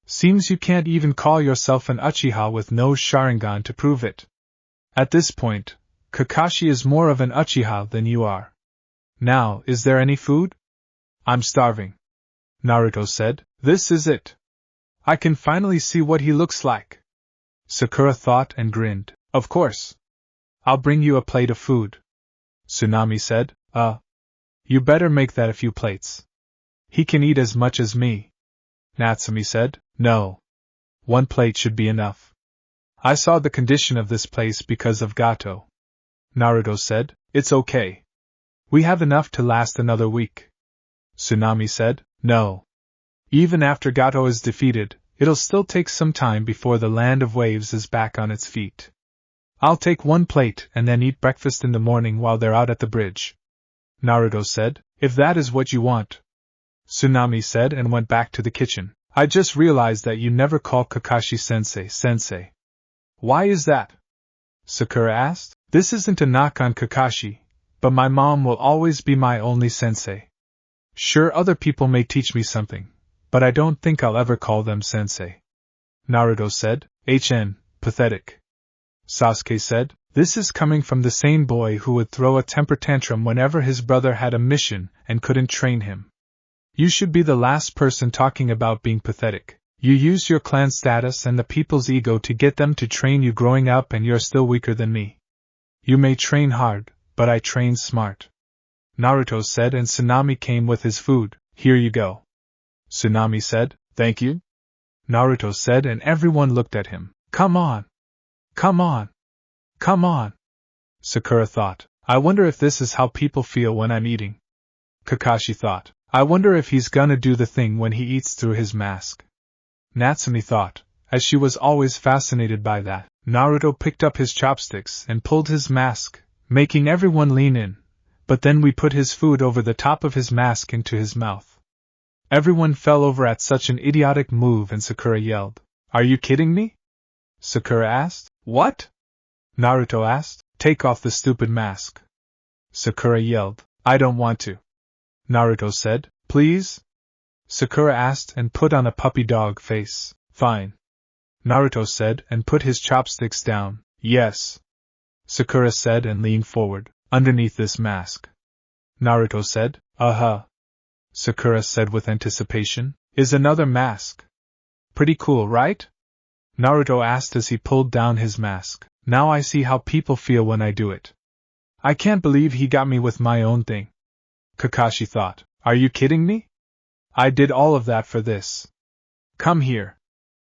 Seems you can't even call yourself an Uchiha with no Sharingan to prove it. At this point, Kakashi is more of an Uchiha than you are. Now, is there any food? I'm starving. Naruto said. This is it. I can finally see what he looks like. Sakura thought and grinned. Of course. I'll bring you a plate of food. Tsunami said. You better make that a few plates. He can eat as much as me. Natsumi said. No. 1 plate should be enough. I saw the condition of this place because of Gato. Naruto said. It's okay. We have enough to last another week. Tsunami said. No. Even after Gato is defeated, it'll still take some time before the Land of Waves is back on its feet. I'll take 1 plate and then eat breakfast in the morning while they're out at the bridge. Naruto said. If that is what you want. Tsunami said and went back to the kitchen. I just realized that you never call Kakashi sensei. Why is that? Sakura asked. This isn't a knock on Kakashi, but my mom will always be my only sensei. Sure, other people may teach me something, but I don't think I'll ever call them sensei. Naruto said. Pathetic. Sasuke said. This is coming from the same boy who would throw a temper tantrum whenever his brother had a mission and couldn't train him. You should be the last person talking about being pathetic. You used your clan status and the people's ego to get them to train you growing up, and you're still weaker than me. You may train hard, but I train smart. Naruto said, and Tsunami came with his food. Here you go. Tsunami said. Thank you. Naruto said, and everyone looked at him. Come on. Come on. Come on. Sakura thought. I wonder if this is how people feel when I'm eating. Kakashi thought. I wonder if he's gonna do the thing when he eats through his mask. Natsumi thought, as she was always fascinated by that. Naruto picked up his chopsticks and pulled his mask, making everyone lean in, but then we put his food over the top of his mask into his mouth. Everyone fell over at such an idiotic move and Sakura yelled, "Are you kidding me?" Sakura asked. "What?" Naruto asked. "Take off the stupid mask." Sakura yelled, "I don't want to." Naruto said, "Please?" Sakura asked and put on a puppy dog face. "Fine." Naruto said and put his chopsticks down. "Yes." Sakura said and leaned forward. "Underneath this mask." Naruto said, "Uh-huh." Sakura said with anticipation, "Is another mask. Pretty cool, right?" Naruto asked as he pulled down his mask. "Now I see how people feel when I do it. I can't believe he got me with my own thing." Kakashi thought, "Are you kidding me? I did all of that for this. Come here."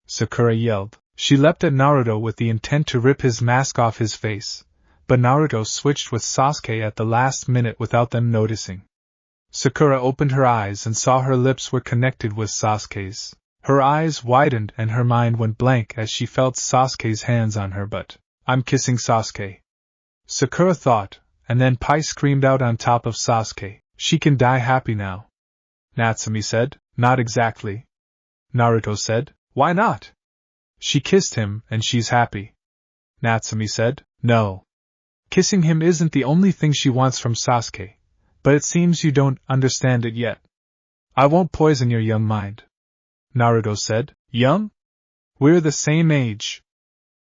Sakura yelled. She leapt at Naruto with the intent to rip his mask off his face, but Naruto switched with Sasuke at the last minute without them noticing. Sakura opened her eyes and saw her lips were connected with Sasuke's. Her eyes widened and her mind went blank as she felt Sasuke's hands on her butt. "I'm kissing Sasuke," Sakura thought, and then Pai screamed out on top of Sasuke, "She can die happy now." Natsumi said, "Not exactly." Naruto said, "Why not? She kissed him and she's happy." Natsumi said, "No. Kissing him isn't the only thing she wants from Sasuke, but it seems you don't understand it yet. I won't poison your young mind." Naruto said, "Young? We're the same age."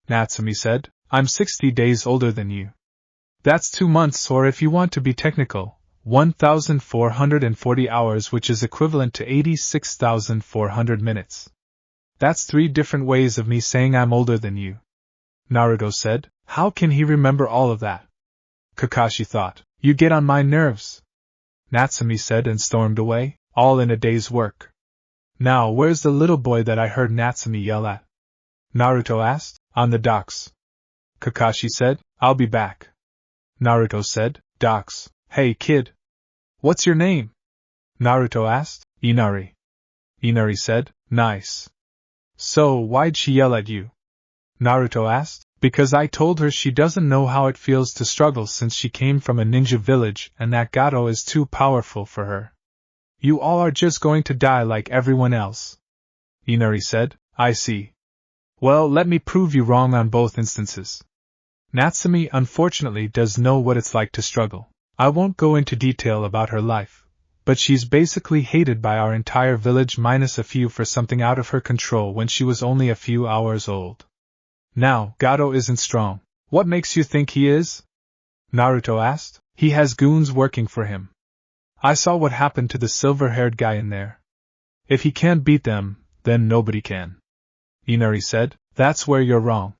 Natsumi said, "I'm 60 days older than you. That's 2 months, or if you want to be technical, 1,440 hours, which is equivalent to 86,400 minutes. That's 3 different ways of me saying I'm older than you." Naruto said, "How can he remember all of that?" Kakashi thought, "You get on my nerves." Natsumi said and stormed away, all in a day's work. "Now where's the little boy that I heard Natsumi yell at?" Naruto asked. "On the docks." Kakashi said, "I'll be back." Naruto said, "Docks. Hey kid. What's your name?" Naruto asked. "Inari." Inari said, "Nice. So why'd she yell at you?" Naruto asked. "Because I told her she doesn't know how it feels to struggle since she came from a ninja village and that Gato is too powerful for her. You all are just going to die like everyone else." Inari said, "I see. Well, let me prove you wrong on both instances. Natsumi unfortunately does know what it's like to struggle. I won't go into detail about her life, but she's basically hated by our entire village minus a few for something out of her control when she was only a few hours old. Now, Gato isn't strong. What makes you think he is?" Naruto asked. "He has goons working for him. I saw what happened to the silver-haired guy in there. If he can't beat them, then nobody can." Inari said, "That's where you're wrong.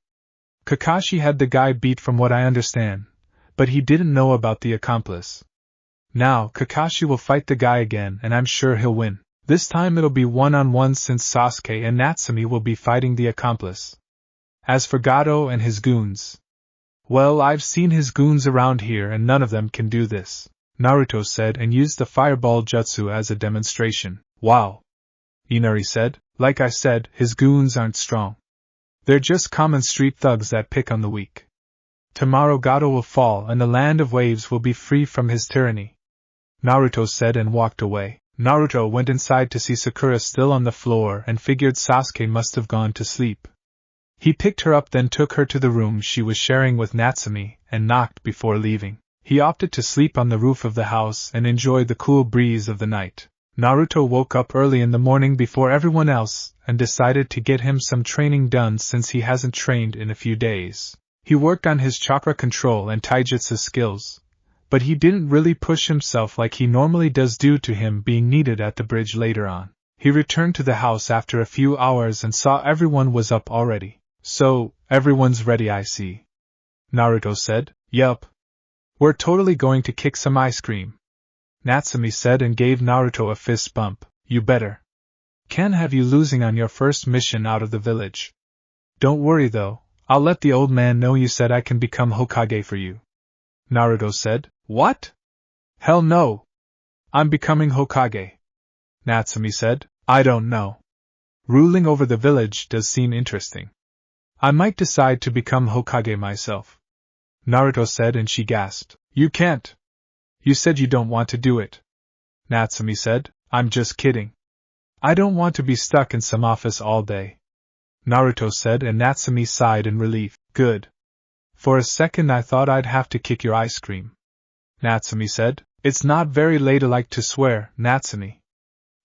Kakashi had the guy beat from what I understand, but he didn't know about the accomplice. Now, Kakashi will fight the guy again and I'm sure he'll win. This time it'll be one-on-one since Sasuke and Natsumi will be fighting the accomplice. As for Gato and his goons, well, I've seen his goons around here and none of them can do this," Naruto said and used the fireball jutsu as a demonstration. "Wow," Inari said. "Like I said, his goons aren't strong. They're just common street thugs that pick on the weak. Tomorrow Gato will fall and the land of waves will be free from his tyranny," Naruto said and walked away. Naruto went inside to see Sakura still on the floor and figured Sasuke must have gone to sleep. He picked her up, then took her to the room she was sharing with Natsumi and knocked before leaving. He opted to sleep on the roof of the house and enjoy the cool breeze of the night. Naruto woke up early in the morning before everyone else and decided to get him some training done since he hasn't trained in a few days. He worked on his chakra control and taijutsu skills, but he didn't really push himself like he normally does due to him being needed at the bridge later on. He returned to the house after a few hours and saw everyone was up already. "So, everyone's ready, I see," Naruto said. "Yup. We're totally going to kick some ice cream," Natsumi said and gave Naruto a fist bump. "You better. Can't have you losing on your first mission out of the village. Don't worry though, I'll let the old man know you said I can become Hokage for you." Naruto said. "What? Hell no! I'm becoming Hokage. Natsumi said. I don't know. Ruling over the village does seem interesting. I might decide to become Hokage myself. Naruto said, and she gasped. You can't. You said you don't want to do it. Natsumi said. I'm just kidding. I don't want to be stuck in some office all day. Naruto said, and Natsumi sighed in relief. Good. For a second I thought I'd have to kick your ice cream. Natsumi said. It's not very ladylike to swear, Natsumi.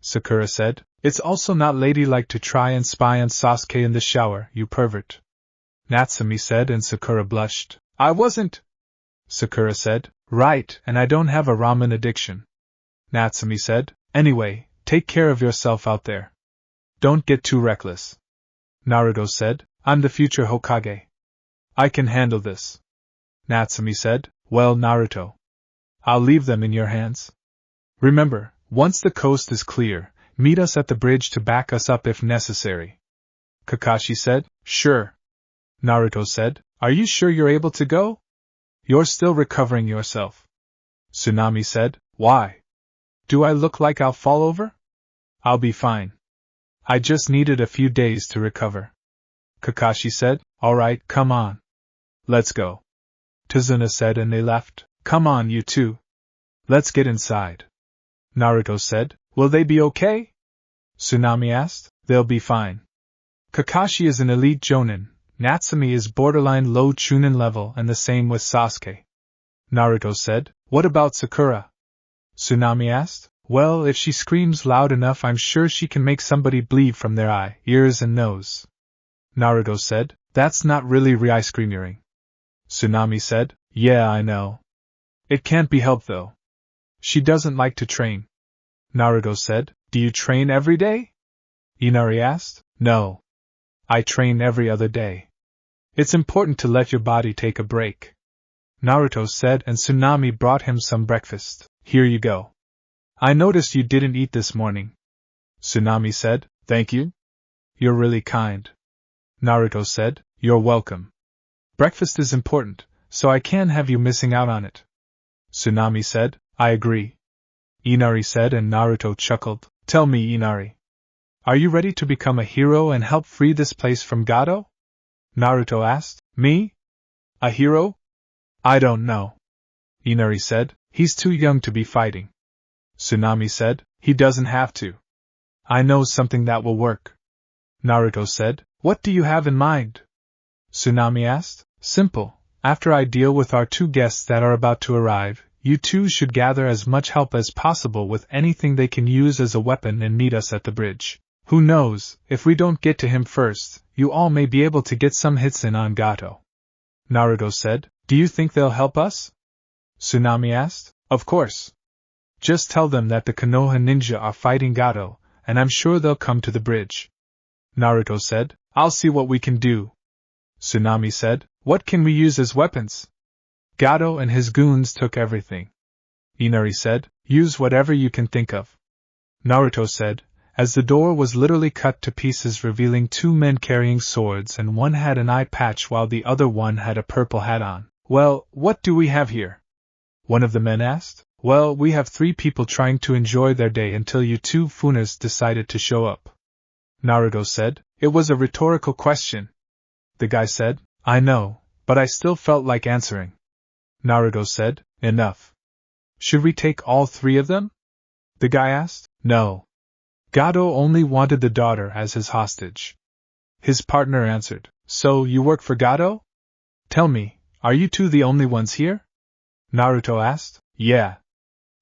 Sakura said. It's also not ladylike to try and spy on Sasuke in the shower, you pervert. Natsumi said, and Sakura blushed. I wasn't. Sakura said. Right, and I don't have a ramen addiction. Natsumi said. Anyway, take care of yourself out there. Don't get too reckless. Naruto said. I'm the future Hokage. I can handle this. Natsumi said. Well, Naruto. I'll leave them in your hands. Remember, once the coast is clear, meet us at the bridge to back us up if necessary. Kakashi said. Sure. Naruto said. Are you sure you're able to go? You're still recovering yourself. Tsunami said. Why? Do I look like I'll fall over? I'll be fine. I just needed a few days to recover. Kakashi said. All right, come on. Let's go. Tazuna said, and they left. Come on, you two. Let's get inside. Naruto said. Will they be okay? Tsunami asked. They'll be fine. Kakashi is an elite Jonin. Natsumi is borderline low Chunin level, and the same with Sasuke. Naruto said. What about Sakura? Tsunami asked. Well, if she screams loud enough, I'm sure she can make somebody bleed from their eye, ears and nose. Naruto said. That's not really ice cream. Tsunami said. Yeah, I know. It can't be helped though. She doesn't like to train. Naruto said. Do you train every day? Inari asked. No. I train every other day. It's important to let your body take a break. Naruto said, and Tsunami brought him some breakfast. Here you go. I noticed you didn't eat this morning. Tsunami said. Thank you. You're really kind. Naruto said. You're welcome. Breakfast is important, so I can't have you missing out on it. Tsunami said. I agree. Inari said, and Naruto chuckled. Tell me, Inari. Are you ready to become a hero and help free this place from Gato? Naruto asked. Me? A hero? I don't know. Inari said. He's too young to be fighting. Tsunami said. He doesn't have to. I know something that will work. Naruto said. What do you have in mind? Tsunami asked. Simple. After I deal with our two guests that are about to arrive, you two should gather as much help as possible with anything they can use as a weapon and meet us at the bridge. Who knows, if we don't get to him first, you all may be able to get some hits in on Gato. Naruto said. Do you think they'll help us? Tsunami asked. Of course. Just tell them that the Konoha ninja are fighting Gato, and I'm sure they'll come to the bridge. Naruto said. I'll see what we can do. Tsunami said. What can we use as weapons? Gato and his goons took everything. Inari said. Use whatever you can think of. Naruto said, as the door was literally cut to pieces, revealing two men carrying swords, and one had an eye patch while the other one had a purple hat on. Well, what do we have here? One of the men asked. Well, we have 3 people trying to enjoy their day until you two Funas decided to show up. Naruto said. It was a rhetorical question. The guy said. I know, but I still felt like answering. Naruto said. Enough. Should we take all 3 of them? The guy asked. No. Gato only wanted the daughter as his hostage. His partner answered. So you work for Gato? Tell me, are you two the only ones here? Naruto asked. Yeah.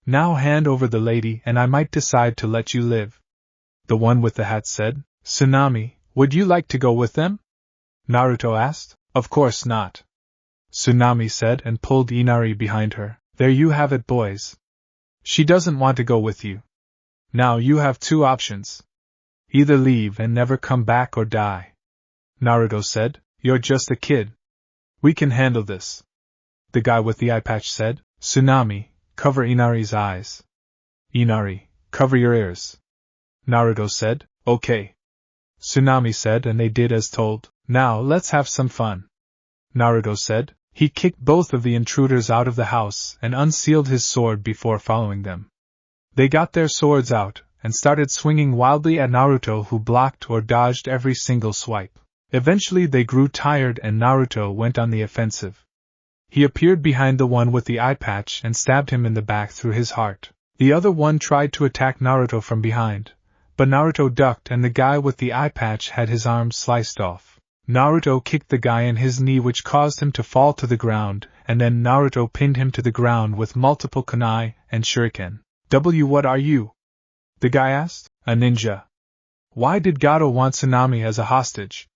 Now hand over the lady and I might decide to let you live. The one with the hat said. Tsunami, would you like to go with them? Naruto asked. Of course not. Tsunami said and pulled Inari behind her. There you have it, boys. She doesn't want to go with you. Now you have 2 options. Either leave and never come back or die. Naruto said. You're just a kid. We can handle this. The guy with the eye patch said. Tsunami, cover Inari's eyes. Inari, cover your ears. Naruto said. Okay. Tsunami said, and they did as told. Now let's have some fun. Naruto said. He kicked both of the intruders out of the house and unsealed his sword before following them. They got their swords out, and started swinging wildly at Naruto, who blocked or dodged every single swipe. Eventually they grew tired and Naruto went on the offensive. He appeared behind the one with the eye patch and stabbed him in the back through his heart. The other one tried to attack Naruto from behind, but Naruto ducked and the guy with the eye patch had his arm sliced off. Naruto kicked the guy in his knee, which caused him to fall to the ground, and then Naruto pinned him to the ground with multiple kunai and shuriken. What are you? The guy asked. A ninja. Why did Gato want Tsunami as a hostage?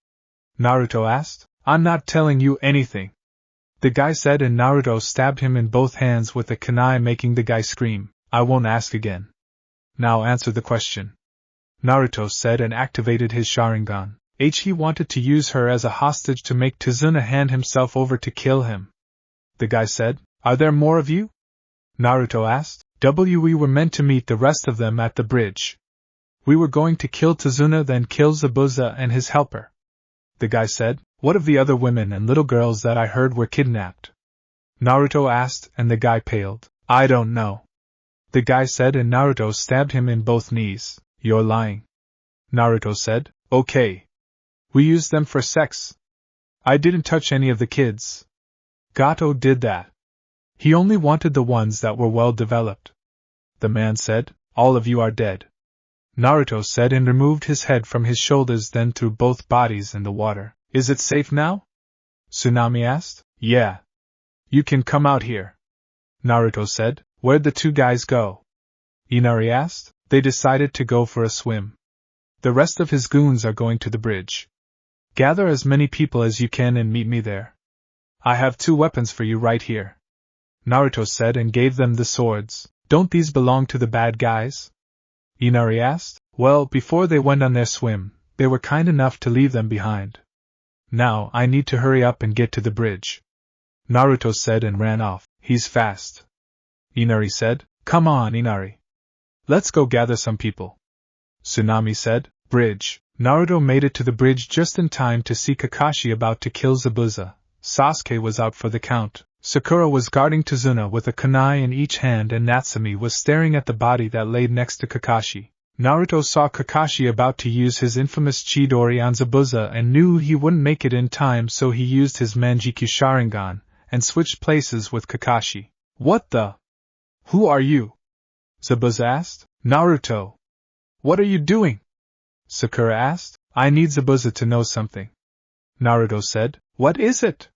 Naruto asked. I'm not telling you anything, the guy said, and Naruto stabbed him in both hands with a kunai, making the guy scream. I won't ask again. Now answer the question, Naruto said, and activated his Sharingan. He wanted to use her as a hostage to make Tazuna hand himself over to kill him. The guy said. Are there more of you? Naruto asked. We were meant to meet the rest of them at the bridge. We were going to kill Tazuna, then kill Zabuza and his helper. The guy said. What of the other women and little girls that I heard were kidnapped? Naruto asked, and the guy paled. I don't know, the guy said, and Naruto stabbed him in both knees. You're lying, Naruto said. Okay. We used them for sex. I didn't touch any of the kids. Gato did that. He only wanted the ones that were well developed. The man said. All of you are dead, Naruto said, and removed his head from his shoulders, then threw both bodies in the water. Is it safe now? Tsunami asked. Yeah. You can come out here, Naruto said. Where'd the two guys go? Inari asked. They decided to go for a swim. The rest of his goons are going to the bridge. Gather as many people as you can and meet me there. I have 2 weapons for you right here, Naruto said, and gave them the swords. Don't these belong to the bad guys? Inari asked. Well, before they went on their swim, they were kind enough to leave them behind. Now I need to hurry up and get to the bridge, Naruto said, and ran off. He's fast, Inari said. Come on, Inari. Let's go gather some people, Tsunami said. Bridge. Naruto made it to the bridge just in time to see Kakashi about to kill Zabuza. Sasuke was out for the count. Sakura was guarding Tazuna with a kunai in each hand, and Natsumi was staring at the body that lay next to Kakashi. Naruto saw Kakashi about to use his infamous Chidori on Zabuza and knew he wouldn't make it in time, so he used his Manjikyu Sharingan and switched places with Kakashi. What the? Who are you? Zabuza asked. Naruto. What are you doing? Sakura asked. I need Zabuza to know something, Naruto said. What is it?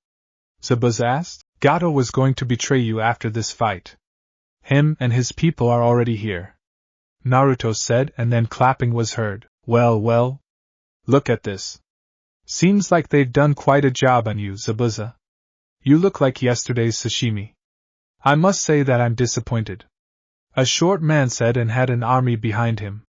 Zabuza asked. Gato was going to betray you after this fight. Him and his people are already here, Naruto said, and then clapping was heard. Well, look at this. Seems like they've done quite a job on you, Zabuza. You look like yesterday's sashimi. I must say that I'm disappointed, a short man said, and had an army behind him.